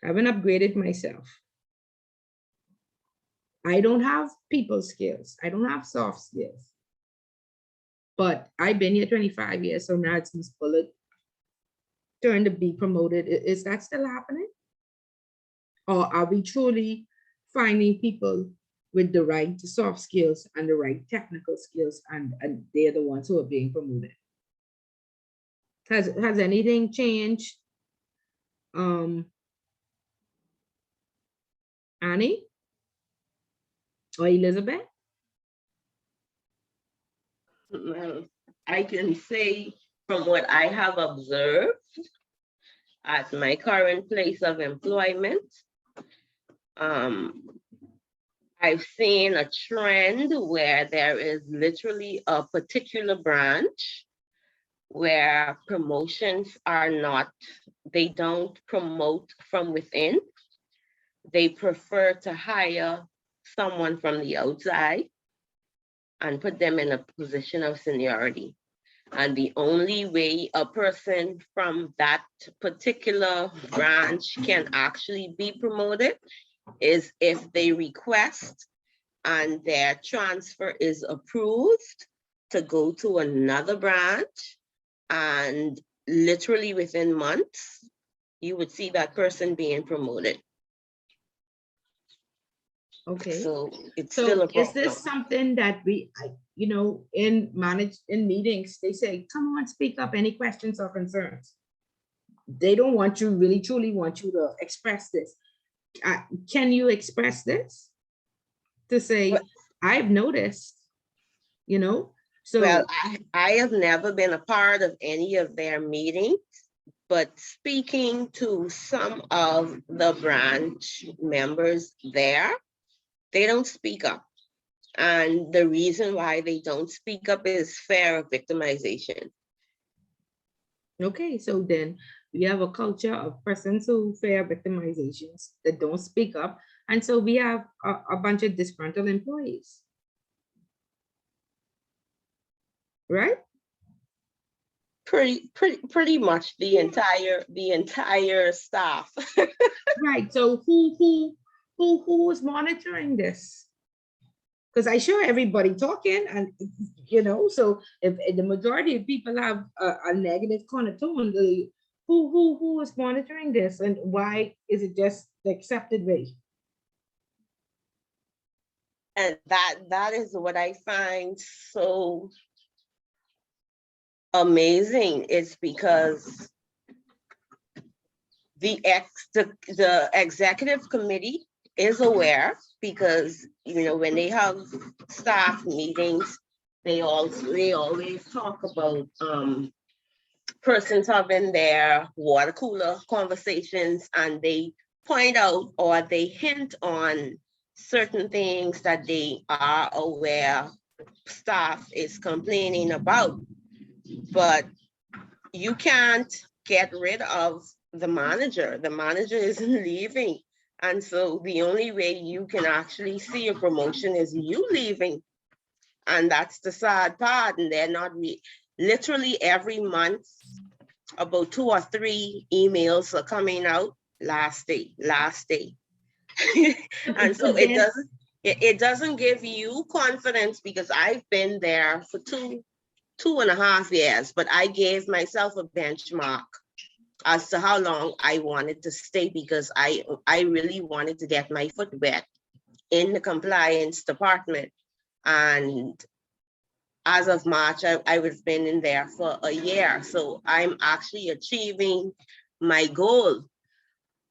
I haven't upgraded myself. I don't have people skills. I don't have soft skills. But I've been here 25 years, so now it's Miss Bullet turn to be promoted. Is that still happening? Or are we truly finding people with the right soft skills and the right technical skills, and they're the ones who are being promoted? Has anything changed? Annie or Elizabeth? Well, I can say from what I have observed at my current place of employment, I've seen a trend where there is literally a particular branch where promotions are not, they don't promote from within. They prefer to hire someone from the outside and put them in a position of seniority. And the only way a person from that particular branch can actually be promoted is if they request and their transfer is approved to go to another branch, and literally within months, you would see that person being promoted. Okay. So it's still a problem. Is this something that we, in meetings, they say, come on, speak up, any questions or concerns? They don't want you, really truly want you to express this. Can you express this? To say, I've noticed, so. Well, I have never been a part of any of their meetings, but speaking to some of the branch members there, they don't speak up. And the reason why they don't speak up is fear of victimization. Okay, so then we have a culture of persons who fear victimizations that don't speak up. And so we have a bunch of disgruntled employees. Right? Pretty much the entire staff. Right. So who is monitoring this? Because I sure everybody talking, and so if the majority of people have a negative connotation, who is monitoring this, and why is it just the accepted way? And that is what I find so amazing. It's because the executive committee is aware, because when they have staff meetings, they always talk about persons having their water cooler conversations, and they point out or they hint on certain things that they are aware staff is complaining about. But you can't get rid of the manager. The manager isn't leaving. And so the only way you can actually see a promotion is you leaving. And that's the sad part. And they're not literally every month, about 2 or 3 emails are coming out last day. And so it doesn't give you confidence, because I've been there for 2.5 years, but I gave myself a benchmark as to how long I wanted to stay, because I really wanted to get my foot wet in the compliance department. And as of March, I was been in there for a year. So I'm actually achieving my goal.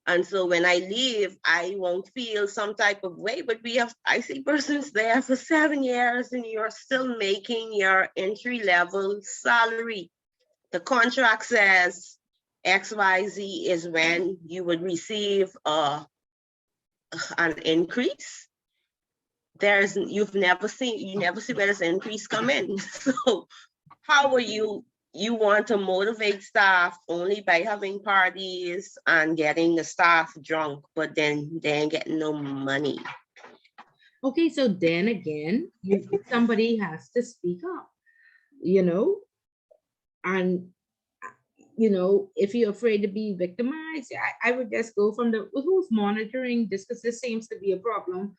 And so when I leave, I won't feel some type of way, but I see persons there for 7 years and you're still making your entry level salary. The contract says XYZ is when you would receive an increase. You never see where this increase come in. So how are you want to motivate staff only by having parties and getting the staff drunk, but then they ain't getting no money? Okay, so then again, somebody has to speak up, and if you're afraid to be victimized, I would just go from who's monitoring this, because this seems to be a problem,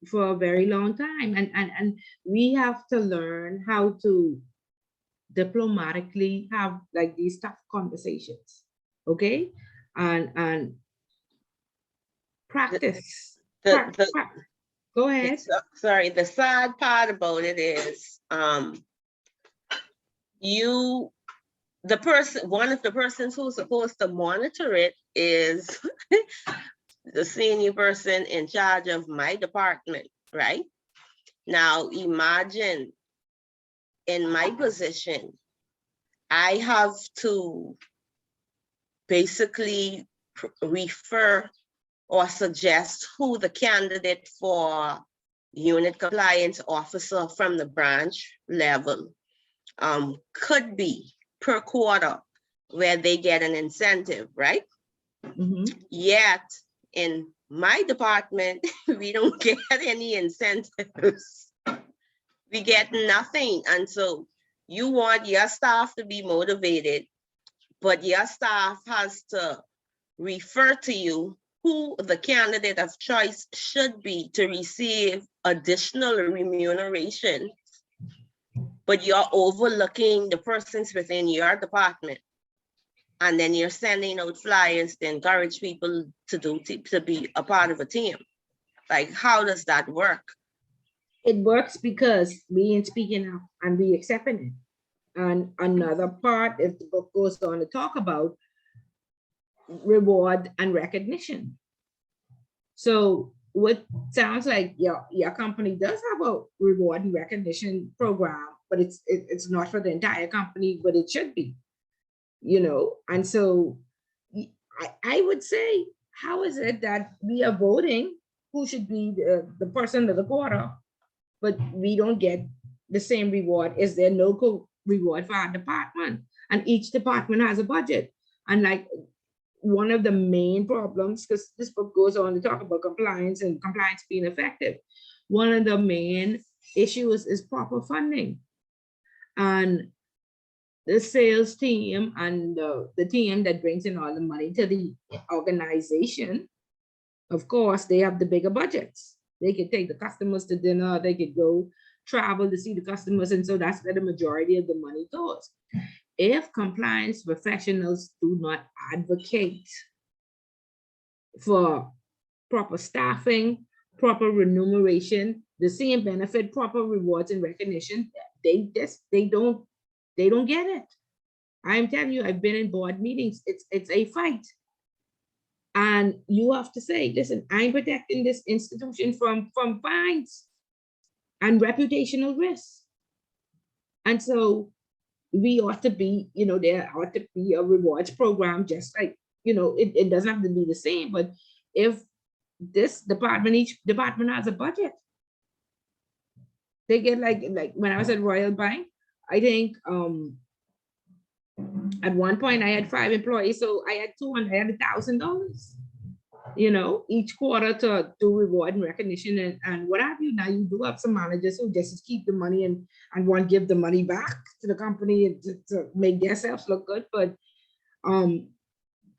for a very long time. And we have to learn how to diplomatically have like these tough conversations, okay? And practice. Go ahead. Sorry, the sad part about it is one of the persons who's supposed to monitor it is the senior person in charge of my department, right? Now, imagine in my position, I have to basically refer or suggest who the candidate for unit compliance officer from the branch level could be per quarter, where they get an incentive, right? Mm-hmm. Yet in my department, we don't get any incentives. We get nothing. And so you want your staff to be motivated, but your staff has to refer to you who the candidate of choice should be to receive additional remuneration, but you're overlooking the persons within your department. And then you're sending out flyers to encourage people to be a part of a team. Like, how does that work? It works because we ain't speaking up and we accepting it. And another part, if the book goes on to talk about reward and recognition. So what sounds like your company does have a reward and recognition program, but it's not for the entire company, but it should be, and so I would say, how is it that we are voting who should be the person of the quarter, but we don't get the same reward? Is there no reward for our department? And each department has a budget. And like one of the main problems, because this book goes on to talk about compliance and compliance being effective, one of the main issues is proper funding. And the sales team and the team that brings in all the money to the organization, of course, they have the bigger budgets. They could take the customers to dinner, they could go travel to see the customers, and so that's where the majority of the money goes. If compliance professionals do not advocate for proper staffing, proper remuneration, the same benefit, proper rewards and recognition, they don't get it. I'm telling you, I've been in board meetings. It's a fight. And you have to say, listen, I'm protecting this institution from fines. and reputational risks. And so we ought to be, there ought to be a rewards program, just like, it doesn't have to be the same, but if this department, each department has a budget, they get like when I was at Royal Bank, I think at one point I had 5 employees, so I had $1,000, each quarter to do reward and recognition and what have you. Now you do have some managers who just keep the money and want to give the money back to the company to make themselves look good. But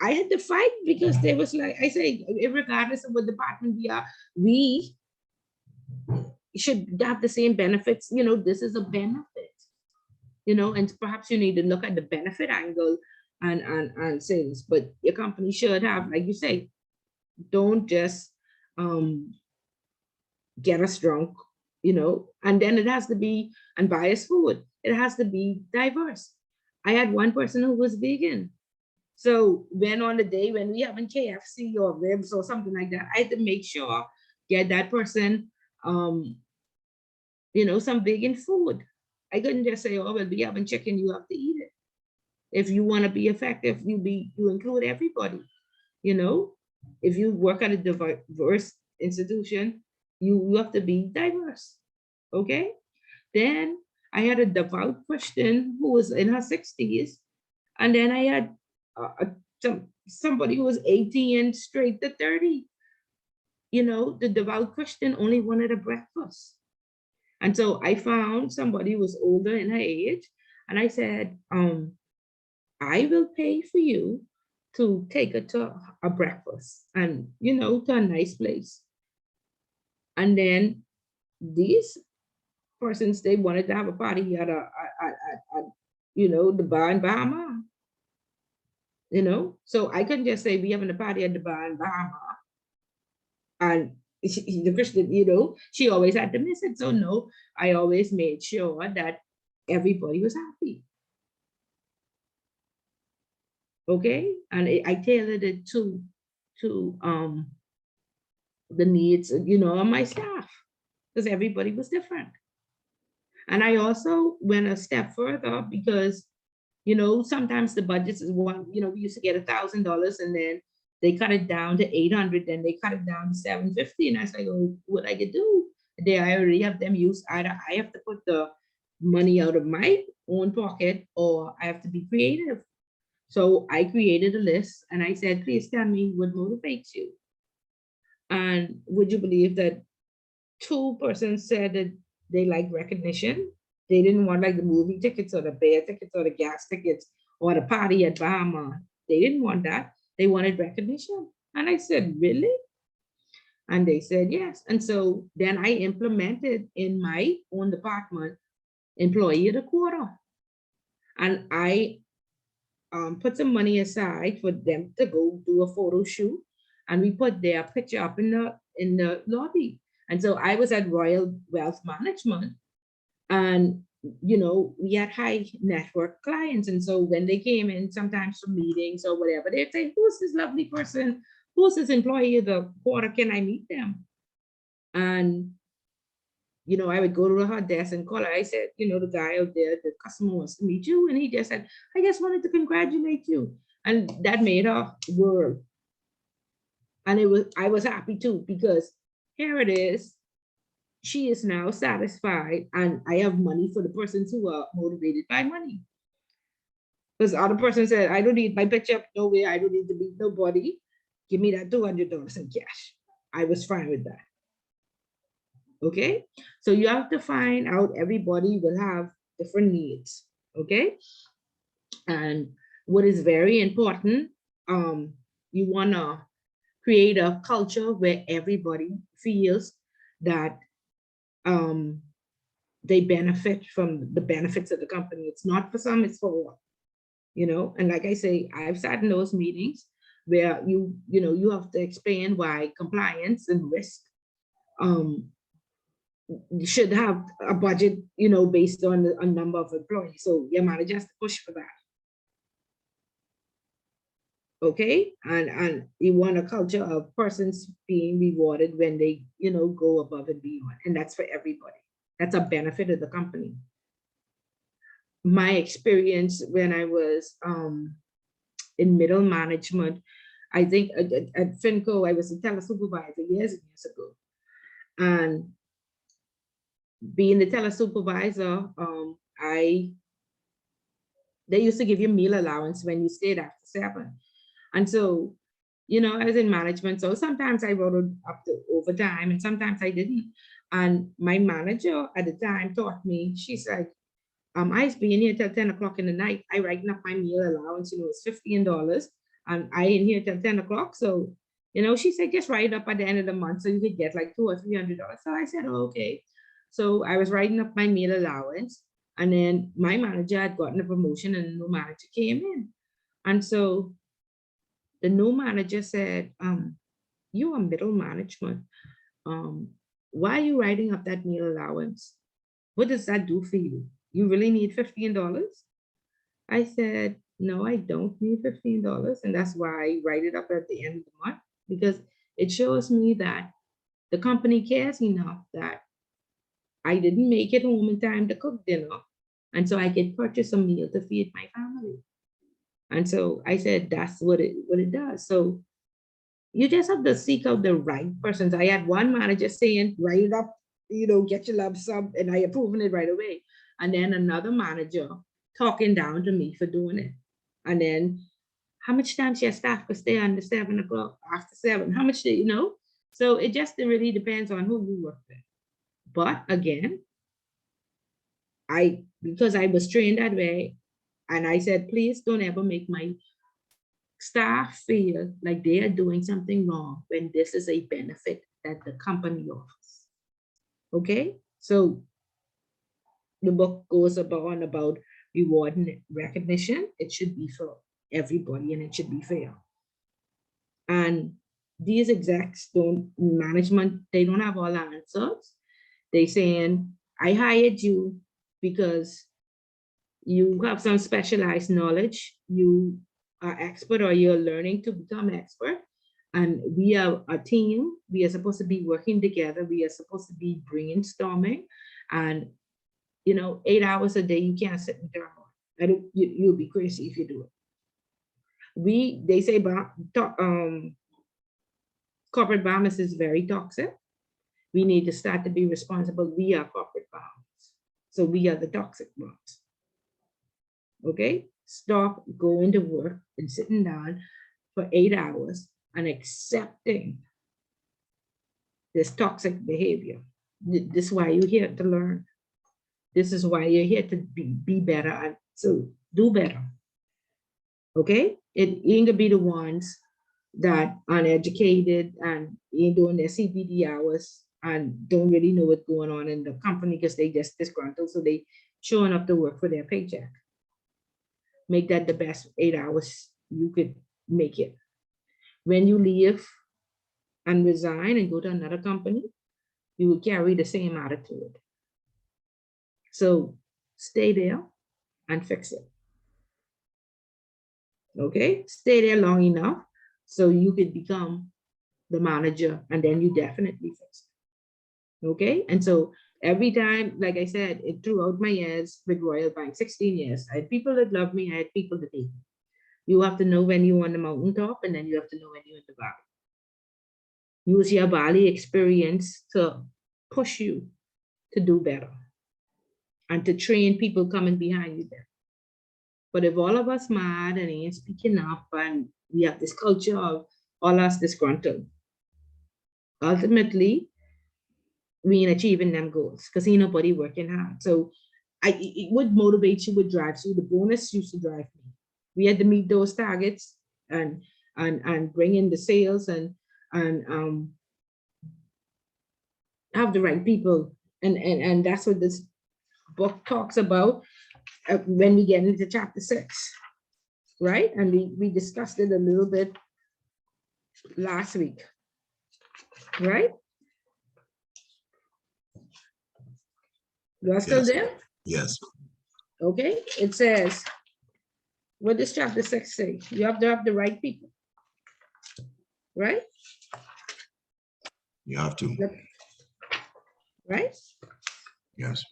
I had to fight because there was, like I say, regardless of what department we are, we should have the same benefits. This is a benefit, and perhaps you need to look at the benefit angle and say this, but your company should have, like you say, don't just get us drunk, and then it has to be, and buy us food. It has to be diverse. I had one person who was vegan. So when on the day when we having KFC or ribs or something like that, I had to make sure, get that person, some vegan food. I couldn't just say, oh, well, we having chicken, you have to eat it. If you want to be effective, you include everybody, If you work at a diverse institution, you have to be diverse, okay? Then I had a devout Christian who was in her 60s, and then I had somebody who was 18 straight to 30. The devout Christian only wanted a breakfast. And so I found somebody who was older in her age, and I said, I will pay for you to take her to a breakfast and, to a nice place. And then these persons, they wanted to have a party at the bar in Bahama. So I couldn't just say we having a party at the bar in Bahama. And the Christian, she always had to miss it. So no, I always made sure that everybody was happy. Okay, and I tailored it to the needs, of my staff, because everybody was different. And I also went a step further because, sometimes the budgets is one, we used to get $1,000 and then they cut it down to 800, then they cut it down to 750. And I was like, oh, what I could do? I already have them used. Either I have to put the money out of my own pocket or I have to be creative. So I created a list and I said, please tell me what motivates you. And would you believe that 2 persons said that they like recognition? They didn't want like the movie tickets or the bear tickets or the gas tickets or the party at Bahama. They didn't want that. They wanted recognition. And I said, really? And they said, yes. And so then I implemented in my own department, employee of the quarter. And I put some money aside for them to go do a photo shoot. And we put their picture up in the lobby. And so I was at Royal Wealth Management, and we had high network clients. And so when they came in, sometimes for meetings or whatever, they'd say, who's this lovely person? Who's this employee of the quarter? Can I meet them? And I would go to her desk and call her. I said, the guy out there, the customer wants to meet you. And he just said, I just wanted to congratulate you. And that made her world. And I was happy too, because here it is. She is now satisfied, and I have money for the persons who are motivated by money. Because the other person said, I don't need my picture, no way, I don't need to meet nobody. Give me that $200 in cash. I was fine with that. Okay, so you have to find out, everybody will have different needs. Okay, and what is very important, you want to create a culture where everybody feels that they benefit from the benefits of the company. It's not for some, it's for all. And like I say, I've sat in those meetings where you have to explain why compliance and risk you should have a budget, based on a number of employees. So your manager has to push for that. Okay, and you want a culture of persons being rewarded when they, go above and beyond, and that's for everybody. That's a benefit of the company. My experience when I was in middle management, I think at Finco, I was a telesupervisor years and years ago. And being the telesupervisor, they used to give you meal allowance when you stayed after 7. And so, you know, I was in management, so sometimes I wrote up the overtime and sometimes I didn't. And my manager at the time taught me, she's like, I was being here till 10 o'clock in the night. I writing up my meal allowance, you know, it's $15 and I in here till 10 o'clock. So, you know, she said, just write it up at the end of the month so you could get like $200 or $300. So I said, oh, okay. So I was writing up my meal allowance, and then my manager had gotten a promotion and a new manager came in. And so the new manager said, you are middle management. Why are you writing up that meal allowance? What does that do for you? You really need $15? I said, no, I don't need $15. And that's why I write it up at the end of the month, because it shows me that the company cares enough that I didn't make it home in time to cook dinner. And so I could purchase a meal to feed my family. And so I said, that's what it does. So you just have to seek out the right persons. I had one manager saying, write it up, you know, get your lump sum, and I approving it right away. And then another manager talking down to me for doing it. And then how much time your staff could stay under 7 o'clock, after 7, how much do you know? So it just really depends on who you work with. But again, because I was trained that way, and I said, please don't ever make my staff feel like they are doing something wrong when this is a benefit that the company offers. Okay, so the book goes on about reward and recognition. It should be for everybody and it should be fair. And these execs management, they don't have all the answers. They saying, I hired you because you have some specialized knowledge, you are expert or you're learning to become expert. And we are a team, we are supposed to be working together, we are supposed to be brainstorming. And you know, 8 hours a day, you can't sit in thermal. You'll be crazy if you do it. They say corporate bombers is very toxic. We need to start to be responsible. We are corporate bombers. So we are the toxic ones. Okay, stop going to work and sitting down for 8 hours and accepting this toxic behavior. This is why you're here to learn. This is why you're here to be better. And so do better. Okay, it ain't gonna be the ones that are uneducated and ain't doing their CPD hours and don't really know what's going on in the company because they just disgruntled, so they showing up to work for their paycheck. Make that the best 8 hours you could make it. When you leave and resign and go to another company, you will carry the same attitude. So stay there and fix it. Okay, stay there long enough so you could become the manager, and then you definitely fix it. Okay, and so every time, like I said, throughout my years with Royal Bank, 16 years, I had people that love me, I had people that hate me. You have to know when you're on the mountaintop, and then you have to know when you're in the valley. Use your valley experience to push you to do better and to train people coming behind you there. But if all of us mad and ain't speaking up and we have this culture of all us disgruntled, ultimately, we ain't achieving them goals because ain't nobody working hard. So it would motivate you, would drive you. The bonus used to drive me. We had to meet those targets and bring in the sales and have the right people. And that's what this book talks about when we get into chapter 6, right? And we discussed it a little bit last week, right? You are still Yes. there? Yes. Okay, it says, what does chapter 6 say? You have to have the right people, right? You have to. Right? Yes.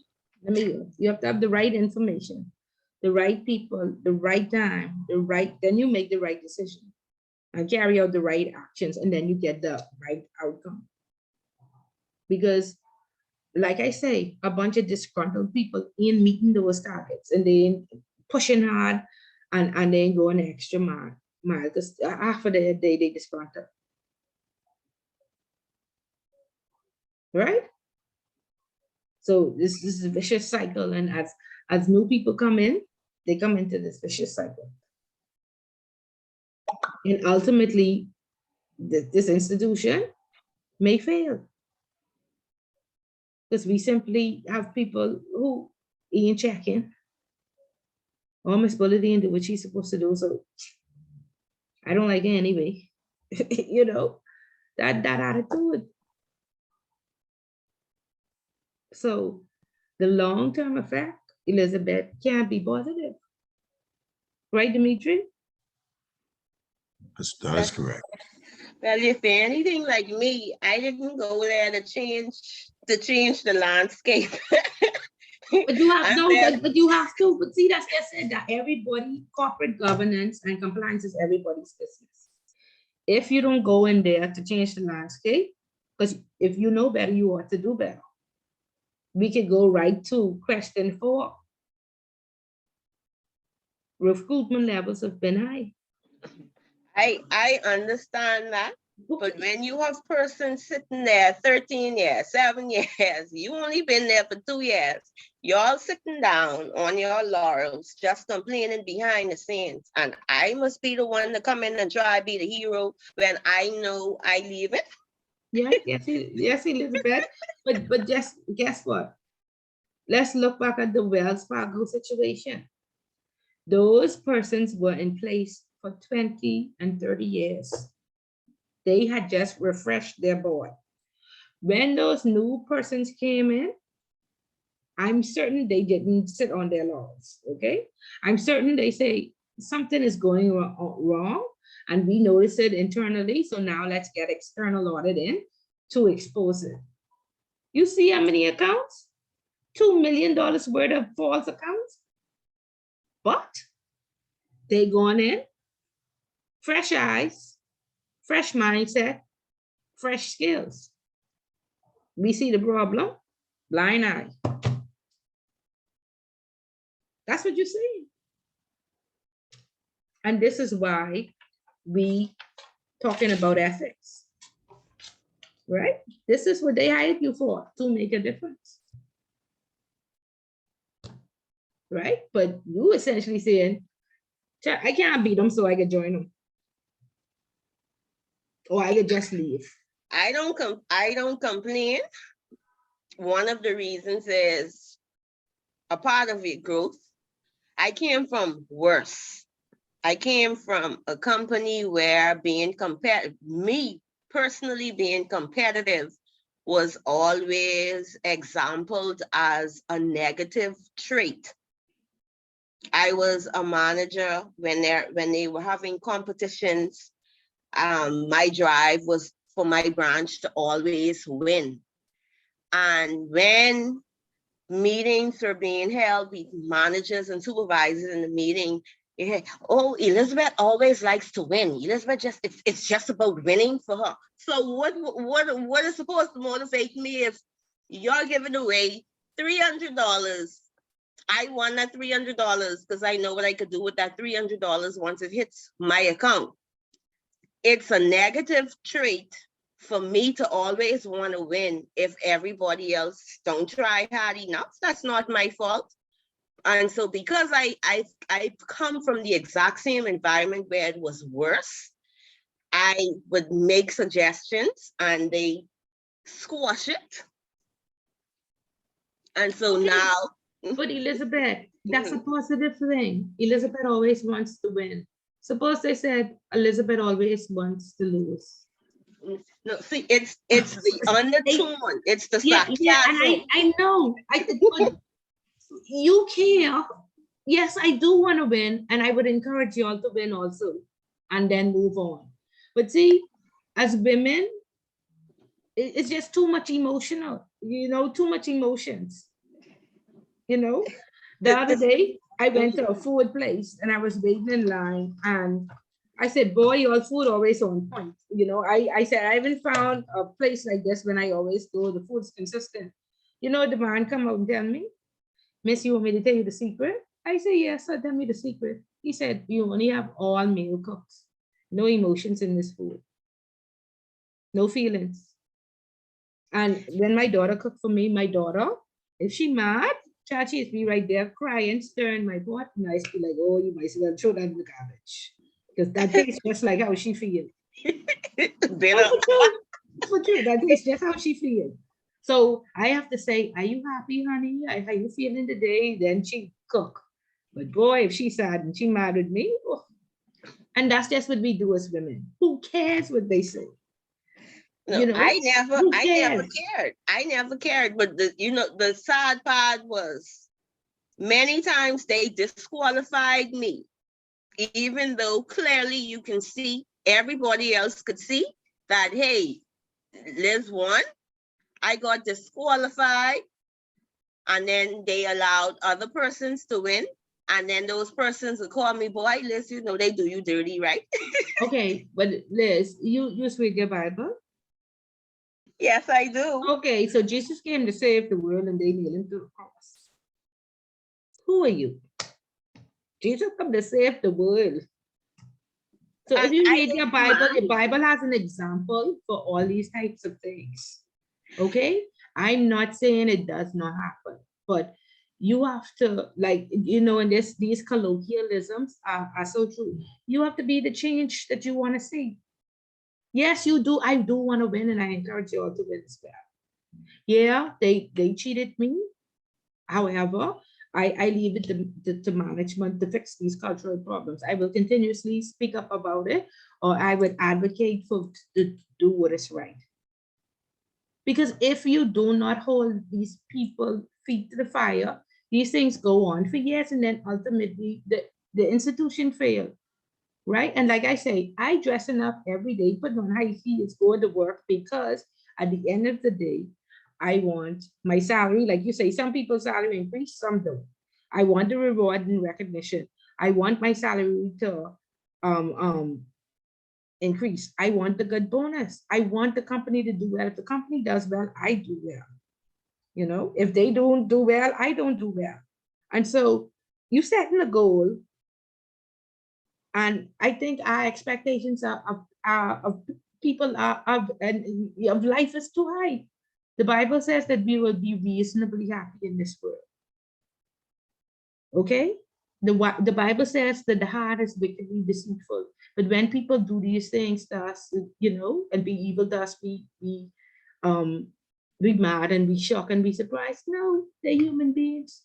You have to have the right information, the right people, the right time, then you make the right decision and carry out the right actions, and then you get the right outcome. Because like I say, a bunch of disgruntled people in meeting those targets, and they ain't pushing hard, and they ain't going the extra mile because half of the day they disgruntled. Right? So this is a vicious cycle, and as new people come in, they come into this vicious cycle. And ultimately, this institution may fail because we simply have people who ain't checking. Oh, Miss Bullet didn't do what she's supposed to do, so I don't like it anyway. You know, that attitude. So the long-term effect, Elizabeth, can't be positive. Right, Dimitri? That is correct. Well, if you're anything like me, I didn't go there to change the landscape. But you have I'm no, there- but you have to. But see, that's just said that everybody, corporate governance and compliance is everybody's business. If you don't go in there to change the landscape, because if you know better, you ought to do better. We could go right to question 4. Recruitment levels have been high. I understand that. But when you have persons sitting there 13 years, 7 years, you only been there for 2 years, y'all sitting down on your laurels, just complaining behind the scenes. And I must be the one to come in and try to be the hero when I know I leave it. Yes, Elizabeth. But just guess what? Let's look back at the Wells Fargo situation. Those persons were in place for 20 and 30 years. They had just refreshed their board. When those new persons came in, I'm certain they didn't sit on their laurels, okay? I'm certain they say something is going wrong, and we notice it internally, so now let's get external audit in to expose it. You see how many accounts? $2 million worth of false accounts. But they gone in, fresh eyes, fresh mindset, fresh skills. We see the problem, blind eye. That's what you see. And this is why we talking about ethics, right? This is what they hired you for, to make a difference. Right? But you essentially saying, I can't beat them, so I could join them. Or I could just leave. I don't complain. One of the reasons is a part of it growth. I came from worse. I came from a company where me personally being competitive was always exampled as a negative trait. I was a manager when they were having competitions. My drive was for my branch to always win. And when meetings were being held with managers and supervisors in the meeting, oh, Elizabeth always likes to win. Elizabeth it's just about winning for her. So what is supposed to motivate me if you're giving away $300? I won that $300 because I know what I could do with that $300 once it hits my account. It's a negative trait for me to always want to win if everybody else don't try hard enough. That's not my fault. And so because I come from the exact same environment where it was worse, I would make suggestions and they squash it. And so now. But Elizabeth, that's a positive thing. Elizabeth always wants to win. Suppose they said Elizabeth always wants to lose. No, see, it's the undertone. It's the sarcasm. Yeah, and I know. You care. Yes, I do want to win, and I would encourage you all to win also, and then move on. But see, as women, it's just too much emotional. You know, too much emotions. you know. The other day, I went to a food place and I was waiting in line and I said, boy, your food always on point. You know, I said, I haven't found a place like this when I always go. The food's consistent. You know, the man come out and tell me, Miss, you want me to tell you the secret? I say, yes, sir, tell me the secret. He said, you only have all male cooks. No emotions in this food. No feelings. And when my daughter cooked for me, my daughter, if she mad, Chachi is me right there crying, stirring my pot, and I be like, oh, you might as well throw that in the garbage. Because that tastes just like how she feels. Bitter. For true, that tastes just how she feels. So I have to say, are you happy, honey? How you feeling today? Then she cook. But boy, if she's sad and she mad at me, oh. And that's just what we do as women. Who cares what they say? No, You know, I never who cared. cares? I never cared. But the sad part was many times they disqualified me, even though clearly you can see, everybody else could see that, hey, Liz won. I got disqualified, and then they allowed other persons to win. And then those persons would call me, boy, Liz, you know, they do you dirty, right? Okay, but Liz, you read your Bible? Yes, I do. Okay, so Jesus came to save the world and they nailed him to the cross. Who are you? Jesus come to save the world. So if you read your Bible has an example for all these types of things. Okay? I'm not saying it does not happen, but you have to, like, you know, and these colloquialisms are so true. You have to be the change that you want to see. Yes, you do. I do want to win, and I encourage you all to win as well. Yeah, they cheated me. However, I leave it to management to fix these cultural problems. I will continuously speak up about it, or I would advocate for to do what is right. Because if you do not hold these people feet to the fire, these things go on for years, and then ultimately the institution fail, right? And like I say, I dressing up every day, put on high heels, go to work because at the end of the day, I want my salary, like you say, some people's salary increase, some don't. I want the reward and recognition. I want my salary to increase. I want the good bonus. I want the company to do well. If the company does well, I do well. You know, if they don't do well, I don't do well. And so you setting a goal, and I think our expectations of people of life is too high. The Bible says that we will be reasonably happy in this world. Okay? The Bible says that the heart is wickedly deceitful. But when people do these things to us, you know, and be evil to us, um be mad and be shocked and be surprised. No, they're human beings.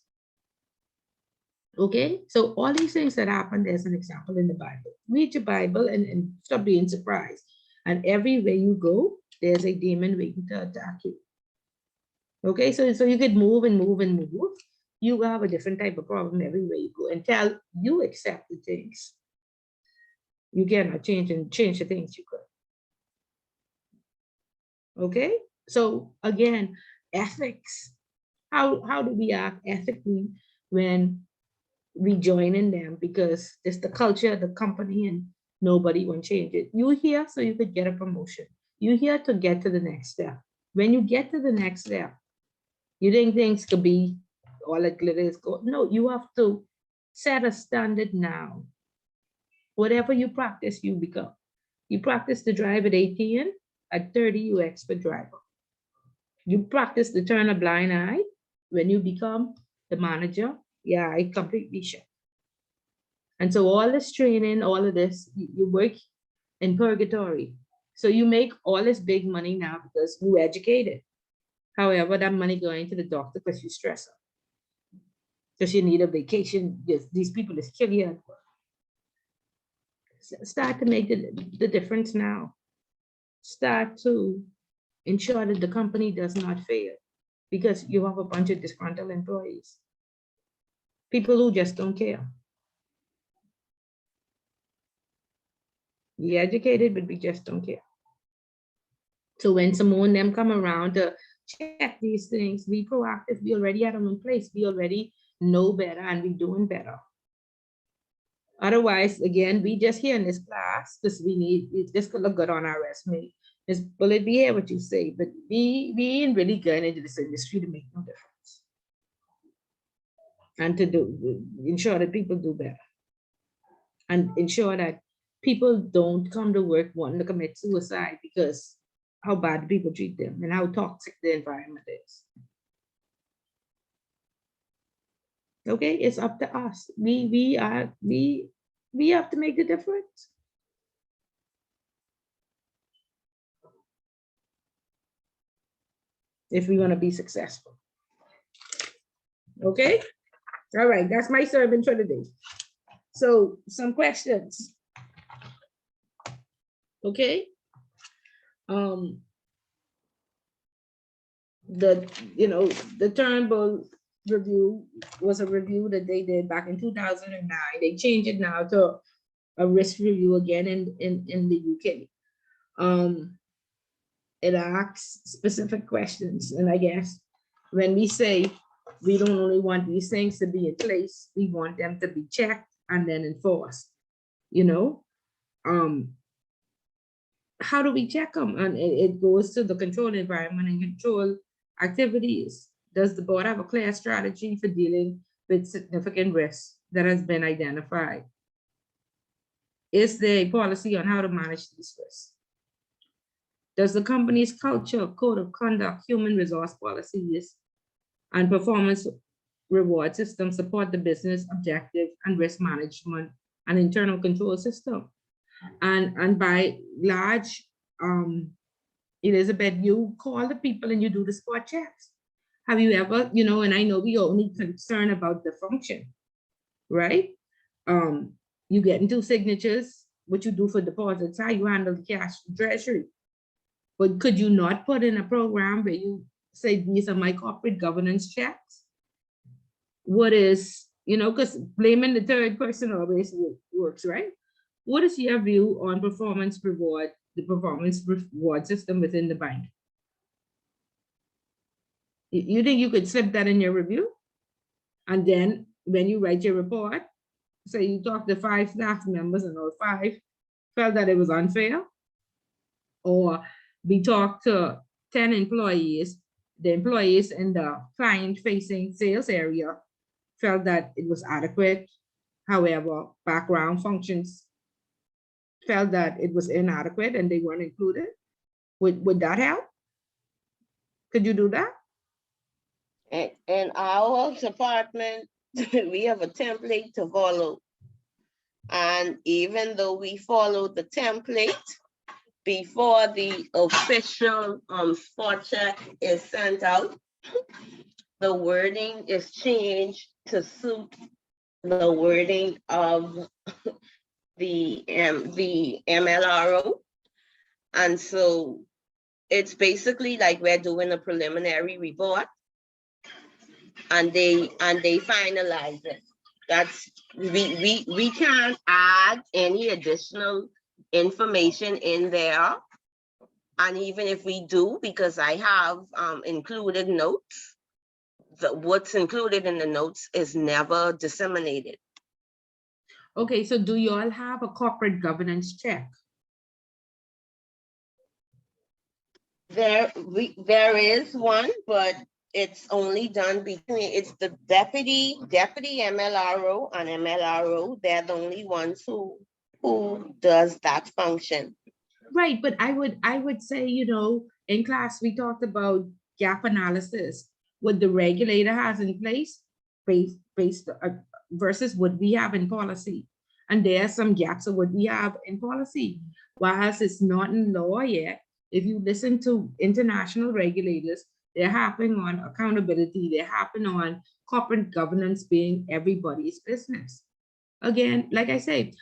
Okay, so all these things that happen, there's an example in the Bible. Read your Bible and stop being surprised. And everywhere you go, there's a demon waiting to attack you. Okay, so you could move and move and move. You have a different type of problem everywhere you go until you accept the things. You cannot change the things you could. Okay, so again, ethics. How do we act ethically when we join in them, because it's the culture of the company and nobody will change it. You here so you could get a promotion. You here to get to the next step. When you get to the next step, you think things could be all that glitter is gold. No, you have to set a standard now. Whatever you practice, you become. You practice to drive at 18, at 30, you expert driver. You practice to turn a blind eye. When you become the manager, yeah, I completely shift. And so all this training, all of this, you work in purgatory. So you make all this big money now because you educated. However, that money going to the doctor because you stress out. Because you need a vacation. These people is kill you at work. Start to make the difference now. Start to ensure that the company does not fail because you have a bunch of disgruntled employees. People who just don't care. We educated, but we just don't care. So when Simone and them come around to check these things, be proactive. We already had them in place. We already know better and we doing better. Otherwise, again, we just here in this class because it just could look good on our resume. Will it be here what you say? But we ain't really going into this industry to make no difference. And to ensure that people do better. And ensure that people don't come to work wanting to commit suicide because how bad people treat them and how toxic the environment is. Okay, it's up to us. We have to make the difference. If we want to be successful. Okay, all right, that's my sermon for today. So some questions. Okay. The Turnbull review was a review that they did back in 2009. They changed it now to a risk review again in the UK. It asks specific questions, and I guess when we say we don't only want these things to be in place, we want them to be checked and then enforced. How do we check them? And it goes to the control environment and control activities. Does the board have a clear strategy for dealing with significant risks that has been identified? Is there a policy on how to manage these risks? Does the company's culture, code of conduct, human resource policies, and performance reward system support the business objective and risk management and internal control system? And by large, Elizabeth, you call the people and you do the spot checks. Have you ever, and I know we only concerned about the function, right? You get into signatures, what you do for deposits, how you handle the cash treasury. But could you not put in a program where you say, these are my corporate governance checks? What is, because blaming the third person always works, right? What is your view on the performance reward system within the bank? You think you could slip that in your review? And then when you write your report, say you talk to 5 staff members and all 5 felt that it was unfair, or we talked to 10 employees, the employees in the client-facing sales area felt that it was adequate. However, background functions felt that it was inadequate and they weren't included. Would that help? Could you do that? In our department, we have a template to follow. And even though we follow the template, before the official spot check is sent out, the wording is changed to suit the wording of the MLRO. And so it's basically like we're doing a preliminary report and they finalize it. That's we can't add any additional information in there. And even if we do, because I have included notes, what's included in the notes is never disseminated. Okay, so do you all have a corporate governance check? There is one, but it's only done between, it's the deputy MLRO and MLRO. They're the only ones who does that function. Right, but I would say, in class, we talked about gap analysis, what the regulator has in place based versus what we have in policy. And there are some gaps of what we have in policy. Whilst it's not in law yet, if you listen to international regulators, they're harping on accountability, they're harping on corporate governance being everybody's business. Again, like I say,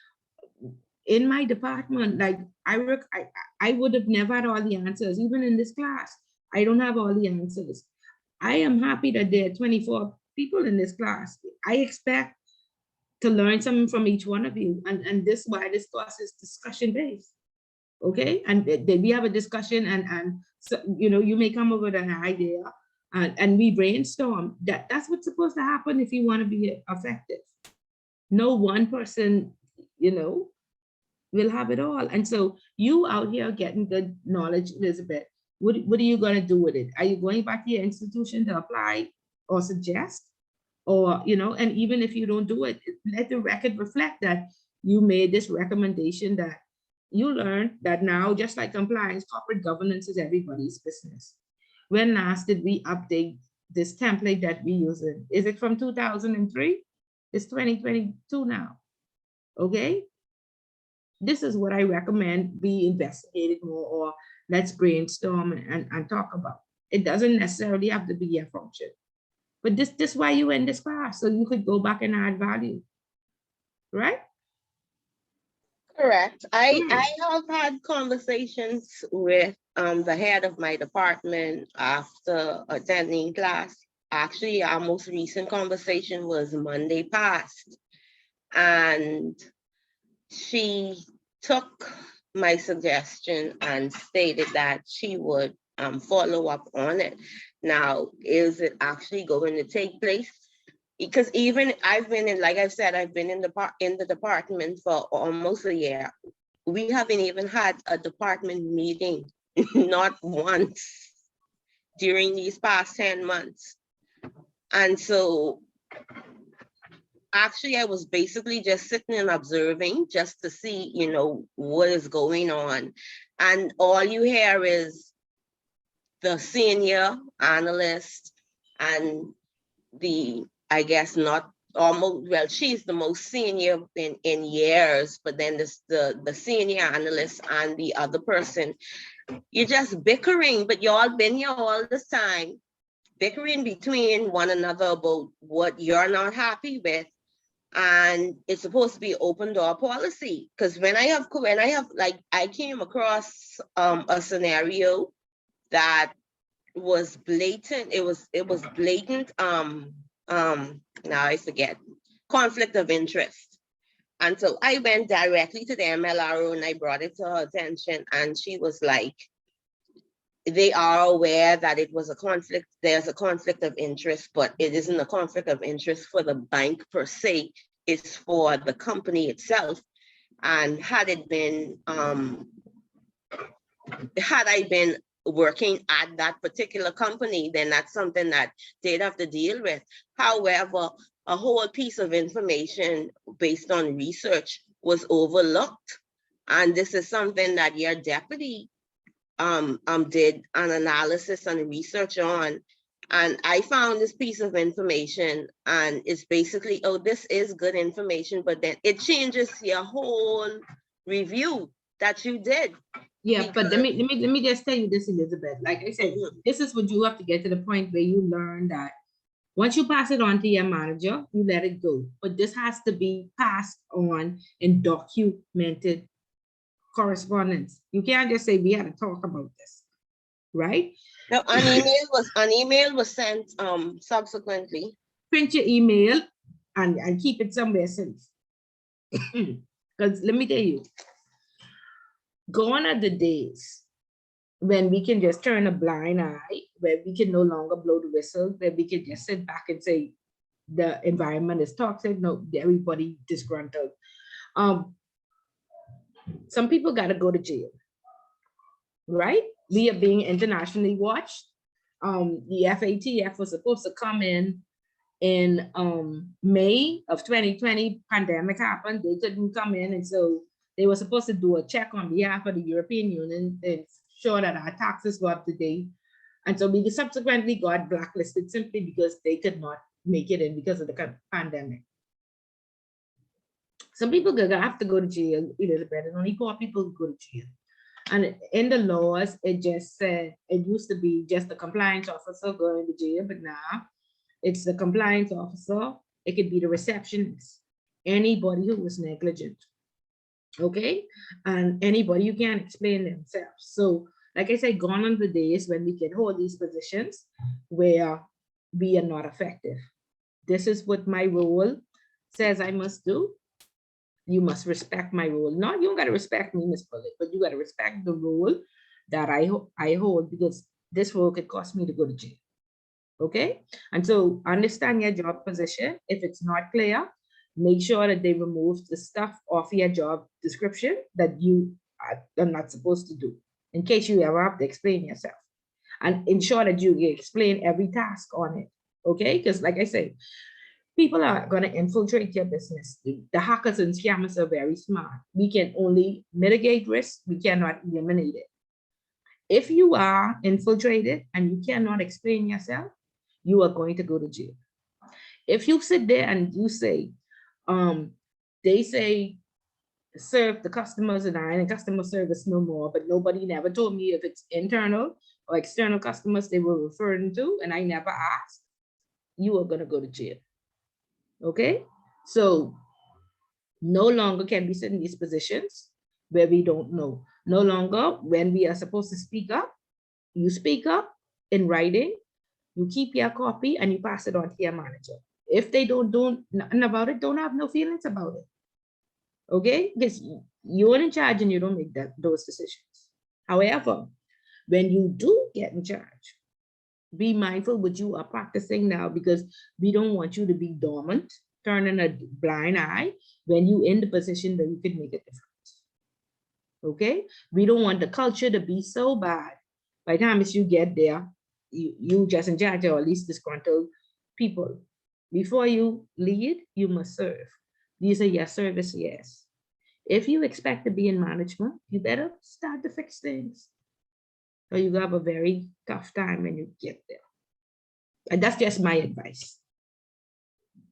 in my department, like I would have never had all the answers. Even in this class, I don't have all the answers. I am happy that there are 24 people in this class. I expect to learn something from each one of you. And this is why this course is discussion based. Okay, and then we have a discussion, and so, you know, you may come up with an idea, and we brainstorm. That's what's supposed to happen if you want to be effective. No one person, you know, will have it all. And so you out here getting good knowledge, Elizabeth, what are you going to do with it? Are you going back to your institution to apply or suggest? Or, you know, and even if you don't do it, let the record reflect that you made this recommendation, that you learned that now, just like compliance, corporate governance is everybody's business. When last did we update this template that we use? Is it from 2003? It's 2022 now. Okay. This is what I recommend we investigate more, or let's brainstorm and talk about. It doesn't necessarily have to be a function. But this is why you in this class, so you could go back and add value, right? Correct. I have had conversations with the head of my department after attending class. Actually, our most recent conversation was Monday past, and she took my suggestion and stated that she would follow up on it. Now, is it actually going to take place? Because even I've been in, like I said, I've been in the department for almost a year. We haven't even had a department meeting, not once, during these past 10 months. And so actually I was basically just sitting and observing just to see, you know, what is going on. And all you hear is the senior analyst and the, I guess not almost, well, she's the most senior in years, but then this, the senior analyst and the other person, you're just bickering, but you all been here all this time, bickering between one another about what you're not happy with. And it's supposed to be open door policy. Because when I have like, I came across a scenario that was blatant. It was blatant. Now I forget, conflict of interest. And so I went directly to the MLRO and I brought it to her attention, and she was like, they are aware that it was a conflict. There's a conflict of interest, but it isn't a conflict of interest for the bank per se. It's for the company itself. And had I been working at that particular company, then that's something that they'd have to deal with. However, a whole piece of information based on research was overlooked. And this is something that your deputy did an analysis and research on. And I found this piece of information, and it's basically, oh, this is good information, but then it changes your whole review that you did. Yeah, but let me just tell you this, Elizabeth. Like I said, this is what you have to get to the point where you learn that once you pass it on to your manager, you let it go. But this has to be passed on in documented correspondence. You can't just say we had to talk about this, right? Now, an email was sent subsequently. Print your email and keep it somewhere safe. Because let me tell you, gone are the days when we can just turn a blind eye, where we can no longer blow the whistle, where we can just sit back and say the environment is toxic. No, everybody disgruntled. Some people got to go to jail, right? We are being internationally watched. The FATF was supposed to come in May of 2020. Pandemic happened. They couldn't come in, and so they were supposed to do a check on behalf of the European Union and ensure that our taxes go up to date. And so we subsequently got blacklisted simply because they could not make it in because of the pandemic. Some people have to go to jail, Elizabeth, and only poor people go to jail. And in the laws, it just said, it used to be just the compliance officer going to jail, but now it's the compliance officer. It could be the receptionist, anybody who was negligent. Okay, and anybody who can't explain themselves. So, like I said, gone are the days when we can hold these positions where we are not effective. This is what my role says I must do. You must respect my role. Not you don't gotta respect me, Miss Bullet, but you gotta respect the role that I hold, because this role could cost me to go to jail. Okay? And so understand your job position. If it's not clear, make sure that they remove the stuff off your job description that you are not supposed to do, in case you ever have to explain yourself. And ensure that you explain every task on it. Okay? Because like I say, people are going to infiltrate your business. The hackers and scammers are very smart. We can only mitigate risk. We cannot eliminate it. If you are infiltrated and you cannot explain yourself, you are going to go to jail. If you sit there and you say, they say, serve the customers and I in customer service no more, but nobody never told me if it's internal or external customers they were referring to, and I never asked, you are going to go to jail. Okay? So no longer can we sit in these positions where we don't know. No longer when we are supposed to speak up, you speak up in writing, you keep your copy and you pass it on to your manager. If they don't do nothing about it, don't have no feelings about it. Okay? Because you're in charge and you don't make those decisions. However, when you do get in charge, be mindful what you are practicing now, because we don't want you to be dormant, turning a blind eye when you in the position that you can make a difference. Okay? We don't want the culture to be so bad. By the time you get there, you just in charge, or at least disgruntled people. Before you lead, you must serve. These are your service years. If you expect to be in management, you better start to fix things, or you have a very tough time when you get there. And that's just my advice,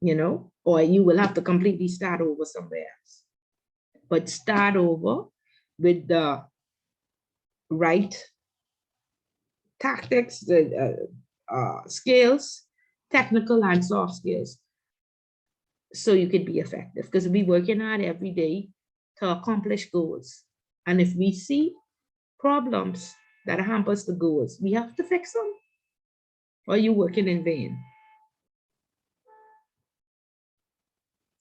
you know, or you will have to completely start over somewhere else. But start over with the right tactics, the skills, technical and soft skills, so you can be effective, because we working hard every day to accomplish goals. And if we see problems that hampers the goals, we have to fix them, or you working in vain.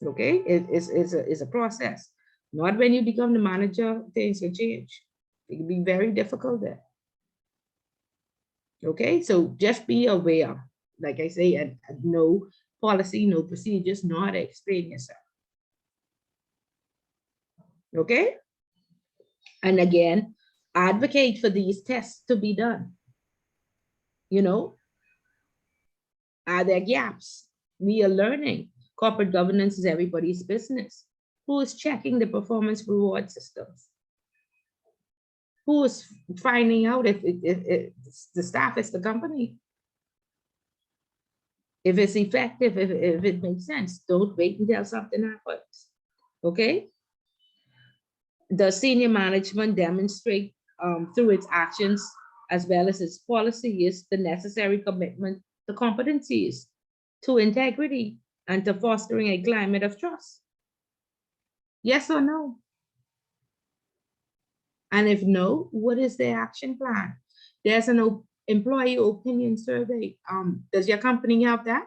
Okay, it's a process. Not when you become the manager, things will change. It can be very difficult there. Okay, so just be aware, like I say, and no policy, no procedures, know how to explain yourself. Okay, and again, advocate for these tests to be done. You know, are there gaps? We are learning. Corporate governance is everybody's business. Who is checking the performance reward systems? Who is finding out if the staff is the company? If it's effective, if it makes sense, don't wait until something happens. Okay? Does senior management demonstrate through its actions as well as its policies the necessary commitment to competencies, to integrity, and to fostering a climate of trust? Yes or no? And if no, what is their action plan? There's an employee opinion survey. Does your company have that?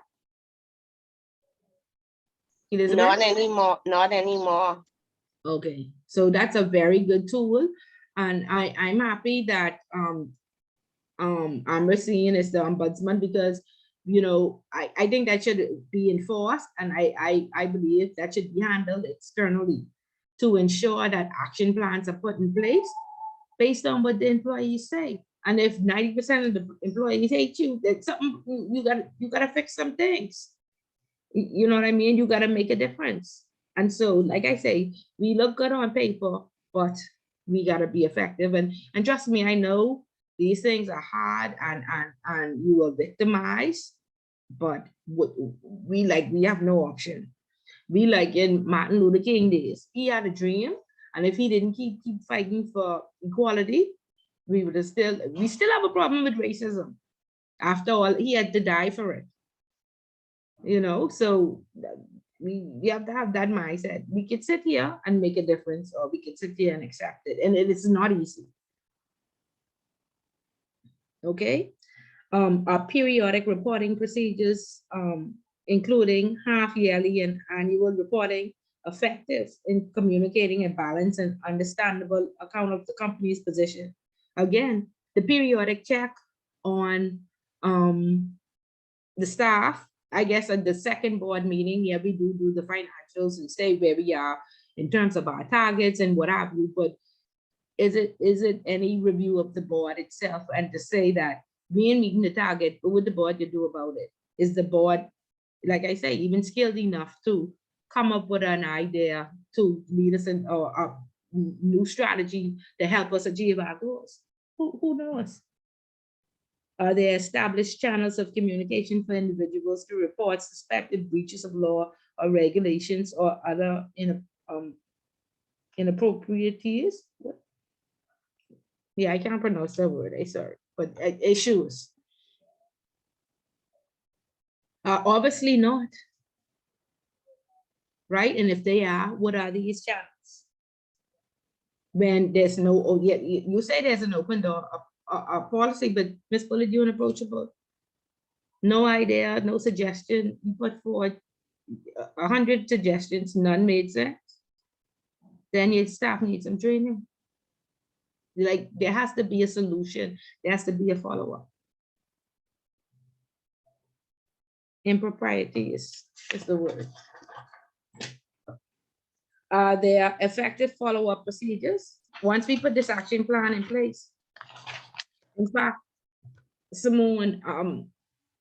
Elizabeth? Not anymore, not anymore. Okay, so that's a very good tool. And I'm happy that I'm seeing is the ombudsman, because you know, I think that should be enforced, and I believe that should be handled externally to ensure that action plans are put in place based on what the employees say. And if 90% of the employees hate you, that's something you gotta fix some things. You know what I mean? You gotta make a difference. And so, like I say, we look good on paper, but we gotta be effective. And trust me, I know these things are hard, and you are victimized, but we have no option. We like in Martin Luther King days, he had a dream, and if he didn't keep fighting for equality, we still have a problem with racism. After all, he had to die for it. You know, so we have to have that mindset. We can sit here and make a difference, or we can sit here and accept it, and it is not easy. Okay, our periodic reporting procedures, including half-yearly and annual reporting, effective in communicating a balanced and understandable account of the company's position. Again, the periodic check on the staff, I guess at the second board meeting, yeah, we do the financials and say where we are in terms of our targets and what have you, but is it any review of the board itself and to say that we ain't meeting the target, but what the board to do about it? Is the board, like I say, even skilled enough to come up with an idea to lead us in or a new strategy to help us achieve our goals? Who knows? Are there established channels of communication for individuals to report suspected breaches of law or regulations or other inapproprieties? Yeah, I can't pronounce that word, I'm sorry, but issues. Obviously not. Right? And if they are, what are these channels? When there's no, oh yeah, you say there's an open door, a policy, but Ms. Bullitt, you unapproachable. No idea, no suggestion. You put forward 100 suggestions, none made sense. Then your staff needs some training. Like there has to be a solution. There has to be a follow-up. Impropriety is the word. There are effective follow-up procedures once we put this action plan in place. In fact, Simone,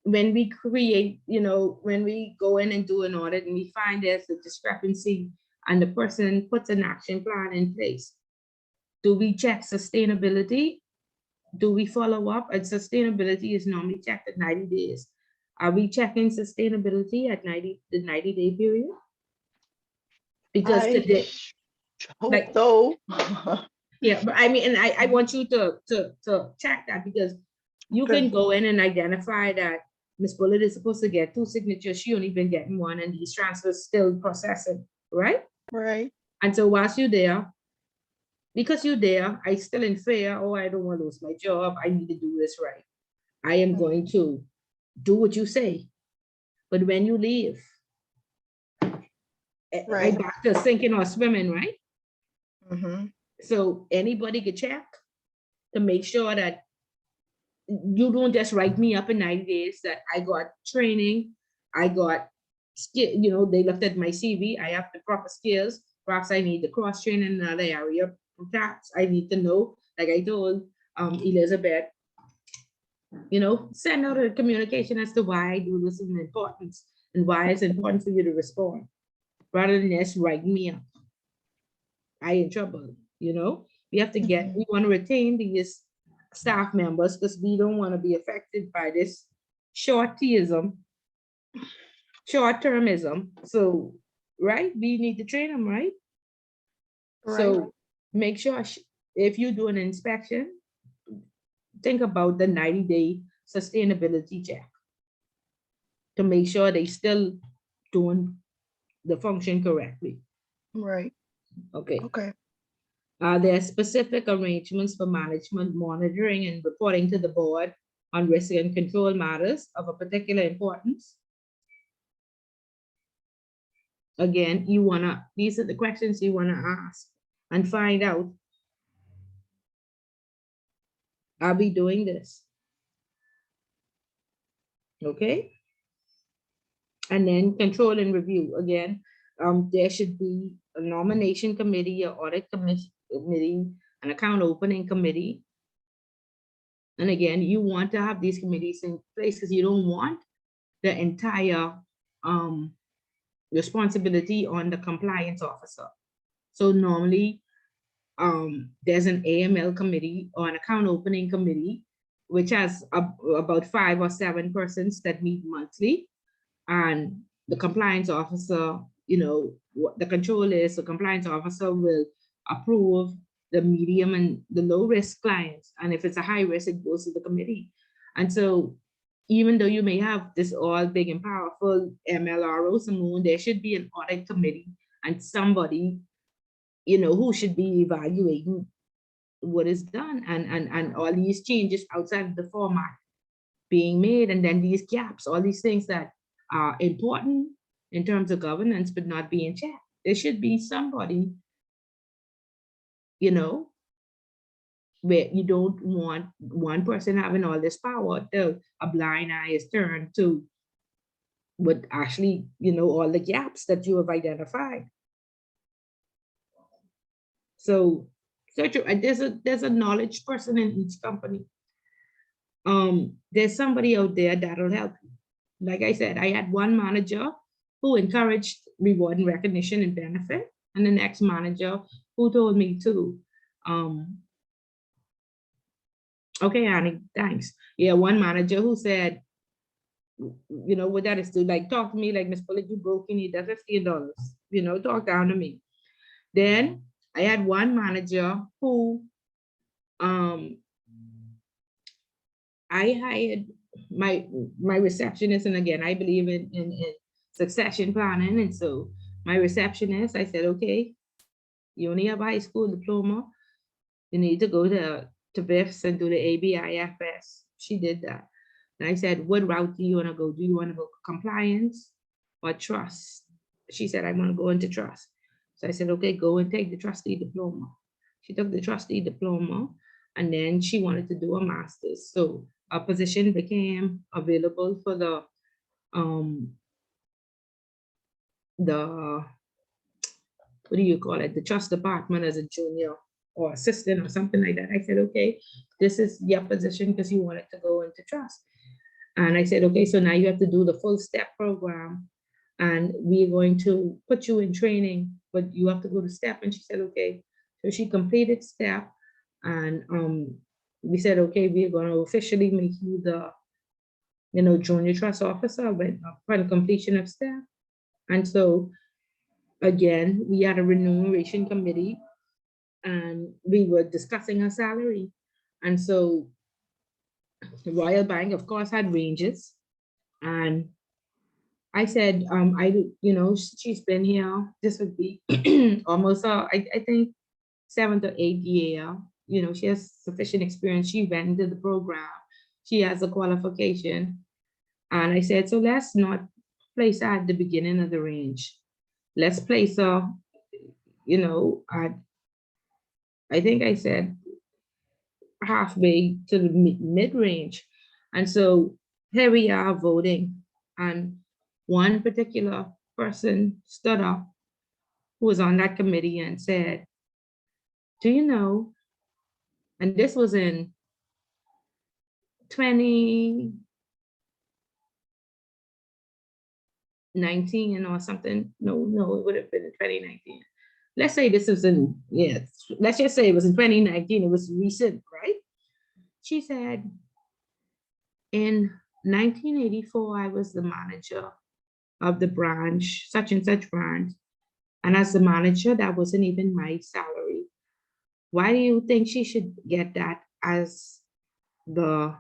when we create, when we go in and do an audit and we find there's a discrepancy and the person puts an action plan in place, do we check sustainability? Do we follow up? And sustainability is normally checked at 90 days. Are we checking sustainability at the 90-day period? Because today, hope so. Yeah, but I mean, and I want you to check that, because you can go in and identify that Ms. Bullitt is supposed to get 2 signatures, she only been getting 1, and these transfers still processing, right? Right. And so whilst you're there, because you're there, I still in fear, oh, I don't want to lose my job, I need to do this right. I am going to do what you say. But when you leave, Right. I back to sinking or swimming, right? Mm-hmm. So anybody could check to make sure that you don't just write me up in 90 days that I got training, I got skill, they looked at my CV, I have the proper skills, perhaps I need the cross training in another area, perhaps I need to know, like I told Elizabeth, send out a communication as to why I do this in importance and why it's important for you to respond, rather than just write me up. I in trouble, we have to we want to retain these staff members because we don't want to be affected by this short-termism. So, right, we need to train them, right? So make sure if you do an inspection, think about the 90-day sustainability check to make sure they still doing the function correctly. Right. Okay. Okay. There are specific arrangements for management monitoring and reporting to the board on risk and control matters of a particular importance. Again, these are the questions you wanna ask and find out, are we doing this? Okay. And then control and review. Again, there should be a nomination committee, an audit committee, an account opening committee. And again, you want to have these committees in place because you don't want the entire responsibility on the compliance officer. So normally there's an AML committee or an account opening committee, which has about 5 or 7 persons that meet monthly. And the compliance officer, what the control is, the compliance officer will approve the medium and the low risk clients. And if it's a high risk, it goes to the committee. And so even though you may have this all big and powerful MLRO, Simone, there should be an audit committee and somebody, who should be evaluating what is done and all these changes outside of the format being made. And then these gaps, all these things that are important in terms of governance, but not being checked. there should be somebody, you know, where you don't want one person having all this power till a blind eye is turned to what actually, you know, all the gaps that you have identified. So there's a knowledge person in each company. There's somebody out there that'll help you. Like I said, I had one manager who encouraged reward and recognition and benefit, and the next manager who told me to, okay, Annie, thanks. Yeah, one manager who said, you know, what that is to, like, talk to me like, Miss Bullet, you broke, you need that $15, you know, talk down to me. Then I had one manager who, I hired my receptionist, and again, I believe in succession planning. And so my receptionist, I said, okay, you only have a high school diploma. You need to go to BIFS and do the ABIFS. She did that. And I said, what route do you want to go? Do you want to go compliance or trust? She said, I want to go into trust. So I said, okay, go and take the trustee diploma. She took the trustee diploma, and then she wanted to do a master's. So a position became available for the what do you call it? The trust department as a junior or assistant or something like that. I said, okay, this is your position because you wanted to go into trust. And I said, okay, so now you have to do the full STEP program, and we're going to put you in training, but you have to go to STEP. And she said, okay. So she completed STEP, and we said, okay, we're going to officially make you the, you know, junior trust officer upon completion of STEP. And so again, we had a remuneration committee, and we were discussing her salary. And so the Royal Bank, of course, had ranges. And I said, you know, she's been here, this would be almost, I think, 7th or 8th year. You know, she has sufficient experience. She went into the program. She has a qualification. And I said, so let's not place her at the beginning of the range. Let's place her, you know, at, I think I said, halfway to the mid-range. And so here we are voting, and one particular person stood up who was on that committee and said, do you know, and this was in 2019 or something. No, it would have been in 2019. Let's say this was in, yeah, let's just say it was in 2019. It was recent, right? She said, in 1984, I was the manager of the branch, such and such branch. And as the manager, that wasn't even my salary. Why do you think she should get that as the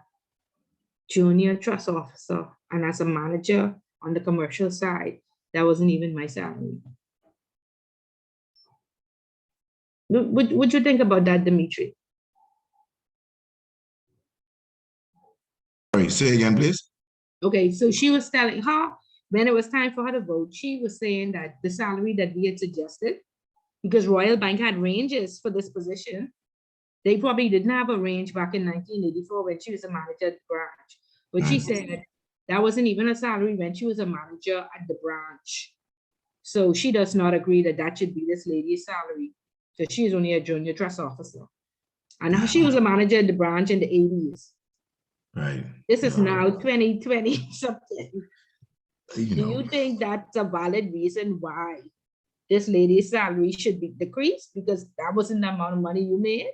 junior trust officer, and as a manager on the commercial side, that wasn't even my salary? What you think about that, Dimitri? Sorry, say again, please. Okay, so she was telling her, when it was time for her to vote, she was saying that the salary that we had suggested, because Royal Bank had ranges for this position, they probably didn't have a range back in 1984 when she was a manager at the branch. But she said that wasn't even a salary when she was a manager at the branch. So she does not agree that that should be this lady's salary. So she's only a junior trust officer. And she was a manager at the branch in the 80s. Right. This is now 2020 something. Do You you think that's a valid reason why this lady's salary should be decreased? Because that wasn't the amount of money you made?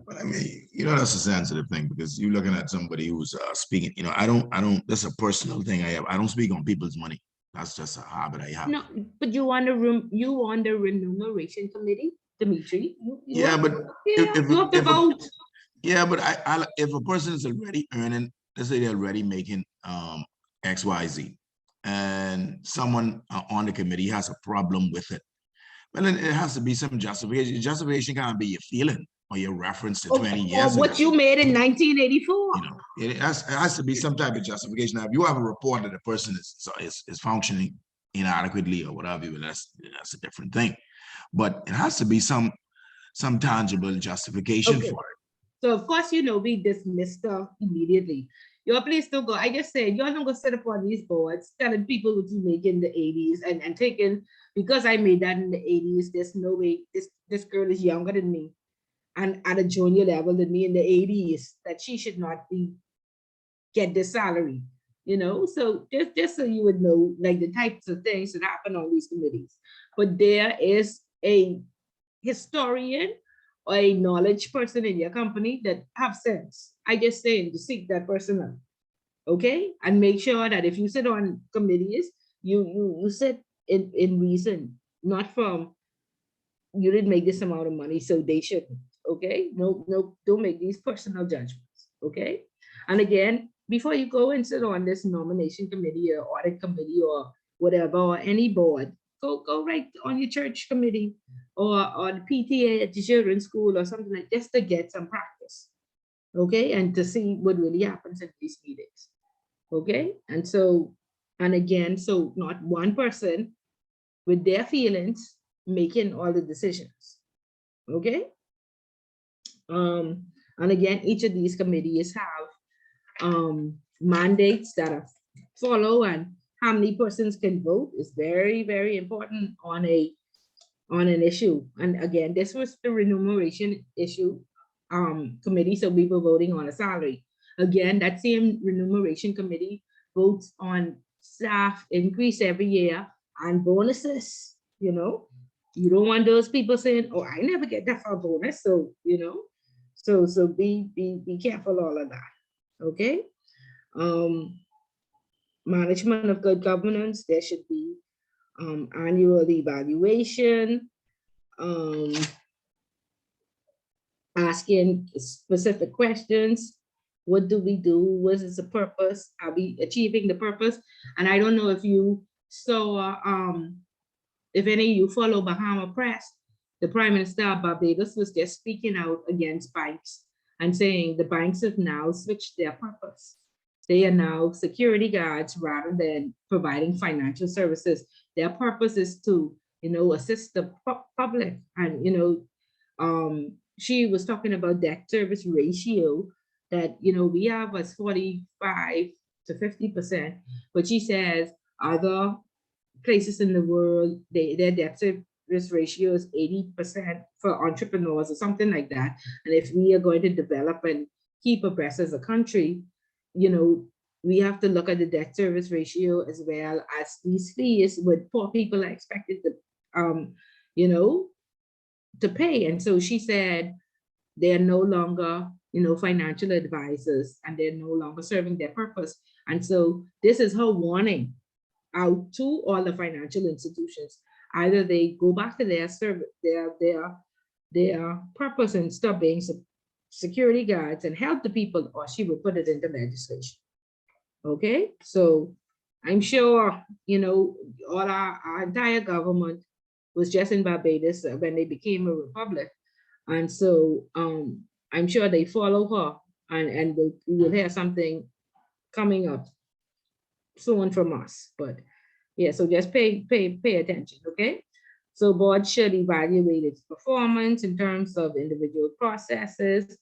But I mean, you know, that's a sensitive thing, because you're looking at somebody who's speaking, you know, I don't, that's a personal thing I have. I don't speak on people's money. That's just a habit I have. No, but you on the remuneration committee, Dimitri. Yeah, but you have to vote. Yeah, but if a person is already earning, let's say they're already making XYZ, and someone on the committee has a problem with it, well, then it has to be some justification. Justification can't be your feeling or your reference to 20 years ago. What you made in 1984. You know, it has to be some type of justification. Now, if you have a report that the person is functioning, inadequately or whatever, that's a different thing. But it has to be some tangible justification Okay. for it. So of course, we dismissed her immediately. Your place don't go. I just said, y'all don't go sit up on these boards telling people what you make in the 80s and taking, because I made that in the 80s, there's no way this girl is younger than me and at a junior level than me in the 80s, that she should not get this salary, So just so you would know, like the types of things that happen on these committees. But there is a historian or a knowledge person in your company that have sense. I just say to seek that person out, okay? And make sure that if you sit on committees, you sit in reason, not from you didn't make this amount of money, so they shouldn't. Okay, no, don't make these personal judgments. Okay, and again, before you go and sit on this nomination committee or audit committee or whatever, or any board, go right on your church committee or the PTA at the children's school or something like just to get some practice. Okay, and to see what really happens in these meetings. Okay, and again, so not one person with their feelings making all the decisions. Okay. And again, each of these committees have mandates that are follow, and how many persons can vote is very, very important on an issue. And again, this was the remuneration issue committee, so we were voting on a salary. Again, that same remuneration committee votes on staff increase every year and bonuses. You don't want those people saying, "Oh, I never get that for a bonus." So so be careful all of that. Okay. Management of good governance. There should be annual evaluation. Asking specific questions. What do we do? What is the purpose? Are we achieving the purpose? And I don't know if you saw, if any of you follow Bahama Press, the Prime Minister of Barbados was just speaking out against banks and saying the banks have now switched their purpose. They are now security guards rather than providing financial services. Their purpose is to, assist the public. And, she was talking about debt service ratio that, we have as 45 to 50%, but she says other places in the world, their debt service ratio is 80% for entrepreneurs or something like that. And if we are going to develop and keep abreast as a country, we have to look at the debt service ratio as well as these fees what poor people are expected to, to pay. And so she said they're no longer, financial advisors, and they're no longer serving their purpose. And so this is her warning out to all the financial institutions. Either they go back to their service, their purpose and stop being security guards and help the people, or she will put it into legislation. Okay, so I'm sure, all our entire government was just in Barbados when they became a republic. And so I'm sure they follow her, and we will hear something coming up soon from us. But yeah, so just pay attention, okay? So board should evaluate its performance in terms of individual processes.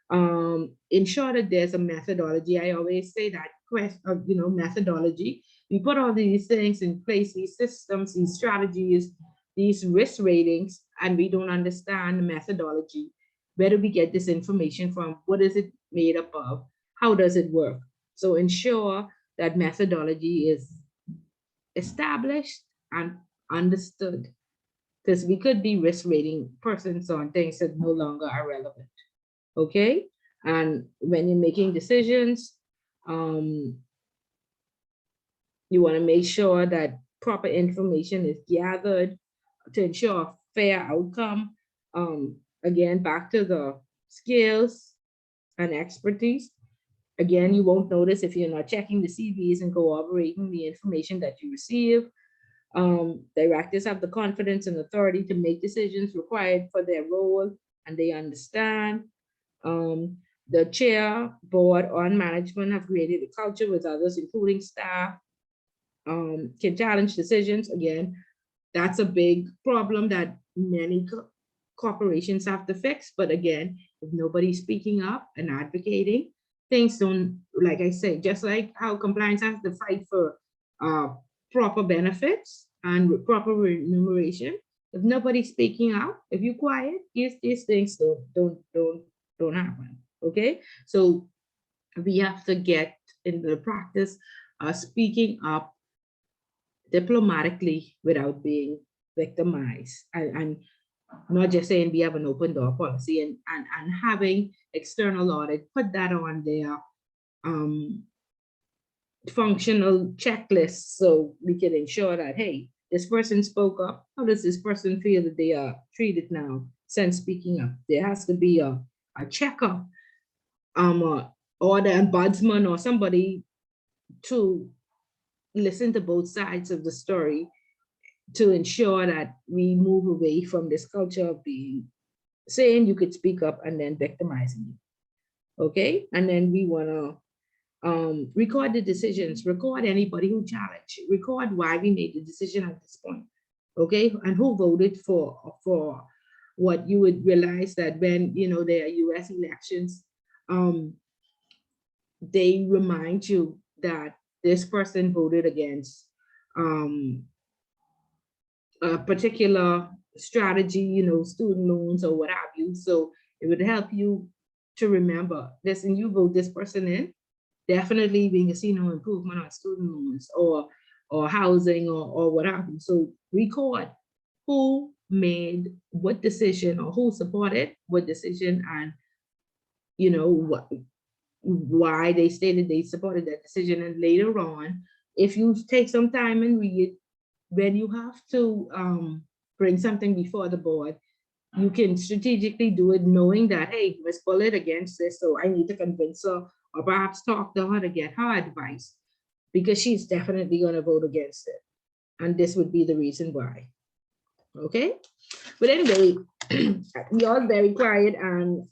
Ensure that there's a methodology. I always say that methodology. We put all these things in place, these systems, these strategies, these risk ratings, and we don't understand the methodology. Where do we get this information from? What is it made up of? How does it work? So ensure that methodology is established and understood, because we could be risk rating persons on things that no longer are relevant. Okay, and when you're making decisions, you want to make sure that proper information is gathered to ensure a fair outcome. Again, back to the skills and expertise. Again, you won't notice if you're not checking the CVs and corroborating the information that you receive. Directors have the confidence and authority to make decisions required for their role, and they understand. The chair, board, on management have created a culture with others, including staff, can challenge decisions. Again, that's a big problem that many corporations have to fix. But again, if nobody's speaking up and advocating, things don't, like I say, just like how compliance has to fight for proper benefits and proper remuneration. If nobody's speaking out, if you're quiet, these things don't happen. Okay, so we have to get into the practice of speaking up diplomatically without being victimized, and not just saying we have an open door policy and having external audit put that on their functional checklist, so we can ensure that, hey, this person spoke up. How does this person feel that they are treated now since speaking up? There has to be a checkup, or the ombudsman or somebody to listen to both sides of the story to ensure that we move away from this culture of being saying you could speak up and then victimizing you. Okay, and then we want to record the decisions, record anybody who challenged, record why we made the decision at this point. Okay, and who voted for what. You would realize that when there are US elections, they remind you that this person voted against a particular strategy, student loans or what have you. So it would help you to remember, listen, you vote this person in, definitely being a casino improvement on student loans or housing or what have you. So record who made what decision or who supported what decision, and why they stated they supported that decision. And later on, if you take some time and read, when you have to bring something before the board, you can strategically do it knowing that, hey, Ms. Bullitt against this, so I need to convince her or perhaps talk to her to get her advice, because she's definitely going to vote against it. And this would be the reason why. Okay, but anyway, we all very quiet, and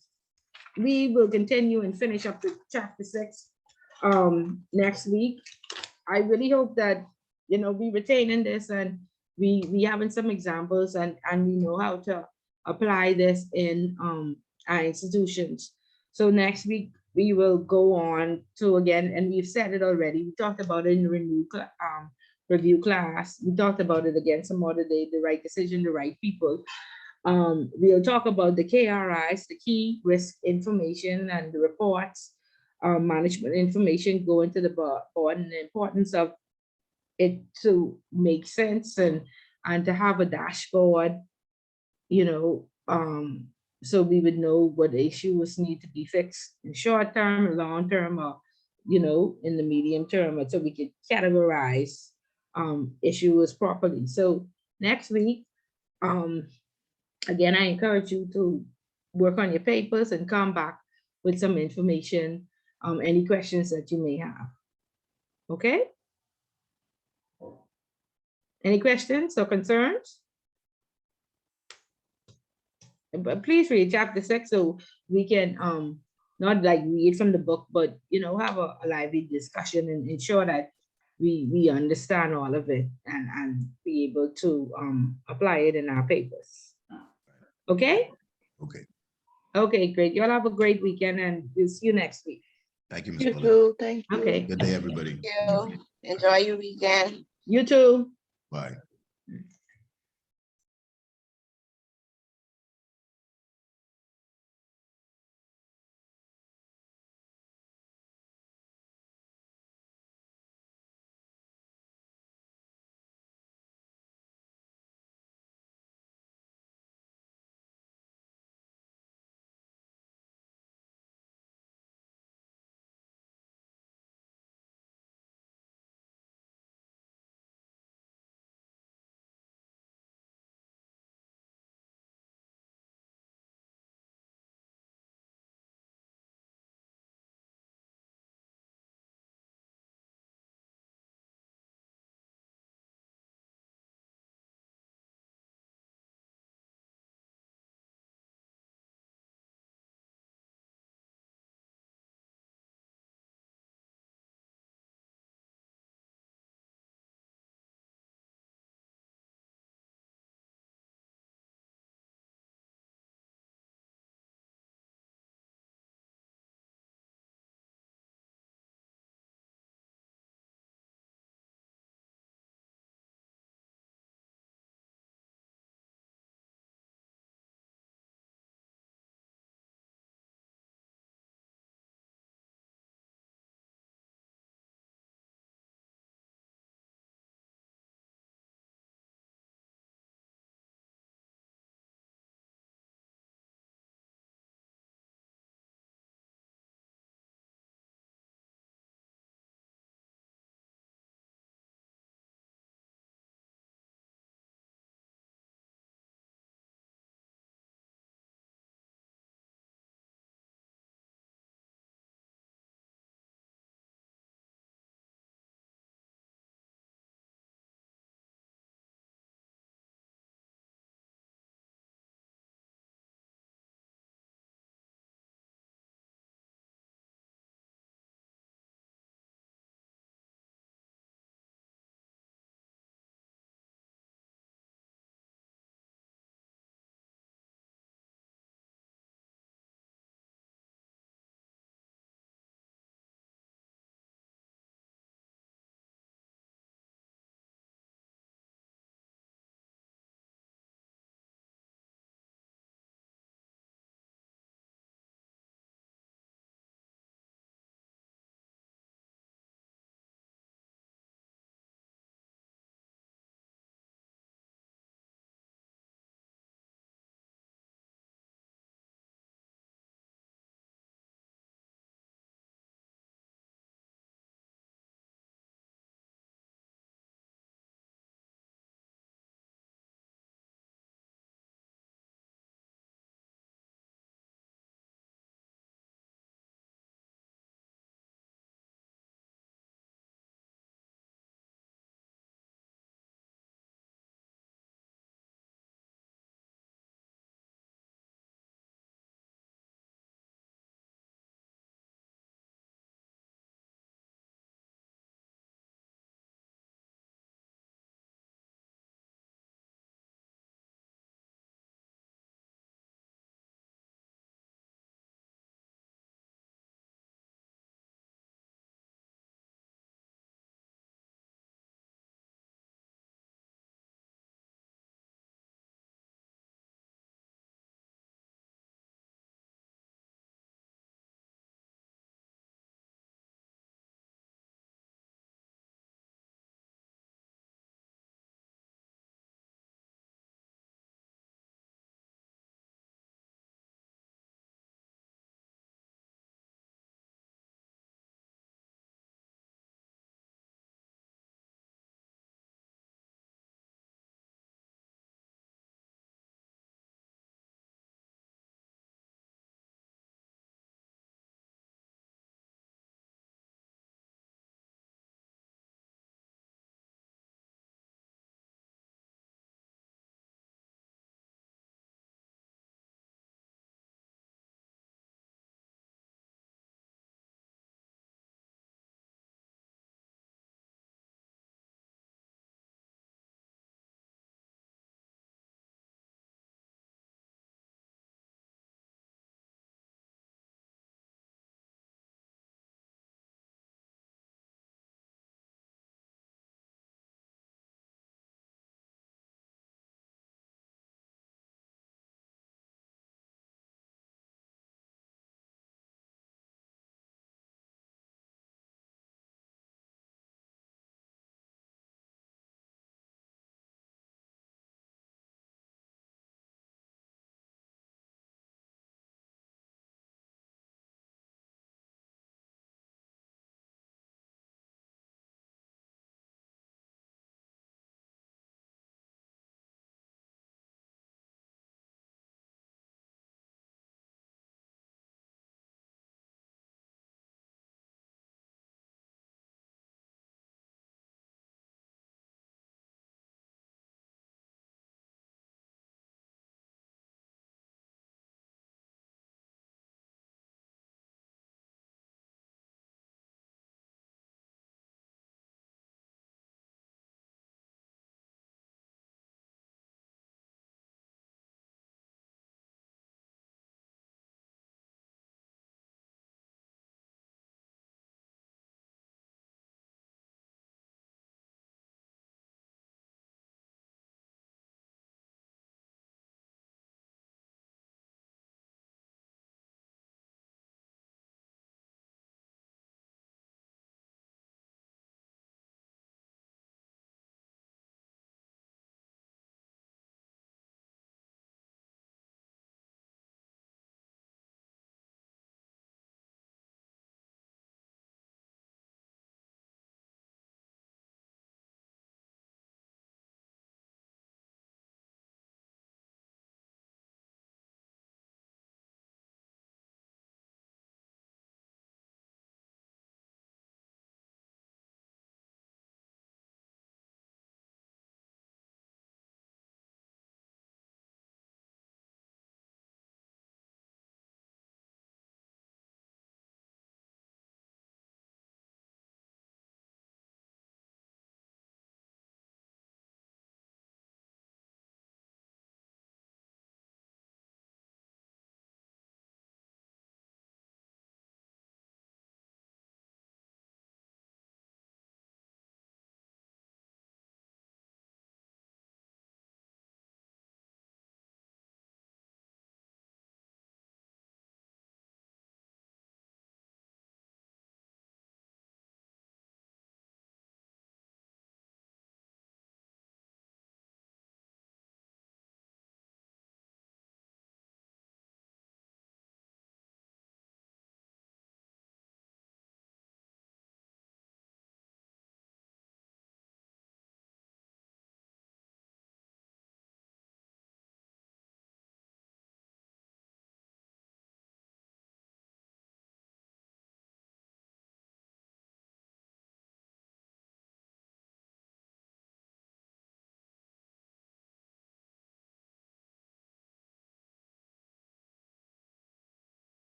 we will continue and finish up to chapter 6 next week. I really hope that we retain in this, and we having some examples, and we know how to apply this in our institutions. So next week we will go on to, again, and we've said it already, we talked about it in the review class. We talked about it again some other day, the right decision, the right people. We'll talk about the KRIs, the key risk information, and the reports, management information going to the board, and the importance of it to make sense and to have a dashboard, so we would know what issues need to be fixed in short term, long term, or in the medium term, so we could categorize issues properly. So next week, again, I encourage you to work on your papers and come back with some information, any questions that you may have. Okay? Any questions or concerns? But please read chapter 6 so we can not like read from the book, but have a lively discussion and ensure that we understand all of it and be able to apply it in our papers. Okay? Okay. Okay, great. Y'all have a great weekend, and we'll see you next week. Thank you, Ms. You Bullitt. too. Thank you. Okay. Good day, everybody. Thank you. Enjoy your weekend. You too. Bye.